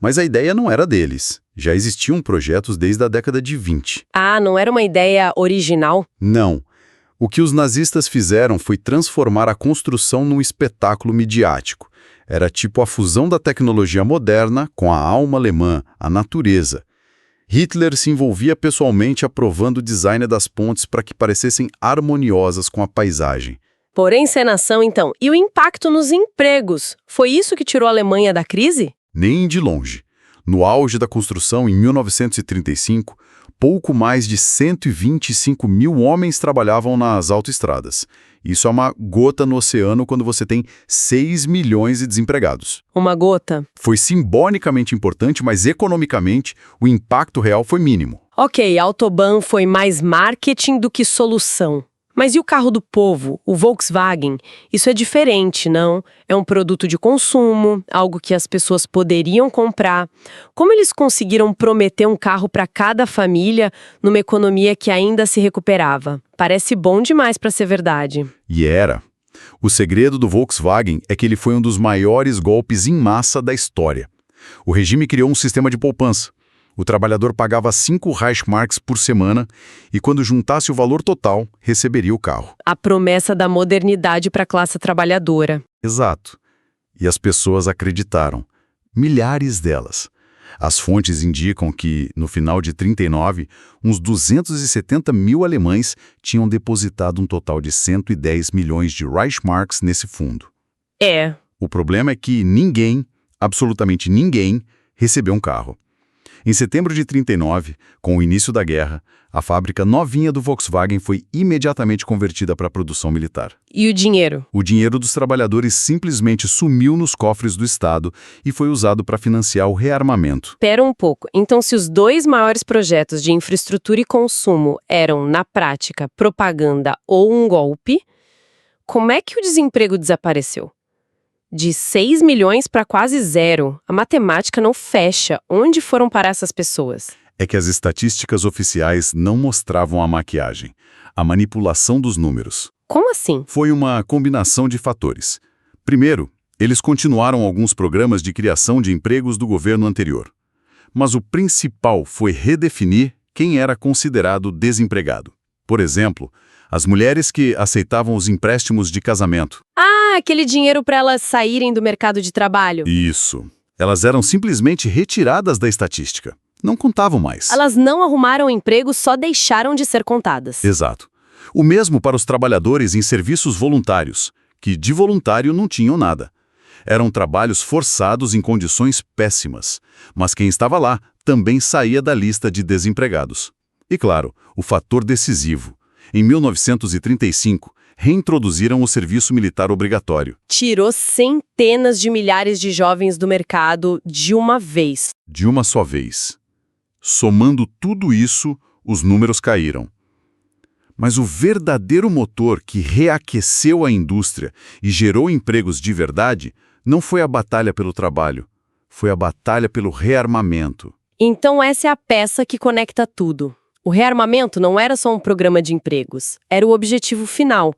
Mas a ideia não era deles. Já existiam projetos desde a década de 20. Ah, não era uma ideia original? Não. O que os nazistas fizeram foi transformar a construção num espetáculo midiático. Era tipo a fusão da tecnologia moderna com a alma alemã, a natureza. Hitler se envolvia pessoalmente aprovando o design das pontes para que parecessem harmoniosas com a paisagem. Por encenação, então. E o impacto nos empregos? Foi isso que tirou a Alemanha da crise? Nem de longe. No auge da construção, em 1935, pouco mais de 125 mil homens trabalhavam nas autoestradas. Isso é uma gota no oceano quando você tem 6 milhões de desempregados. Uma gota. Foi simbolicamente importante, mas economicamente o impacto real foi mínimo. Ok, a Autobahn foi mais marketing do que solução. Mas e o carro do povo, o Volkswagen? Isso é diferente, não? É um produto de consumo, algo que as pessoas poderiam comprar. Como eles conseguiram prometer um carro para cada família numa economia que ainda se recuperava? Parece bom demais para ser verdade. E era. O segredo do Volkswagen é que ele foi um dos maiores golpes em massa da história. O regime criou um sistema de poupança. O trabalhador pagava 5 Reichsmarks por semana e, quando juntasse o valor total, receberia o carro. A promessa da modernidade para a classe trabalhadora. Exato. E as pessoas acreditaram. Milhares delas. As fontes indicam que, no final de 1939, uns 270 mil alemães tinham depositado um total de 110 milhões de Reichsmarks nesse fundo. É. O problema é que ninguém, absolutamente ninguém, recebeu um carro. Em setembro de 1939, com o início da guerra, a fábrica novinha do Volkswagen foi imediatamente convertida para a produção militar. E o dinheiro? O dinheiro dos trabalhadores simplesmente sumiu nos cofres do Estado e foi usado para financiar o rearmamento. Pera um pouco. Então, se os dois maiores projetos de infraestrutura e consumo eram, na prática, propaganda ou um golpe, como é que o desemprego desapareceu? De 6 milhões para quase zero. A matemática não fecha. Onde foram parar essas pessoas? É que as estatísticas oficiais não mostravam a maquiagem, a manipulação dos números. Como assim? Foi uma combinação de fatores. Primeiro, eles continuaram alguns programas de criação de empregos do governo anterior. Mas o principal foi redefinir quem era considerado desempregado. Por exemplo, as mulheres que aceitavam os empréstimos de casamento. Ah, aquele dinheiro para elas saírem do mercado de trabalho. Isso. Elas eram simplesmente retiradas da estatística. Não contavam mais. Elas não arrumaram emprego, só deixaram de ser contadas. Exato. O mesmo para os trabalhadores em serviços voluntários, que de voluntário não tinham nada. Eram trabalhos forçados em condições péssimas, mas quem estava lá também saía da lista de desempregados. E claro, o fator decisivo. Em 1935, reintroduziram o serviço militar obrigatório. Tirou centenas de milhares de jovens do mercado de uma vez. De uma só vez. Somando tudo isso, os números caíram. Mas o verdadeiro motor que reaqueceu a indústria e gerou empregos de verdade não foi a batalha pelo trabalho, foi a batalha pelo rearmamento. Então essa é a peça que conecta tudo. O rearmamento não era só um programa de empregos, era o objetivo final.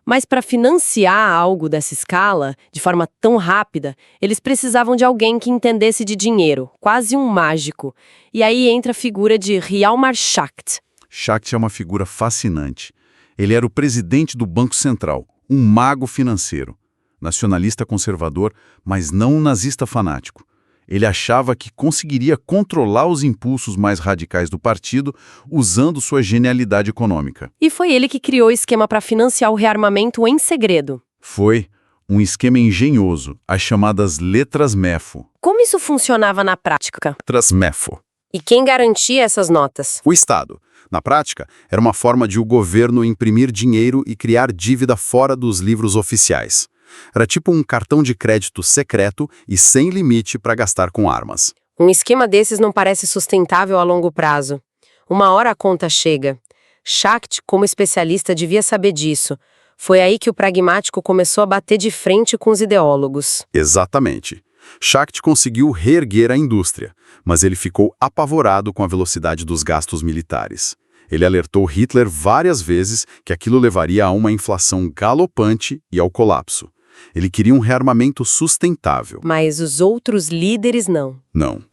Mas para financiar algo dessa escala, de forma tão rápida, eles precisavam de alguém que entendesse de dinheiro, quase um mágico. E aí entra a figura de Hjalmar Schacht. Schacht é uma figura fascinante. Ele era o presidente do Banco Central, um mago financeiro, nacionalista conservador, mas não um nazista fanático. Ele achava que conseguiria controlar os impulsos mais radicais do partido usando sua genialidade econômica. E foi ele que criou o esquema para financiar o rearmamento em segredo. Foi um esquema engenhoso, as chamadas letras MEFO. Como isso funcionava na prática? Letras MEFO. E quem garantia essas notas? O Estado. Na prática, era uma forma de o governo imprimir dinheiro e criar dívida fora dos livros oficiais. Era tipo um cartão de crédito secreto e sem limite para gastar com armas. Um esquema desses não parece sustentável a longo prazo. Uma hora a conta chega. Schacht, como especialista, devia saber disso. Foi aí que o pragmático começou a bater de frente com os ideólogos. Exatamente. Schacht conseguiu reerguer a indústria, mas ele ficou apavorado com a velocidade dos gastos militares. Ele alertou Hitler várias vezes que aquilo levaria a uma inflação galopante e ao colapso. Ele queria um rearmamento sustentável. Mas os outros líderes não. Não.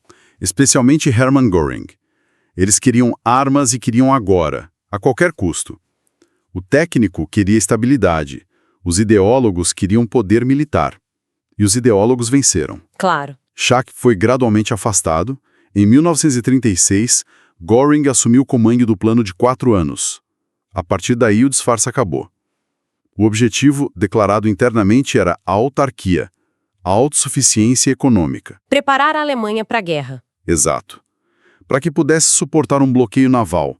Especialmente Hermann Göring. Eles queriam armas e queriam agora, a qualquer custo. O técnico queria estabilidade. Os ideólogos queriam poder militar. E os ideólogos venceram. Claro. Schacht foi gradualmente afastado. Em 1936, Göring assumiu o comando do plano de 4 anos. A partir daí, o disfarce acabou. O objetivo declarado internamente era a autarquia, a autossuficiência econômica. Preparar a Alemanha para a guerra. Exato. Para que pudesse suportar um bloqueio naval.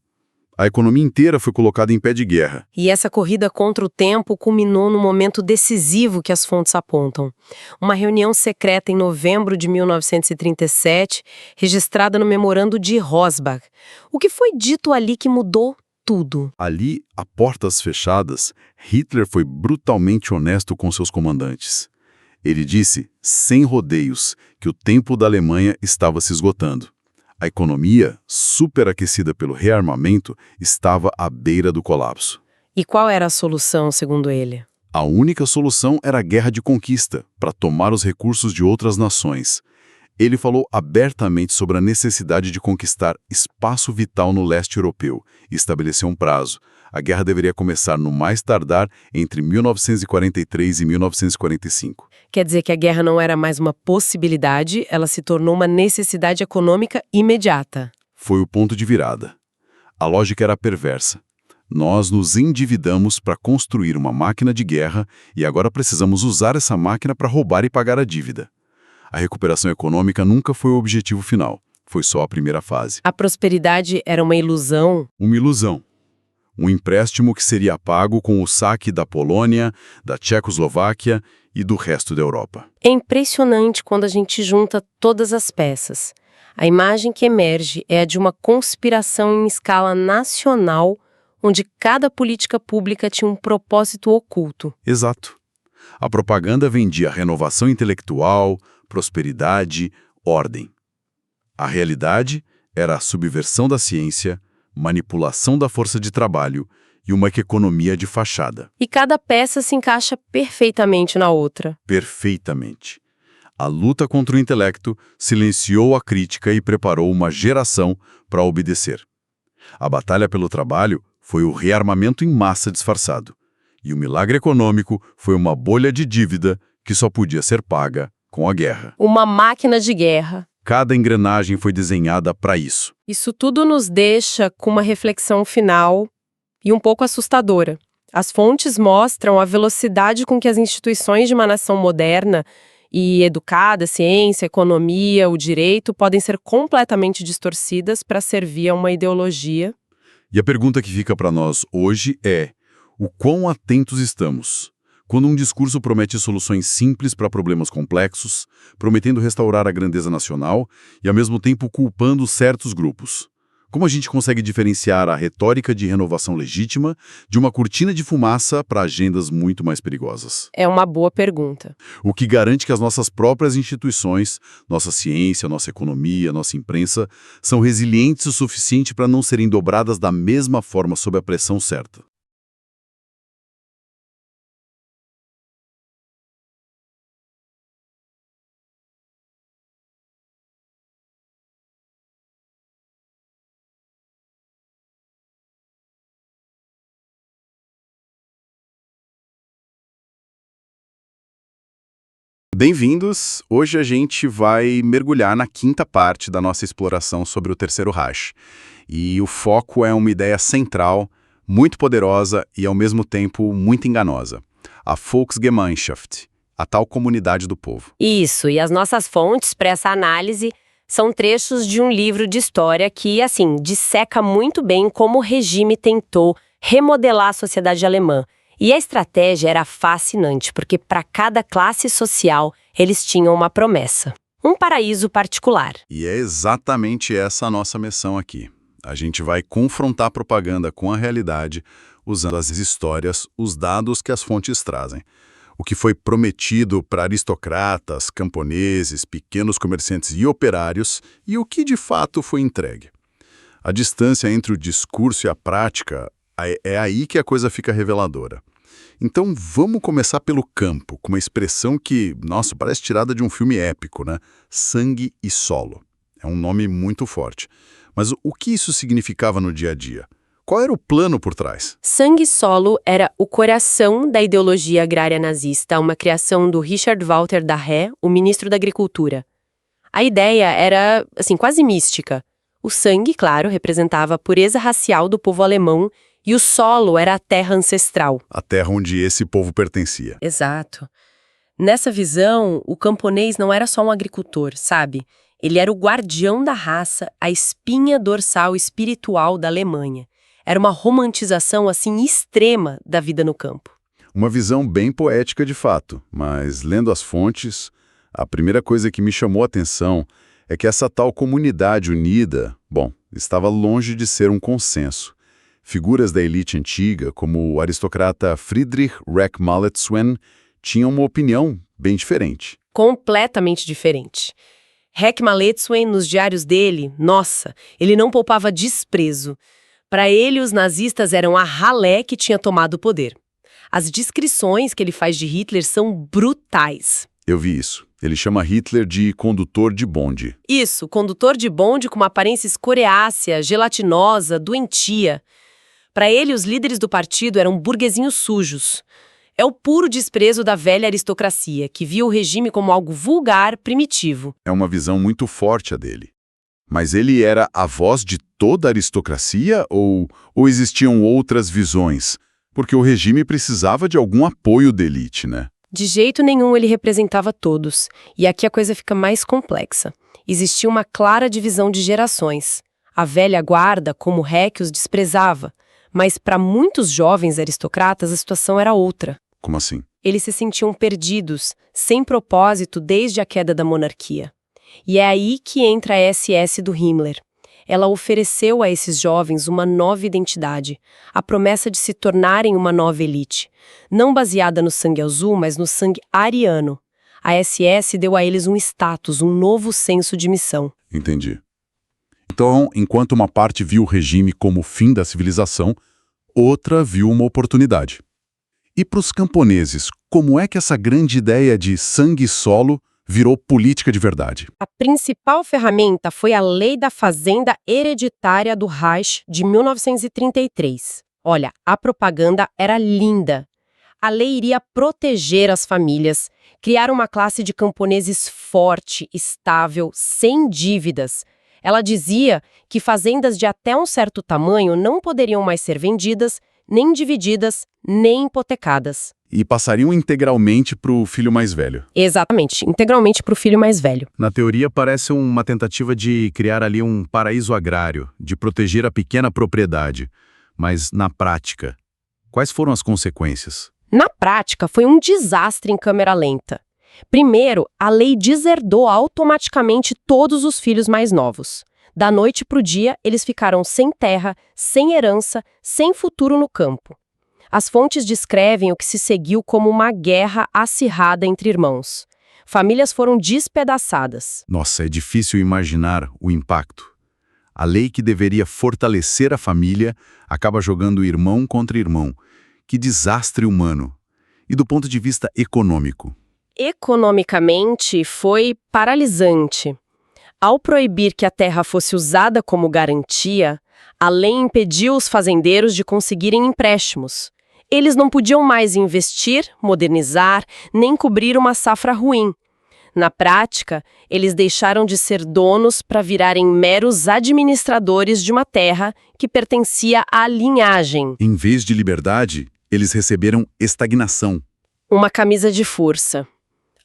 A economia inteira foi colocada em pé de guerra. E essa corrida contra o tempo culminou no momento decisivo que as fontes apontam. Uma reunião secreta em novembro de 1937, registrada no memorando de Rosbach. O que foi dito ali que mudou tudo? Ali, a portas fechadas, Hitler foi brutalmente honesto com seus comandantes. Ele disse, sem rodeios, que o tempo da Alemanha estava se esgotando. A economia, superaquecida pelo rearmamento, estava à beira do colapso. E qual era a solução, segundo ele? A única solução era a guerra de conquista, para tomar os recursos de outras nações. Ele falou abertamente sobre a necessidade de conquistar espaço vital no leste europeu e estabeleceu um prazo. A guerra deveria começar no mais tardar entre 1943 e 1945. Quer dizer que a guerra não era mais uma possibilidade, ela se tornou uma necessidade econômica imediata. Foi o ponto de virada. A lógica era perversa. Nós nos endividamos para construir uma máquina de guerra e agora precisamos usar essa máquina para roubar e pagar a dívida. A recuperação econômica nunca foi o objetivo final, foi só a primeira fase. A prosperidade era uma ilusão? Uma ilusão. Um empréstimo que seria pago com o saque da Polônia, da Tchecoslováquia e do resto da Europa. É impressionante quando a gente junta todas as peças. A imagem que emerge é a de uma conspiração em escala nacional, onde cada política pública tinha um propósito oculto. Exato. A propaganda vendia renovação intelectual, prosperidade, ordem. A realidade era a subversão da ciência, manipulação da força de trabalho e uma economia de fachada. E cada peça se encaixa perfeitamente na outra. Perfeitamente. A luta contra o intelecto silenciou a crítica e preparou uma geração para obedecer. A batalha pelo trabalho foi o rearmamento em massa disfarçado. E o milagre econômico foi uma bolha de dívida que só podia ser paga com a guerra. Uma máquina de guerra. Cada engrenagem foi desenhada para isso. Isso tudo nos deixa com uma reflexão final e um pouco assustadora. As fontes mostram a velocidade com que as instituições de uma nação moderna e educada, ciência, economia, o direito, podem ser completamente distorcidas para servir a uma ideologia. E a pergunta que fica para nós hoje é: o quão atentos estamos? Quando um discurso promete soluções simples para problemas complexos, prometendo restaurar a grandeza nacional e, ao mesmo tempo, culpando certos grupos. Como a gente consegue diferenciar a retórica de renovação legítima de uma cortina de fumaça para agendas muito mais perigosas? É uma boa pergunta. O que garante que as nossas próprias instituições, nossa ciência, nossa economia, nossa imprensa, são resilientes o suficiente para não serem dobradas da mesma forma sob a pressão certa? Bem-vindos! Hoje a gente vai mergulhar na quinta parte da nossa exploração sobre o Terceiro Reich. E o foco é uma ideia central, muito poderosa e, ao mesmo tempo, muito enganosa. A Volksgemeinschaft, a tal comunidade do povo. Isso, e as nossas fontes para essa análise são trechos de um livro de história que, assim, disseca muito bem como o regime tentou remodelar a sociedade alemã. E a estratégia era fascinante, porque para cada classe social eles tinham uma promessa. Um paraíso particular. E é exatamente essa a nossa missão aqui. A gente vai confrontar a propaganda com a realidade, usando as histórias, os dados que as fontes trazem. O que foi prometido para aristocratas, camponeses, pequenos comerciantes e operários, e o que de fato foi entregue. A distância entre o discurso e a prática é aí que a coisa fica reveladora. Então vamos começar pelo campo, com uma expressão que, nossa, parece tirada de um filme épico, né? Sangue e solo. É um nome muito forte. Mas o que isso significava no dia a dia? Qual era o plano por trás? Sangue Solo era o coração da ideologia agrária nazista, uma criação do Richard Walter Dahré, o ministro da Agricultura. A ideia era, assim, quase mística. O sangue, claro, representava a pureza racial do povo alemão E o solo era a terra ancestral. A terra onde esse povo pertencia. Exato. Nessa visão, o camponês não era só um agricultor, sabe? Ele era o guardião da raça, a espinha dorsal espiritual da Alemanha. Era uma romantização, assim, extrema da vida no campo. Uma visão bem poética de fato, mas lendo as fontes, a primeira coisa que me chamou a atenção é que essa tal comunidade unida, estava longe de ser um consenso. Figuras da elite antiga, como o aristocrata Friedrich Reck Malletswen, tinham uma opinião bem diferente. Completamente diferente. Reck Malletswen, nos diários dele, nossa, ele não poupava desprezo. Para ele, os nazistas eram a ralé que tinha tomado o poder. As descrições que ele faz de Hitler são brutais. Eu vi isso. Ele chama Hitler de condutor de bonde. Isso, condutor de bonde com uma aparência escoriácea, gelatinosa, doentia. Para ele, os líderes do partido eram burguesinhos sujos. É o puro desprezo da velha aristocracia, que via o regime como algo vulgar, primitivo. É uma visão muito forte a dele. Mas ele era a voz de toda a aristocracia ou existiam outras visões? Porque o regime precisava de algum apoio da elite, né? De jeito nenhum ele representava todos. E aqui a coisa fica mais complexa. Existia uma clara divisão de gerações. A velha guarda, como Reck, os desprezava. Mas para muitos jovens aristocratas a situação era outra. Como assim? Eles se sentiam perdidos, sem propósito desde a queda da monarquia. E é aí que entra a SS do Himmler. Ela ofereceu a esses jovens uma nova identidade, a promessa de se tornarem uma nova elite, não baseada no sangue azul, mas no sangue ariano. A SS deu a eles um status, um novo senso de missão. Entendi. Então, enquanto uma parte viu o regime como o fim da civilização, outra viu uma oportunidade. E para os camponeses, como é que essa grande ideia de sangue e solo virou política de verdade? A principal ferramenta foi a Lei da Fazenda Hereditária do Reich de 1933. Olha, a propaganda era linda. A lei iria proteger as famílias, criar uma classe de camponeses forte, estável, sem dívidas. Ela dizia que fazendas de até um certo tamanho não poderiam mais ser vendidas, nem divididas, nem hipotecadas. E passariam integralmente para o filho mais velho. Exatamente, integralmente para o filho mais velho. Na teoria, parece uma tentativa de criar ali um paraíso agrário, de proteger a pequena propriedade. Mas, na prática, quais foram as consequências? Na prática, foi um desastre em câmera lenta. Primeiro, a lei deserdou automaticamente todos os filhos mais novos. Da noite para o dia, eles ficaram sem terra, sem herança, sem futuro no campo. As fontes descrevem o que se seguiu como uma guerra acirrada entre irmãos. Famílias foram despedaçadas. Nossa, é difícil imaginar o impacto. A lei que deveria fortalecer a família acaba jogando irmão contra irmão. Que desastre humano. E do ponto de vista econômico? Economicamente, foi paralisante. Ao proibir que a terra fosse usada como garantia, a lei impediu os fazendeiros de conseguirem empréstimos. Eles não podiam mais investir, modernizar, nem cobrir uma safra ruim. Na prática, eles deixaram de ser donos para virarem meros administradores de uma terra que pertencia à linhagem. Em vez de liberdade, eles receberam estagnação. Uma camisa de força.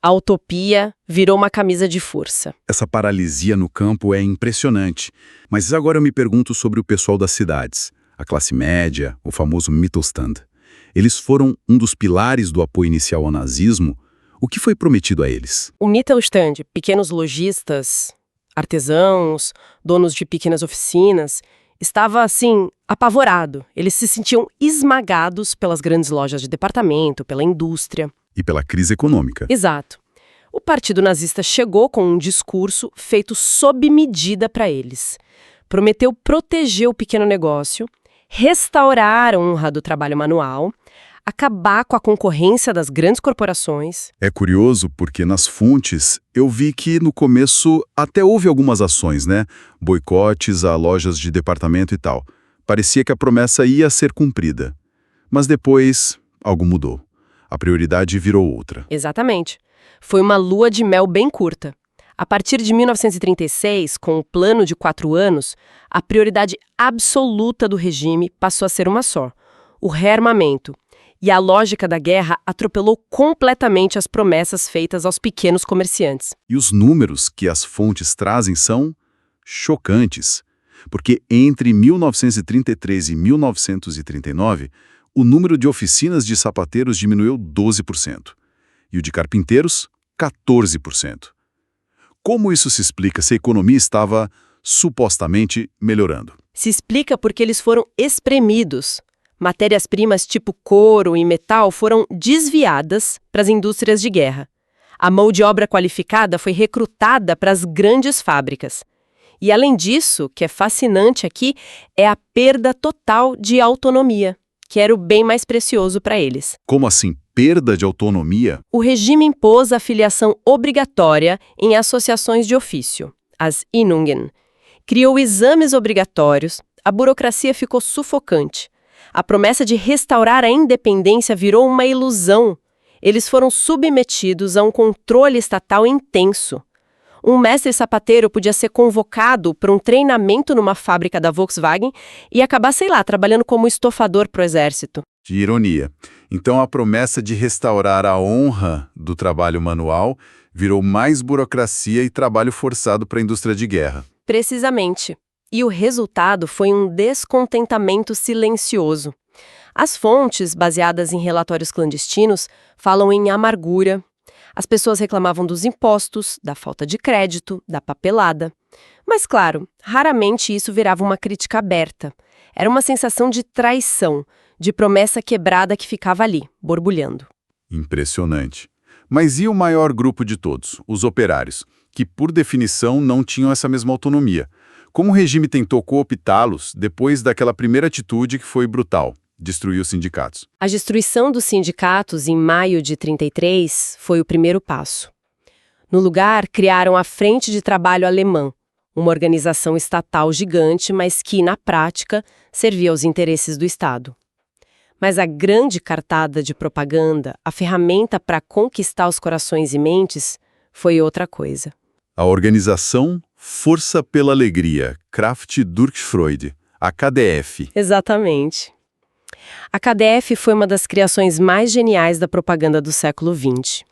A utopia virou uma camisa de força. Essa paralisia no campo é impressionante. Mas agora eu me pergunto sobre o pessoal das cidades, a classe média, o famoso Mittelstand. Eles foram um dos pilares do apoio inicial ao nazismo. O que foi prometido a eles? O Mittelstand, pequenos lojistas, artesãos, donos de pequenas oficinas, estava, assim, apavorado. Eles se sentiam esmagados pelas grandes lojas de departamento, pela indústria. E pela crise econômica. Exato. O Partido Nazista chegou com um discurso feito sob medida para eles. Prometeu proteger o pequeno negócio, restaurar a honra do trabalho manual, acabar com a concorrência das grandes corporações. É curioso porque nas fontes eu vi que no começo até houve algumas ações, né? Boicotes a lojas de departamento e tal. Parecia que a promessa ia ser cumprida. Mas depois algo mudou. A prioridade virou outra. Exatamente. Foi uma lua de mel bem curta. A partir de 1936, com o plano de 4 anos, a prioridade absoluta do regime passou a ser uma só: o rearmamento. E a lógica da guerra atropelou completamente as promessas feitas aos pequenos comerciantes. E os números que as fontes trazem são chocantes, porque entre 1933 e 1939, o número de oficinas de sapateiros diminuiu 12%, e o de carpinteiros, 14%. Como isso se explica se a economia estava supostamente melhorando? Se explica porque eles foram espremidos. Matérias-primas tipo couro e metal foram desviadas para as indústrias de guerra. A mão de obra qualificada foi recrutada para as grandes fábricas. E além disso, que é fascinante aqui, é a perda total de autonomia, que era o bem mais precioso para eles. Como assim, perda de autonomia? O regime impôs a filiação obrigatória em associações de ofício, as Innungen. Criou exames obrigatórios, a burocracia ficou sufocante. A promessa de restaurar a independência virou uma ilusão. Eles foram submetidos a um controle estatal intenso. Um mestre sapateiro podia ser convocado para um treinamento numa fábrica da Volkswagen e acabar, sei lá, trabalhando como estofador para o exército. De ironia. Então a promessa de restaurar a honra do trabalho manual virou mais burocracia e trabalho forçado para a indústria de guerra. Precisamente. E o resultado foi um descontentamento silencioso. As fontes, baseadas em relatórios clandestinos, falam em amargura. As pessoas reclamavam dos impostos, da falta de crédito, da papelada. Mas, claro, raramente isso virava uma crítica aberta. Era uma sensação de traição, de promessa quebrada que ficava ali, borbulhando. Impressionante. Mas e o maior grupo de todos, os operários, que por definição não tinham essa mesma autonomia? Como o regime tentou cooptá-los depois daquela primeira atitude que foi brutal, destruir os sindicatos? A destruição dos sindicatos em maio de 1933 foi o primeiro passo. No lugar, criaram a Frente de Trabalho Alemã, uma organização estatal gigante, mas que, na prática, servia aos interesses do Estado. Mas a grande cartada de propaganda, a ferramenta para conquistar os corações e mentes, foi outra coisa. A organização Força pela Alegria, Kraft durch Freude, a KdF. Exatamente. A KdF foi uma das criações mais geniais da propaganda do século XX.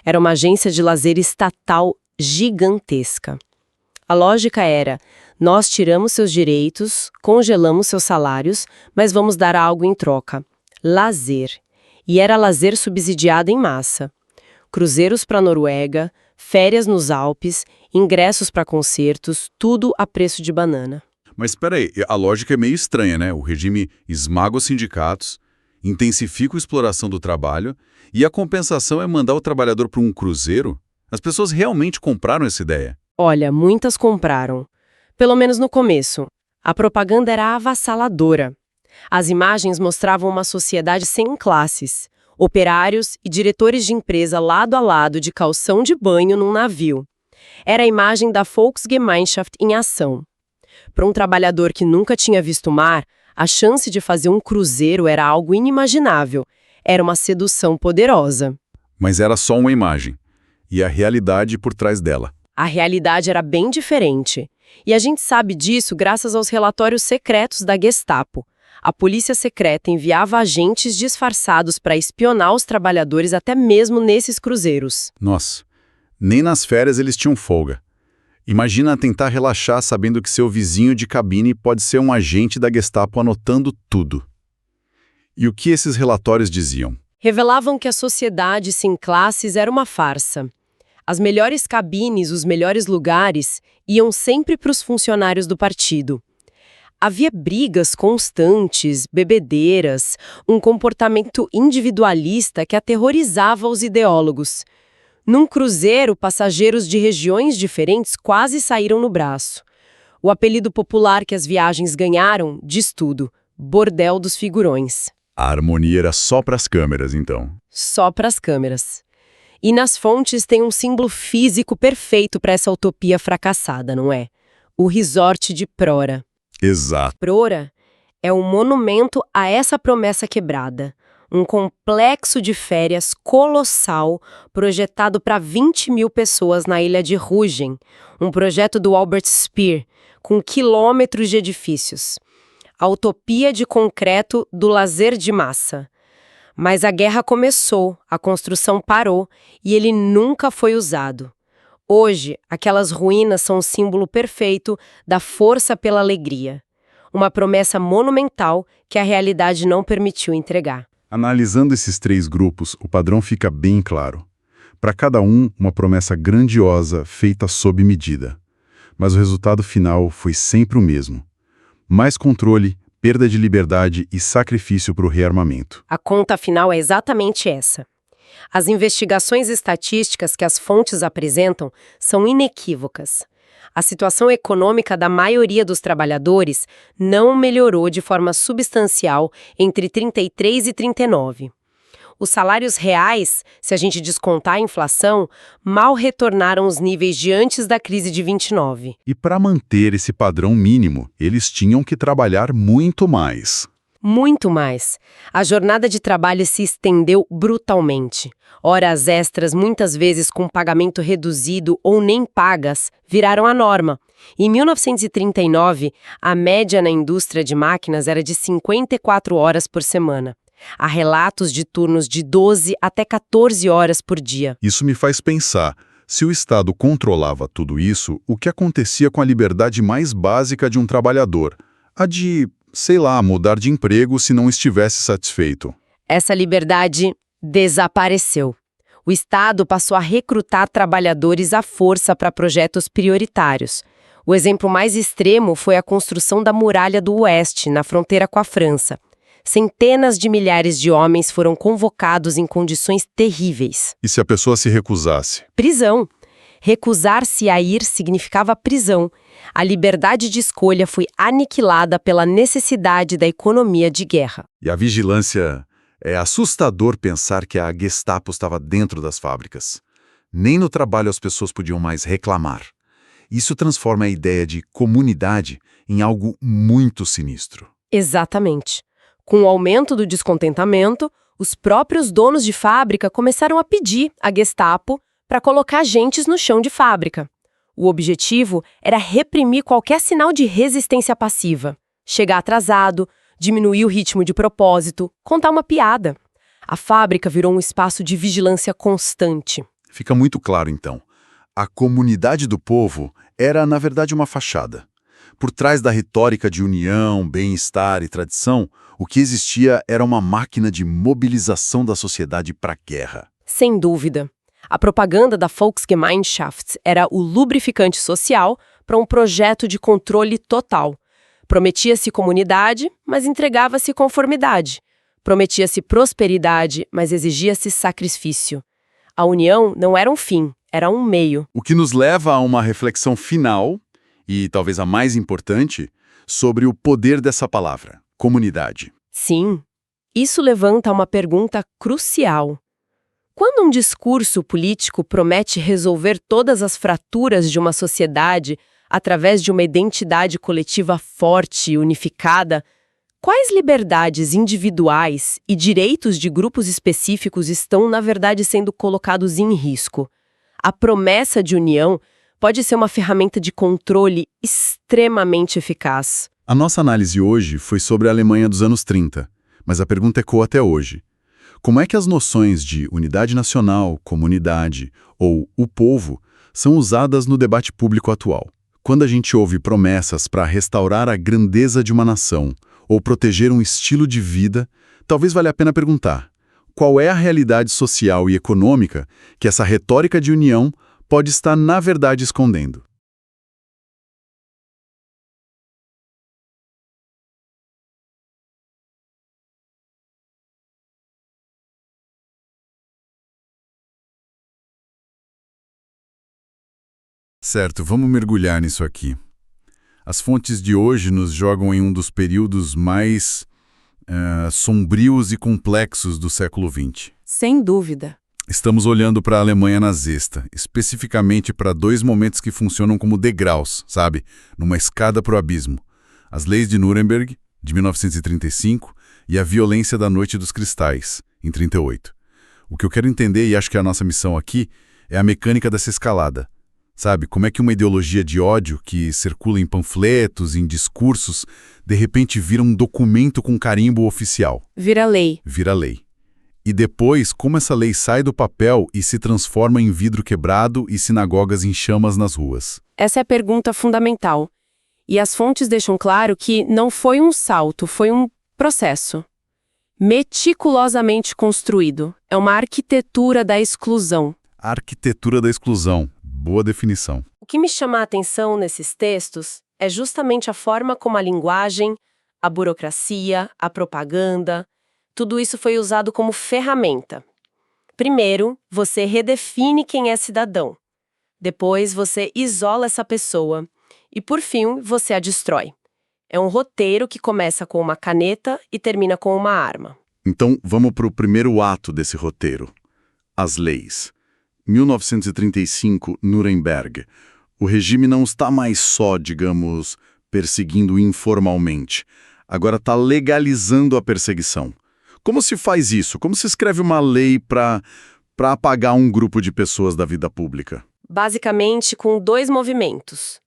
Era uma agência de lazer estatal gigantesca. A lógica era: nós tiramos seus direitos, congelamos seus salários, mas vamos dar algo em troca. Lazer. E era lazer subsidiado em massa. Cruzeiros para a Noruega, férias nos Alpes, ingressos para concertos, tudo a preço de banana. Mas espera aí, a lógica é meio estranha, né? O regime esmaga os sindicatos, intensifica a exploração do trabalho e a compensação é mandar o trabalhador para um cruzeiro? As pessoas realmente compraram essa ideia? Olha, muitas compraram. Pelo menos no começo. A propaganda era avassaladora. As imagens mostravam uma sociedade sem classes. Operários e diretores de empresa lado a lado de calção de banho num navio. Era a imagem da Volksgemeinschaft em ação. Para um trabalhador que nunca tinha visto o mar, a chance de fazer um cruzeiro era algo inimaginável. Era uma sedução poderosa. Mas era só uma imagem. E a realidade por trás dela. A realidade era bem diferente. E a gente sabe disso graças aos relatórios secretos da Gestapo. A polícia secreta enviava agentes disfarçados para espionar os trabalhadores até mesmo nesses cruzeiros. Nossa, nem nas férias eles tinham folga. Imagina tentar relaxar sabendo que seu vizinho de cabine pode ser um agente da Gestapo anotando tudo. E o que esses relatórios diziam? Revelavam que a sociedade sem classes era uma farsa. As melhores cabines, os melhores lugares, iam sempre para os funcionários do partido. Havia brigas constantes, bebedeiras, um comportamento individualista que aterrorizava os ideólogos. Num cruzeiro, passageiros de regiões diferentes quase saíram no braço. O apelido popular que as viagens ganharam diz tudo: bordel dos figurões. A harmonia era só para as câmeras, então. Só para as câmeras. E nas fontes tem um símbolo físico perfeito para essa utopia fracassada, não é? O resort de Prora. Exato. Prora é um monumento a essa promessa quebrada. Um complexo de férias colossal projetado para 20 mil pessoas na ilha de Rügen, um projeto do Albert Speer, com quilômetros de edifícios. A utopia de concreto do lazer de massa. Mas a guerra começou, a construção parou e ele nunca foi usado. Hoje, aquelas ruínas são um símbolo perfeito da força pela alegria. Uma promessa monumental que a realidade não permitiu entregar. Analisando esses 3 grupos, o padrão fica bem claro. Para cada um, uma promessa grandiosa feita sob medida. Mas o resultado final foi sempre o mesmo. Mais controle, perda de liberdade e sacrifício para o rearmamento. A conta final é exatamente essa. As investigações estatísticas que as fontes apresentam são inequívocas. A situação econômica da maioria dos trabalhadores não melhorou de forma substancial entre 33 e 39. Os salários reais, se a gente descontar a inflação, mal retornaram aos níveis de antes da crise de 29. E para manter esse padrão mínimo, eles tinham que trabalhar muito mais. Muito mais. A jornada de trabalho se estendeu brutalmente. Horas extras, muitas vezes com pagamento reduzido ou nem pagas, viraram a norma. Em 1939, a média na indústria de máquinas era de 54 horas por semana. Há relatos de turnos de 12 até 14 horas por dia. Isso me faz pensar, se o Estado controlava tudo isso, o que acontecia com a liberdade mais básica de um trabalhador? A de, sei lá, mudar de emprego se não estivesse satisfeito. Essa liberdade desapareceu. O Estado passou a recrutar trabalhadores à força para projetos prioritários. O exemplo mais extremo foi a construção da Muralha do Oeste, na fronteira com a França. Centenas de milhares de homens foram convocados em condições terríveis. E se a pessoa se recusasse? Prisão. Recusar-se a ir significava prisão. A liberdade de escolha foi aniquilada pela necessidade da economia de guerra. E a vigilância... É assustador pensar que a Gestapo estava dentro das fábricas. Nem no trabalho as pessoas podiam mais reclamar. Isso transforma a ideia de comunidade em algo muito sinistro. Exatamente. Com o aumento do descontentamento, os próprios donos de fábrica começaram a pedir à Gestapo para colocar agentes no chão de fábrica. O objetivo era reprimir qualquer sinal de resistência passiva. Chegar atrasado, diminuir o ritmo de propósito, contar uma piada. A fábrica virou um espaço de vigilância constante. Fica muito claro, então. A comunidade do povo era, na verdade, uma fachada. Por trás da retórica de união, bem-estar e tradição, o que existia era uma máquina de mobilização da sociedade para a guerra. Sem dúvida. A propaganda da Volksgemeinschaft era o lubrificante social para um projeto de controle total. Prometia-se comunidade, mas entregava-se conformidade. Prometia-se prosperidade, mas exigia-se sacrifício. A união não era um fim, era um meio. O que nos leva a uma reflexão final, e talvez a mais importante, sobre o poder dessa palavra, comunidade. Sim, isso levanta uma pergunta crucial. Quando um discurso político promete resolver todas as fraturas de uma sociedade através de uma identidade coletiva forte e unificada, quais liberdades individuais e direitos de grupos específicos estão, na verdade, sendo colocados em risco? A promessa de união pode ser uma ferramenta de controle extremamente eficaz. A nossa análise hoje foi sobre a Alemanha dos anos 30, mas a pergunta ecoa até hoje. Como é que as noções de unidade nacional, comunidade ou o povo são usadas no debate público atual? Quando a gente ouve promessas para restaurar a grandeza de uma nação ou proteger um estilo de vida, talvez valha a pena perguntar: qual é a realidade social e econômica que essa retórica de união pode estar, na verdade, escondendo? Certo, vamos mergulhar nisso aqui. As fontes de hoje nos jogam em um dos períodos mais sombrios e complexos do século XX. Sem dúvida. Estamos olhando para a Alemanha nazista, especificamente para 2 momentos que funcionam como degraus, sabe? Numa escada para o abismo. As leis de Nuremberg, de 1935, e a violência da Noite dos Cristais, em 38. O que eu quero entender, e acho que é a nossa missão aqui, é a mecânica dessa escalada. Sabe, como é que uma ideologia de ódio que circula em panfletos, em discursos, de repente vira um documento com carimbo oficial? Vira lei. Vira lei. E depois, como essa lei sai do papel e se transforma em vidro quebrado e sinagogas em chamas nas ruas? Essa é a pergunta fundamental. E as fontes deixam claro que não foi um salto, foi um processo. Meticulosamente construído. É uma arquitetura da exclusão. Arquitetura da exclusão. Boa definição. O que me chama a atenção nesses textos é justamente a forma como a linguagem, a burocracia, a propaganda, tudo isso foi usado como ferramenta. Primeiro, você redefine quem é cidadão. Depois, você isola essa pessoa. E, por fim, você a destrói. É um roteiro que começa com uma caneta e termina com uma arma. Então, vamos para o primeiro ato desse roteiro. As leis. 1935, Nuremberg. O regime não está mais só, digamos, perseguindo informalmente. Agora está legalizando a perseguição. Como se faz isso? Como se escreve uma lei para apagar um grupo de pessoas da vida pública? Basicamente com 2 movimentos.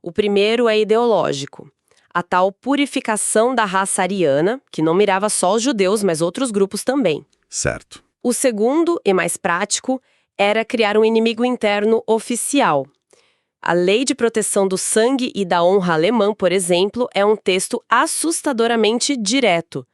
O primeiro é ideológico. A tal purificação da raça ariana, que não mirava só os judeus, mas outros grupos também. Certo. O segundo, e mais prático, era criar um inimigo interno oficial. A Lei de Proteção do Sangue e da Honra alemã, por exemplo, é um texto assustadoramente direto.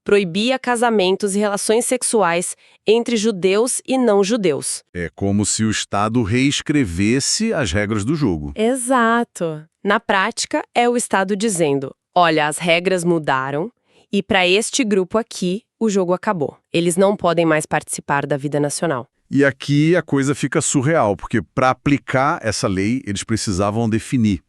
Proibia casamentos e relações sexuais entre judeus e não-judeus. É como se o Estado reescrevesse as regras do jogo. Exato. Na prática, é o Estado dizendo, olha, as regras mudaram e para este grupo aqui, o jogo acabou. Eles não podem mais participar da vida nacional. E aqui a coisa fica surreal, porque para aplicar essa lei, eles precisavam definir.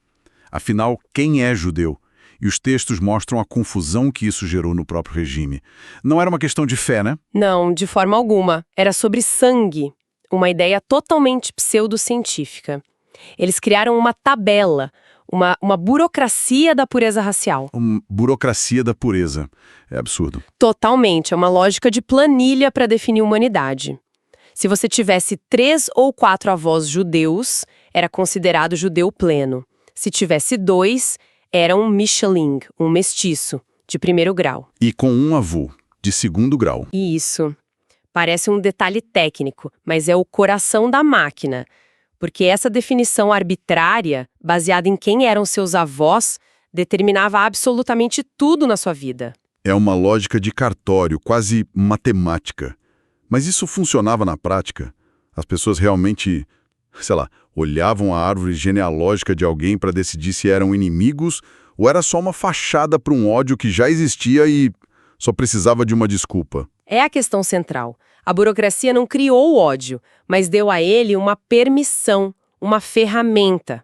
Afinal, quem é judeu? E os textos mostram a confusão que isso gerou no próprio regime. Não era uma questão de fé, né? Não, de forma alguma. Era sobre sangue, uma ideia totalmente pseudocientífica. Eles criaram uma tabela, uma burocracia da pureza racial. Burocracia da pureza. É absurdo. Totalmente, é uma lógica de planilha para definir humanidade. Se você tivesse 3 ou 4 avós judeus, era considerado judeu pleno. Se tivesse 2, era um Mischling, um mestiço, de 1º grau. E com um avô, de 2º grau. Isso. Parece um detalhe técnico, mas é o coração da máquina. Porque essa definição arbitrária, baseada em quem eram seus avós, determinava absolutamente tudo na sua vida. É uma lógica de cartório, quase matemática. Mas isso funcionava na prática? As pessoas realmente, olhavam a árvore genealógica de alguém para decidir se eram inimigos ou era só uma fachada para um ódio que já existia e só precisava de uma desculpa? É a questão central. A burocracia não criou o ódio, mas deu a ele uma permissão, uma ferramenta.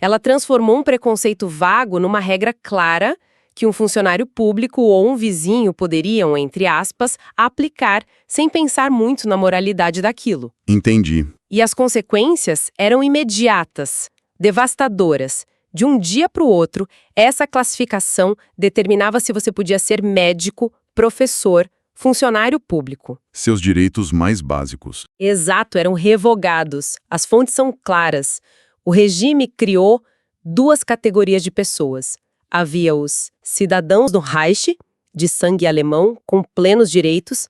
Ela transformou um preconceito vago numa regra clara que um funcionário público ou um vizinho poderiam, entre aspas, aplicar sem pensar muito na moralidade daquilo. Entendi. E as consequências eram imediatas, devastadoras. De um dia para o outro, essa classificação determinava se você podia ser médico, professor, funcionário público. Seus direitos mais básicos. Exato, eram revogados. As fontes são claras. O regime criou 2 categorias de pessoas. Havia os cidadãos do Reich, de sangue alemão, com plenos direitos,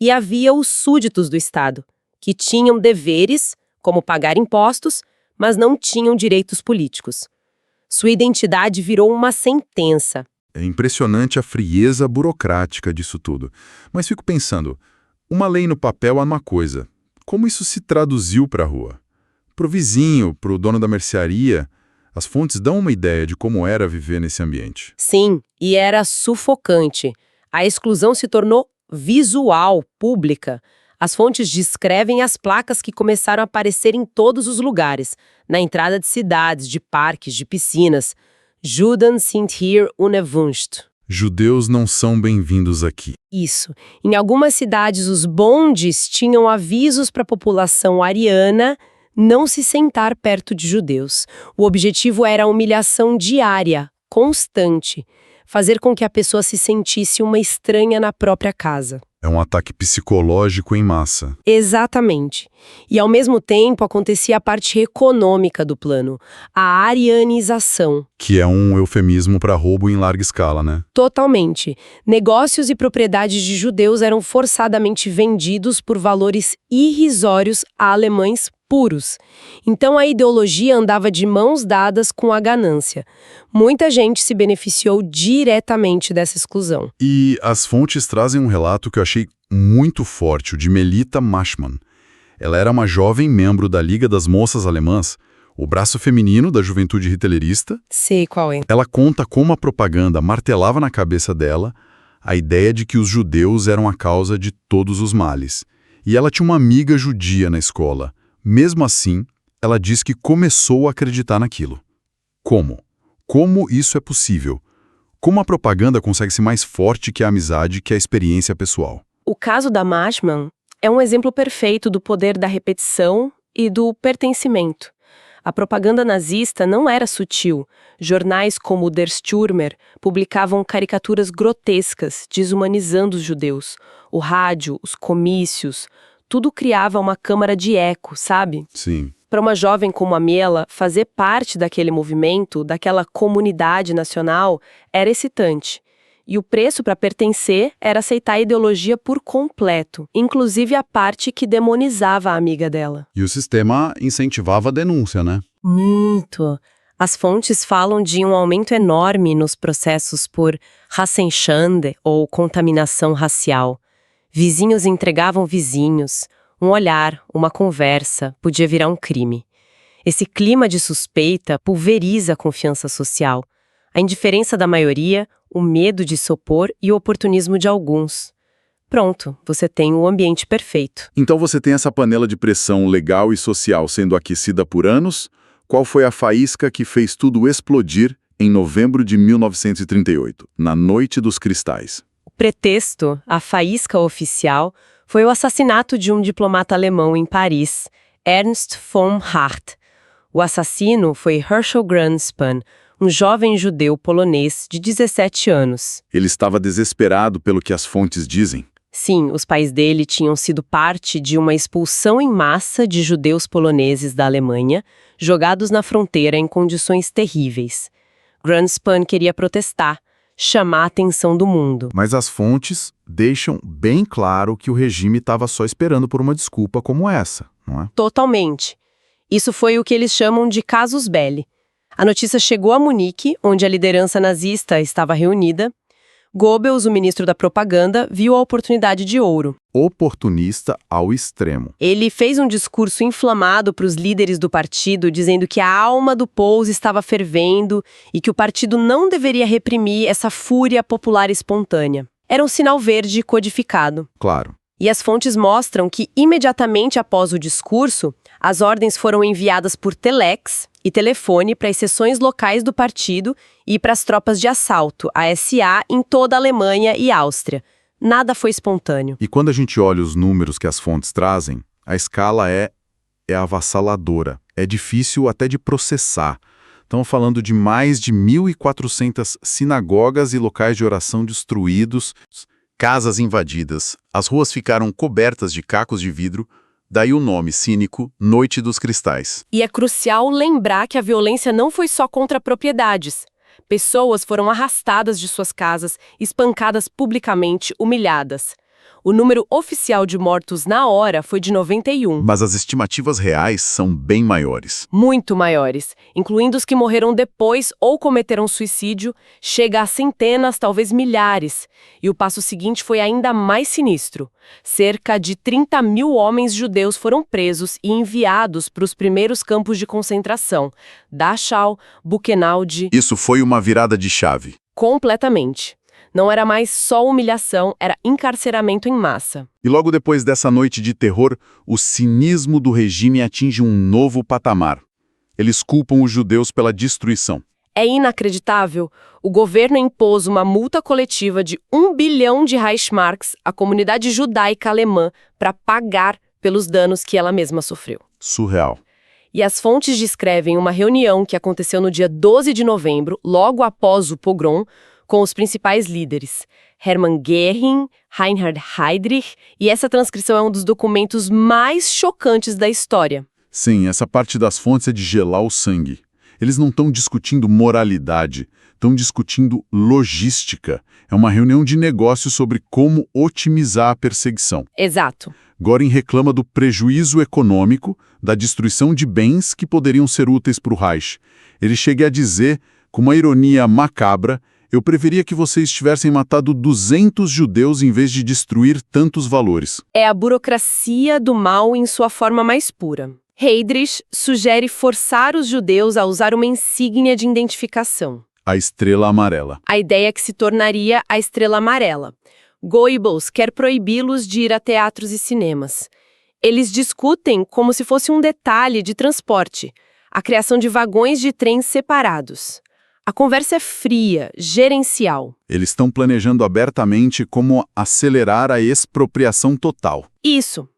e havia os súditos do Estado, que tinham deveres, como pagar impostos, mas não tinham direitos políticos. Sua identidade virou uma sentença. É impressionante a frieza burocrática disso tudo. Mas fico pensando, uma lei no papel é uma coisa. Como isso se traduziu para a rua? Para o vizinho, para o dono da mercearia, as fontes dão uma ideia de como era viver nesse ambiente. Sim, e era sufocante. A exclusão se tornou visual, pública. As fontes descrevem as placas que começaram a aparecer em todos os lugares, na entrada de cidades, de parques, de piscinas. Juden sind hier unerwünscht. Judeus não são bem-vindos aqui. Isso. Em algumas cidades, os bondes tinham avisos para a população ariana não se sentar perto de judeus. O objetivo era a humilhação diária, constante. fazer com que a pessoa se sentisse uma estranha na própria casa. É um ataque psicológico em massa. Exatamente. E, ao mesmo tempo, acontecia a parte econômica do plano, a arianização. Que é um eufemismo para roubo em larga escala, né? Totalmente. Negócios e propriedades de judeus eram forçadamente vendidos por valores irrisórios a alemães puros. Então a ideologia andava de mãos dadas com a ganância. Muita gente se beneficiou diretamente dessa exclusão. E as fontes trazem um relato que eu achei muito forte, o de Melita Mashman. Ela era uma jovem membro da Liga das Moças Alemãs, o braço feminino da juventude hitlerista. Sei qual é. Ela conta como a propaganda martelava na cabeça dela a ideia de que os judeus eram a causa de todos os males. E ela tinha uma amiga judia na escola. Mesmo assim, ela diz que começou a acreditar naquilo. Como? Como isso é possível? Como a propaganda consegue ser mais forte que a amizade, que a experiência pessoal? O caso da Mashman é um exemplo perfeito do poder da repetição e do pertencimento. A propaganda nazista não era sutil. Jornais como Der Stürmer publicavam caricaturas grotescas, desumanizando os judeus. O rádio, os comícios, tudo criava uma câmara de eco, sabe? Sim. Para uma jovem como a Miela, fazer parte daquele movimento, daquela comunidade nacional, era excitante. E o preço para pertencer era aceitar a ideologia por completo, inclusive a parte que demonizava a amiga dela. E o sistema incentivava a denúncia, né? Muito. As fontes falam de um aumento enorme nos processos por Rassenschande, ou contaminação racial. Vizinhos entregavam vizinhos. Um olhar, uma conversa, podia virar um crime. Esse clima de suspeita pulveriza a confiança social. A indiferença da maioria, o medo de se opor e o oportunismo de alguns. Pronto, você tem o ambiente perfeito. Então você tem essa panela de pressão legal e social sendo aquecida por anos. Qual foi a faísca que fez tudo explodir em novembro de 1938, na Noite dos Cristais? O pretexto, a faísca oficial, foi o assassinato de um diplomata alemão em Paris, Ernst von Hart. O assassino foi Herschel Grünspan, um jovem judeu polonês de 17 anos. Ele estava desesperado pelo que as fontes dizem. Sim, os pais dele tinham sido parte de uma expulsão em massa de judeus poloneses da Alemanha, jogados na fronteira em condições terríveis. Grünspan queria protestar, chamar a atenção do mundo. Mas as fontes deixam bem claro que o regime estava só esperando por uma desculpa como essa, não é? Totalmente. Isso foi o que eles chamam de casus belli. A notícia chegou a Munique, onde a liderança nazista estava reunida. Goebbels, o ministro da propaganda, viu a oportunidade de ouro. Oportunista ao extremo. Ele fez um discurso inflamado para os líderes do partido, dizendo que a alma do povo estava fervendo e que o partido não deveria reprimir essa fúria popular espontânea. Era um sinal verde codificado. Claro. E as fontes mostram que, imediatamente após o discurso, as ordens foram enviadas por telex e telefone para as seções locais do partido e para as tropas de assalto, a SA, em toda a Alemanha e Áustria. Nada foi espontâneo. E quando a gente olha os números que as fontes trazem, a escala é avassaladora. É difícil até de processar. Estamos falando de mais de 1.400 sinagogas e locais de oração destruídos, casas invadidas, as ruas ficaram cobertas de cacos de vidro, daí o nome cínico, Noite dos Cristais. E é crucial lembrar que a violência não foi só contra propriedades. Pessoas foram arrastadas de suas casas, espancadas publicamente, humilhadas. O número oficial de mortos na hora foi de 91. Mas as estimativas reais são bem maiores. Muito maiores, incluindo os que morreram depois ou cometeram suicídio, chega a centenas, talvez milhares. E o passo seguinte foi ainda mais sinistro. Cerca de 30 mil homens judeus foram presos e enviados para os primeiros campos de concentração, Dachau, Buchenwald. Isso foi uma virada de chave. Completamente. Não era mais só humilhação, era encarceramento em massa. E logo depois dessa noite de terror, o cinismo do regime atinge um novo patamar. Eles culpam os judeus pela destruição. É inacreditável. O governo impôs uma multa coletiva de 1 bilhão de Reichsmarks à comunidade judaica alemã para pagar pelos danos que ela mesma sofreu. Surreal. E as fontes descrevem uma reunião que aconteceu no dia 12 de novembro, logo após o pogrom, com os principais líderes, Hermann Göring, Reinhard Heydrich, e essa transcrição é um dos documentos mais chocantes da história. Sim, essa parte das fontes é de gelar o sangue. Eles não estão discutindo moralidade, estão discutindo logística. É uma reunião de negócios sobre como otimizar a perseguição. Exato. Göring reclama do prejuízo econômico, da destruição de bens que poderiam ser úteis para o Reich. Ele chega a dizer, com uma ironia macabra, eu preferia que vocês tivessem matado 200 judeus em vez de destruir tantos valores. É a burocracia do mal em sua forma mais pura. Heydrich sugere forçar os judeus a usar uma insígnia de identificação. A estrela amarela. A ideia que se tornaria a estrela amarela. Goebbels quer proibi-los de ir a teatros e cinemas. Eles discutem como se fosse um detalhe de transporte, a criação de vagões de trens separados. A conversa é fria, gerencial. Eles estão planejando abertamente como acelerar a expropriação total. Isso.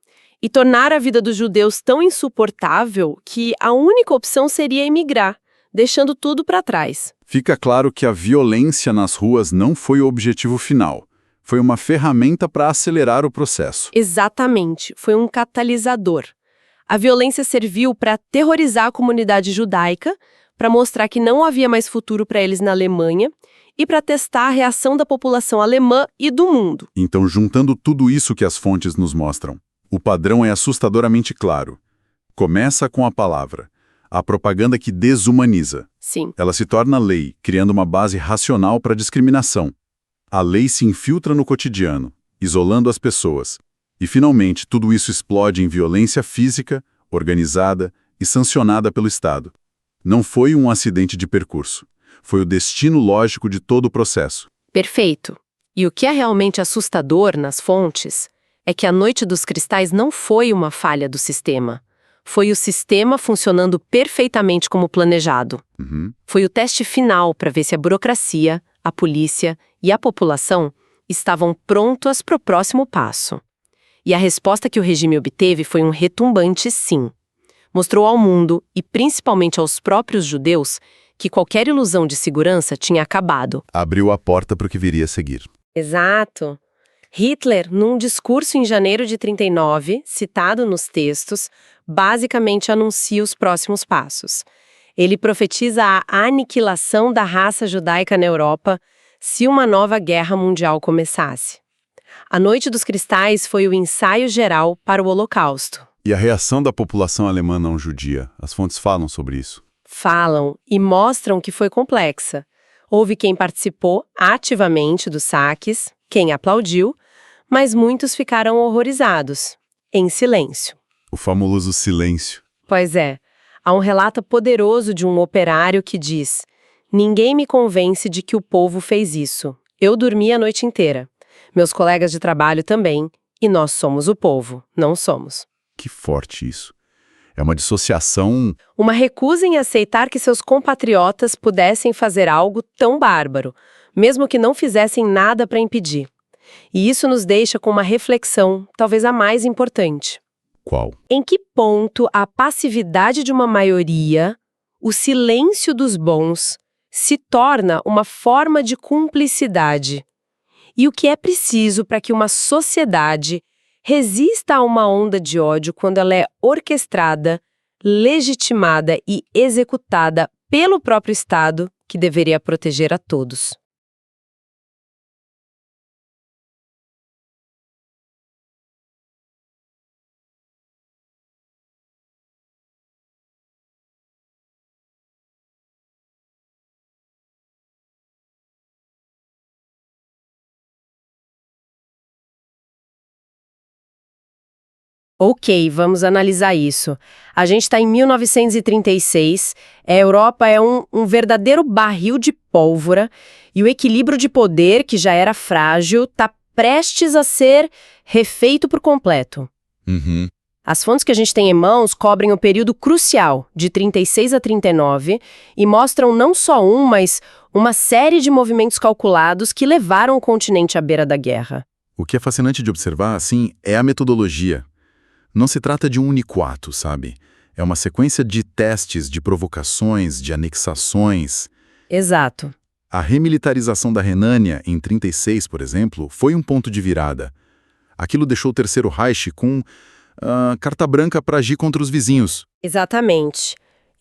E tornar a vida dos judeus tão insuportável que a única opção seria emigrar, deixando tudo para trás. Fica claro que a violência nas ruas não foi o objetivo final. Foi uma ferramenta para acelerar o processo. Exatamente. Foi um catalisador. A violência serviu para aterrorizar a comunidade judaica, para mostrar que não havia mais futuro para eles na Alemanha e para testar a reação da população alemã e do mundo. Então, juntando tudo isso que as fontes nos mostram, o padrão é assustadoramente claro. Começa com a palavra, a propaganda que desumaniza. Sim. Ela se torna lei, criando uma base racional para a discriminação. A lei se infiltra no cotidiano, isolando as pessoas. E, finalmente, tudo isso explode em violência física, organizada e sancionada pelo Estado. Não foi um acidente de percurso. Foi o destino lógico de todo o processo. Perfeito. E o que é realmente assustador nas fontes é que a Noite dos Cristais não foi uma falha do sistema. Foi o sistema funcionando perfeitamente como planejado. Foi o teste final para ver se a burocracia, a polícia e a população estavam prontas para o próximo passo. E a resposta que o regime obteve foi um retumbante sim. Mostrou ao mundo, e principalmente aos próprios judeus, que qualquer ilusão de segurança tinha acabado. Abriu a porta para o que viria a seguir. Exato. Hitler, num discurso em janeiro de 1939, citado nos textos, basicamente anuncia os próximos passos. Ele profetiza a aniquilação da raça judaica na Europa se uma nova guerra mundial começasse. A Noite dos Cristais foi o ensaio geral para o Holocausto. E a reação da população alemã não judia? As fontes falam sobre isso. Falam e mostram que foi complexa. Houve quem participou ativamente dos saques, quem aplaudiu, mas muitos ficaram horrorizados, em silêncio. O famoso silêncio. Pois é, há um relato poderoso de um operário que diz: ninguém me convence de que o povo fez isso. Eu dormi a noite inteira. Meus colegas de trabalho também, e nós somos o povo, não somos. Que forte isso. É uma dissociação. Uma recusa em aceitar que seus compatriotas pudessem fazer algo tão bárbaro, mesmo que não fizessem nada para impedir. E isso nos deixa com uma reflexão, talvez a mais importante. Qual? Em que ponto a passividade de uma maioria, o silêncio dos bons, se torna uma forma de cumplicidade? E o que é preciso para que uma sociedade resista a uma onda de ódio quando ela é orquestrada, legitimada e executada pelo próprio Estado, que deveria proteger a todos? Ok, vamos analisar isso. A gente está em 1936, a Europa é um verdadeiro barril de pólvora e o equilíbrio de poder, que já era frágil, está prestes a ser refeito por completo. As fontes que a gente tem em mãos cobrem o período crucial, de 36 a 39, e mostram não só mas uma série de movimentos calculados que levaram o continente à beira da guerra. O que é fascinante de observar, assim, é a metodologia. Não se trata de um único ato, sabe? É uma sequência de testes, de provocações, de anexações. Exato. A remilitarização da Renânia, em 1936, por exemplo, foi um ponto de virada. Aquilo deixou o Terceiro Reich com carta branca para agir contra os vizinhos. Exatamente.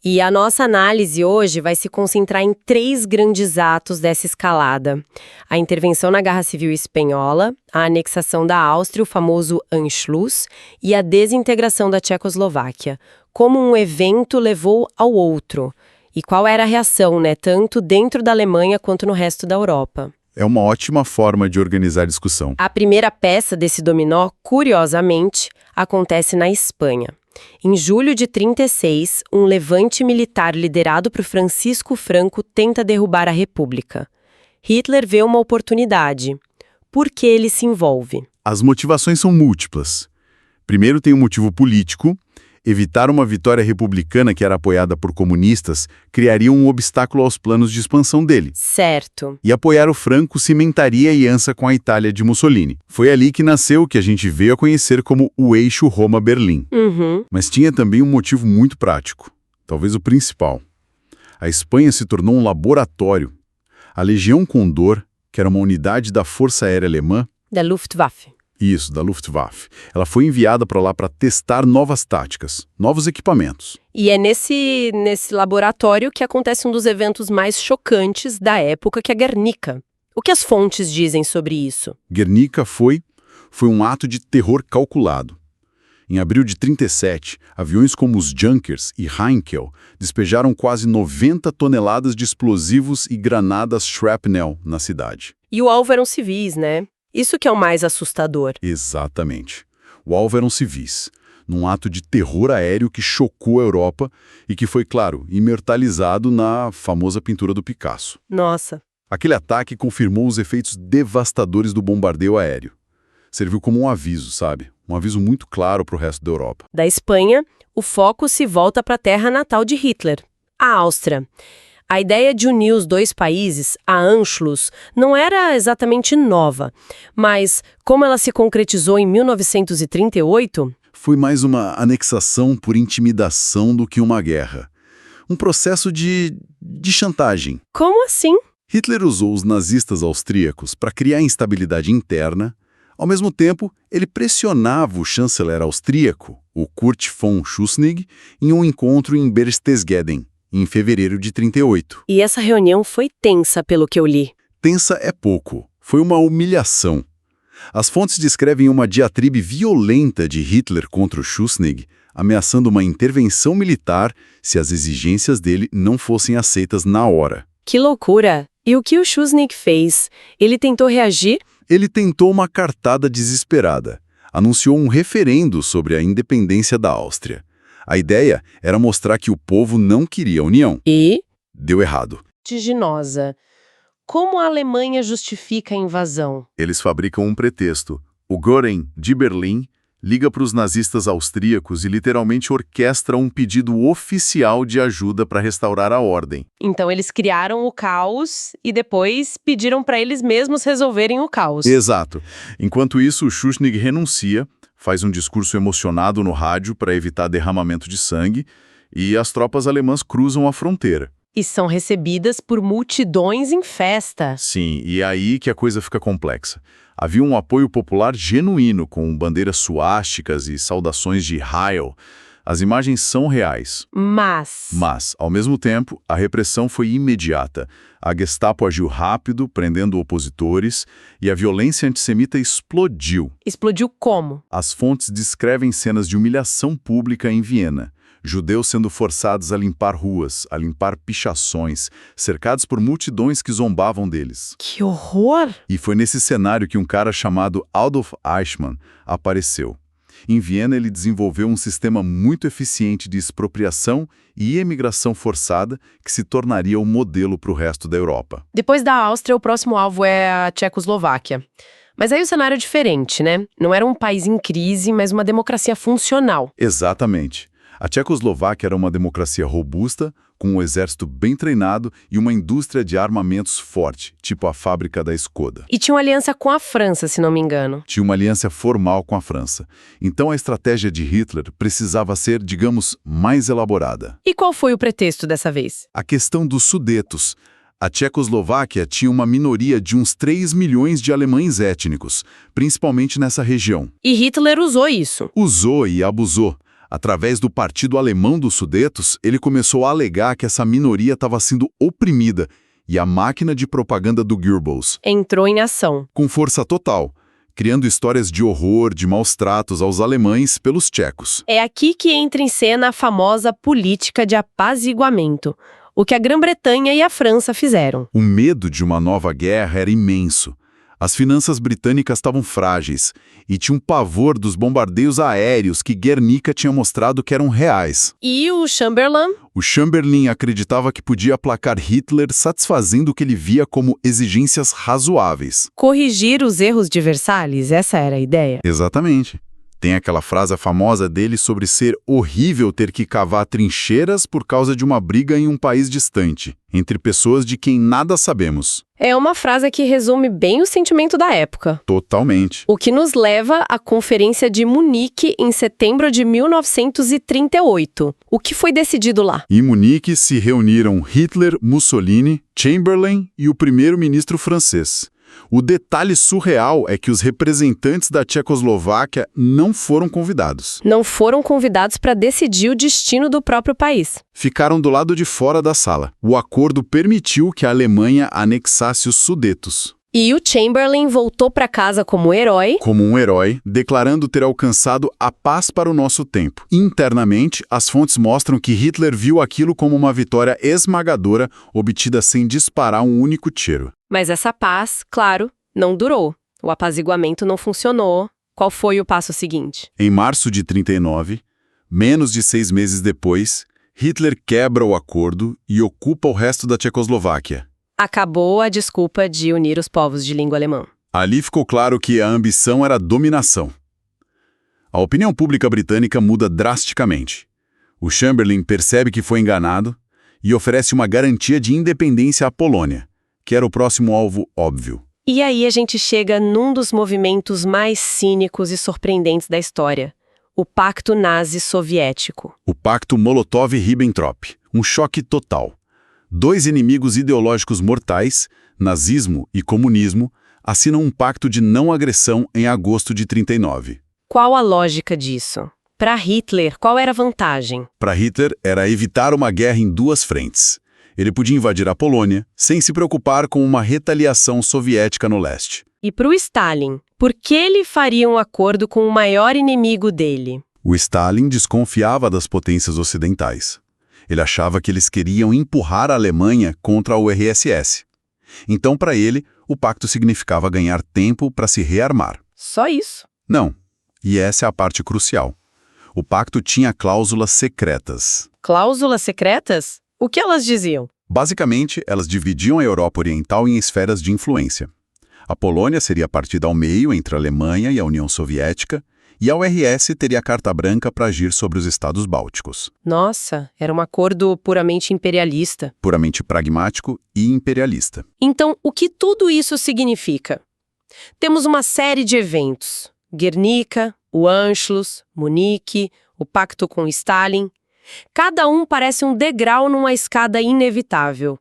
E a nossa análise hoje vai se concentrar em 3 grandes atos dessa escalada. A intervenção na Guerra Civil Espanhola, a anexação da Áustria, o famoso Anschluss, e a desintegração da Tchecoslováquia. Como um evento levou ao outro. E qual era a reação, né, tanto dentro da Alemanha quanto no resto da Europa. É uma ótima forma de organizar a discussão. A primeira peça desse dominó, curiosamente, acontece na Espanha. Em julho de 1936, um levante militar liderado por Francisco Franco tenta derrubar a República. Hitler vê uma oportunidade. Por que ele se envolve? As motivações são múltiplas. Primeiro tem um motivo político. Evitar uma vitória republicana que era apoiada por comunistas criaria um obstáculo aos planos de expansão dele. Certo. E apoiar o Franco cimentaria a aliança com a Itália de Mussolini. Foi ali que nasceu o que a gente veio a conhecer como o eixo Roma-Berlim. Mas tinha também um motivo muito prático, talvez o principal. A Espanha se tornou um laboratório. A Legião Condor, que era uma unidade da Força Aérea Alemã, Da Luftwaffe. Isso, da Luftwaffe. Ela foi enviada para lá para testar novas táticas, novos equipamentos. E é nesse laboratório que acontece um dos eventos mais chocantes da época, que é Guernica. O que as fontes dizem sobre isso? Guernica foi um ato de terror calculado. Em abril de 1937, aviões como os Junkers e Heinkel despejaram quase 90 toneladas de explosivos e granadas shrapnel na cidade. E o alvo eram civis, né? Isso que é o mais assustador. Exatamente. O alvo eram civis, num ato de terror aéreo que chocou a Europa e que foi, claro, imortalizado na famosa pintura do Picasso. Nossa. Aquele ataque confirmou os efeitos devastadores do bombardeio aéreo. Serviu como um aviso, sabe? Um aviso muito claro para o resto da Europa. Da Espanha, o foco se volta para a terra natal de Hitler, a Áustria. A ideia de unir os dois países, a Anschluss, não era exatamente nova, mas como ela se concretizou em 1938... Foi mais uma anexação por intimidação do que uma guerra. Um processo de chantagem. Como assim? Hitler usou os nazistas austríacos para criar instabilidade interna. Ao mesmo tempo, ele pressionava o chanceler austríaco, o Kurt von Schuschnigg, em um encontro em Berchtesgaden, em fevereiro de 1938. E essa reunião foi tensa, pelo que eu li. Tensa é pouco. Foi uma humilhação. As fontes descrevem uma diatribe violenta de Hitler contra o Schuschnigg, ameaçando uma intervenção militar se as exigências dele não fossem aceitas na hora. Que loucura! E o que o Schuschnigg fez? Ele tentou reagir? Ele tentou uma cartada desesperada. Anunciou um referendo sobre a independência da Áustria. A ideia era mostrar que o povo não queria a união. E? Deu errado. Vertiginosa. Como a Alemanha justifica a invasão? Eles fabricam um pretexto. O Göring, de Berlim, liga para os nazistas austríacos e literalmente orquestra um pedido oficial de ajuda para restaurar a ordem. Então eles criaram o caos e depois pediram para eles mesmos resolverem o caos. Exato. Enquanto isso, o Schuschnigg renuncia, faz um discurso emocionado no rádio para evitar derramamento de sangue, e as tropas alemãs cruzam a fronteira. E são recebidas por multidões em festa. Sim, e é aí que a coisa fica complexa. Havia um apoio popular genuíno, com bandeiras suásticas e saudações de Heil. As imagens são reais. Mas, ao mesmo tempo, a repressão foi imediata. A Gestapo agiu rápido, prendendo opositores, e a violência antissemita explodiu. Explodiu como? As fontes descrevem cenas de humilhação pública em Viena. Judeus sendo forçados a limpar ruas, a limpar pichações, cercados por multidões que zombavam deles. Que horror! E foi nesse cenário que um cara chamado Adolf Eichmann apareceu. Em Viena, ele desenvolveu um sistema muito eficiente de expropriação e emigração forçada que se tornaria o modelo para o resto da Europa. Depois da Áustria, o próximo alvo é a Tchecoslováquia. Mas aí o cenário é diferente, né? Não era um país em crise, mas uma democracia funcional. Exatamente. A Tchecoslováquia era uma democracia robusta, com um exército bem treinado e uma indústria de armamentos forte, tipo a fábrica da Skoda. E tinha uma aliança com a França, se não me engano. Tinha uma aliança formal com a França. Então a estratégia de Hitler precisava ser, digamos, mais elaborada. E qual foi o pretexto dessa vez? A questão dos Sudetos. A Tchecoslováquia tinha uma minoria de uns 3 milhões de alemães étnicos, principalmente nessa região. E Hitler usou isso. Usou e abusou. Através do Partido Alemão dos Sudetos, ele começou a alegar que essa minoria estava sendo oprimida e a máquina de propaganda do Goebbels, Entrou em ação. com força total, criando histórias de horror, de maus tratos aos alemães pelos tchecos. É aqui que entra em cena a famosa política de apaziguamento, o que a Grã-Bretanha e a França fizeram. O medo de uma nova guerra era imenso. As finanças britânicas estavam frágeis e tinha um pavor dos bombardeios aéreos que Guernica tinha mostrado que eram reais. E o Chamberlain? O Chamberlain acreditava que podia aplacar Hitler satisfazendo o que ele via como exigências razoáveis. Corrigir os erros de Versalhes, essa era a ideia. Exatamente. Tem aquela frase famosa dele sobre ser horrível ter que cavar trincheiras por causa de uma briga em um país distante, entre pessoas de quem nada sabemos. É uma frase que resume bem o sentimento da época. Totalmente. O que nos leva à Conferência de Munique em setembro de 1938. O que foi decidido lá? Em Munique se reuniram Hitler, Mussolini, Chamberlain e o primeiro-ministro francês. O detalhe surreal é que os representantes da Tchecoslováquia não foram convidados. Não foram convidados para decidir o destino do próprio país. Ficaram do lado de fora da sala. O acordo permitiu que a Alemanha anexasse os Sudetos. E o Chamberlain voltou para casa como herói. Como um herói, declarando ter alcançado a paz para o nosso tempo. Internamente, as fontes mostram que Hitler viu aquilo como uma vitória esmagadora obtida sem disparar um único tiro. Mas essa paz, claro, não durou. O apaziguamento não funcionou. Qual foi o passo seguinte? Em março de 39, menos de 6 meses depois, Hitler quebra o acordo e ocupa o resto da Tchecoslováquia. Acabou a desculpa de unir os povos de língua alemã. Ali ficou claro que a ambição era a dominação. A opinião pública britânica muda drasticamente. O Chamberlain percebe que foi enganado e oferece uma garantia de independência à Polônia, que era o próximo alvo óbvio. E aí a gente chega num dos movimentos mais cínicos e surpreendentes da história, o Pacto Nazi-Soviético. O Pacto Molotov-Ribbentrop, um choque total. 2 inimigos ideológicos mortais, nazismo e comunismo, assinam um pacto de não agressão em agosto de 39. Qual a lógica disso? Para Hitler, qual era a vantagem? Para Hitler, era evitar uma guerra em 2 frentes. Ele podia invadir a Polônia sem se preocupar com uma retaliação soviética no leste. E para o Stalin, por que ele faria um acordo com o maior inimigo dele? O Stalin desconfiava das potências ocidentais. Ele achava que eles queriam empurrar a Alemanha contra a URSS. Então, para ele, o pacto significava ganhar tempo para se rearmar. Só isso? Não. E essa é a parte crucial. O pacto tinha cláusulas secretas. Cláusulas secretas? O que elas diziam? Basicamente, elas dividiam a Europa Oriental em esferas de influência. A Polônia seria partida ao meio entre a Alemanha e a União Soviética, e a URSS teria carta branca para agir sobre os estados bálticos. Nossa, era um acordo puramente imperialista. Puramente pragmático e imperialista. Então, o que tudo isso significa? Temos uma série de eventos. Guernica, o Anschluss, Munique, o pacto com Stalin. Cada um parece um degrau numa escada inevitável.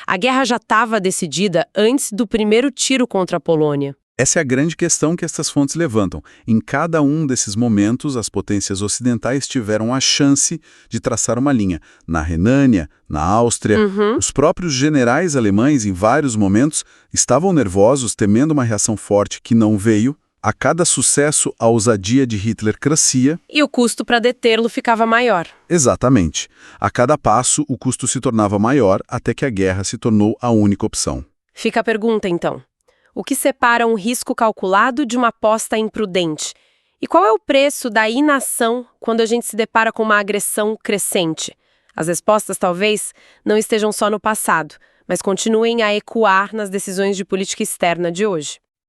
A guerra já estava decidida antes do primeiro tiro contra a Polônia. Essa é a grande questão que estas fontes levantam. Em cada um desses momentos, as potências ocidentais tiveram a chance de traçar uma linha. Na Renânia, na Áustria, os próprios generais alemães, em vários momentos, estavam nervosos, temendo uma reação forte que não veio. A cada sucesso, a ousadia de Hitler crescia. E o custo para detê-lo ficava maior. Exatamente. A cada passo, o custo se tornava maior, até que a guerra se tornou a única opção. Fica a pergunta, então. O que separa um risco calculado de uma aposta imprudente? E qual é o preço da inação quando a gente se depara com uma agressão crescente? As respostas talvez não estejam só no passado, mas continuem a ecoar nas decisões de política externa de hoje.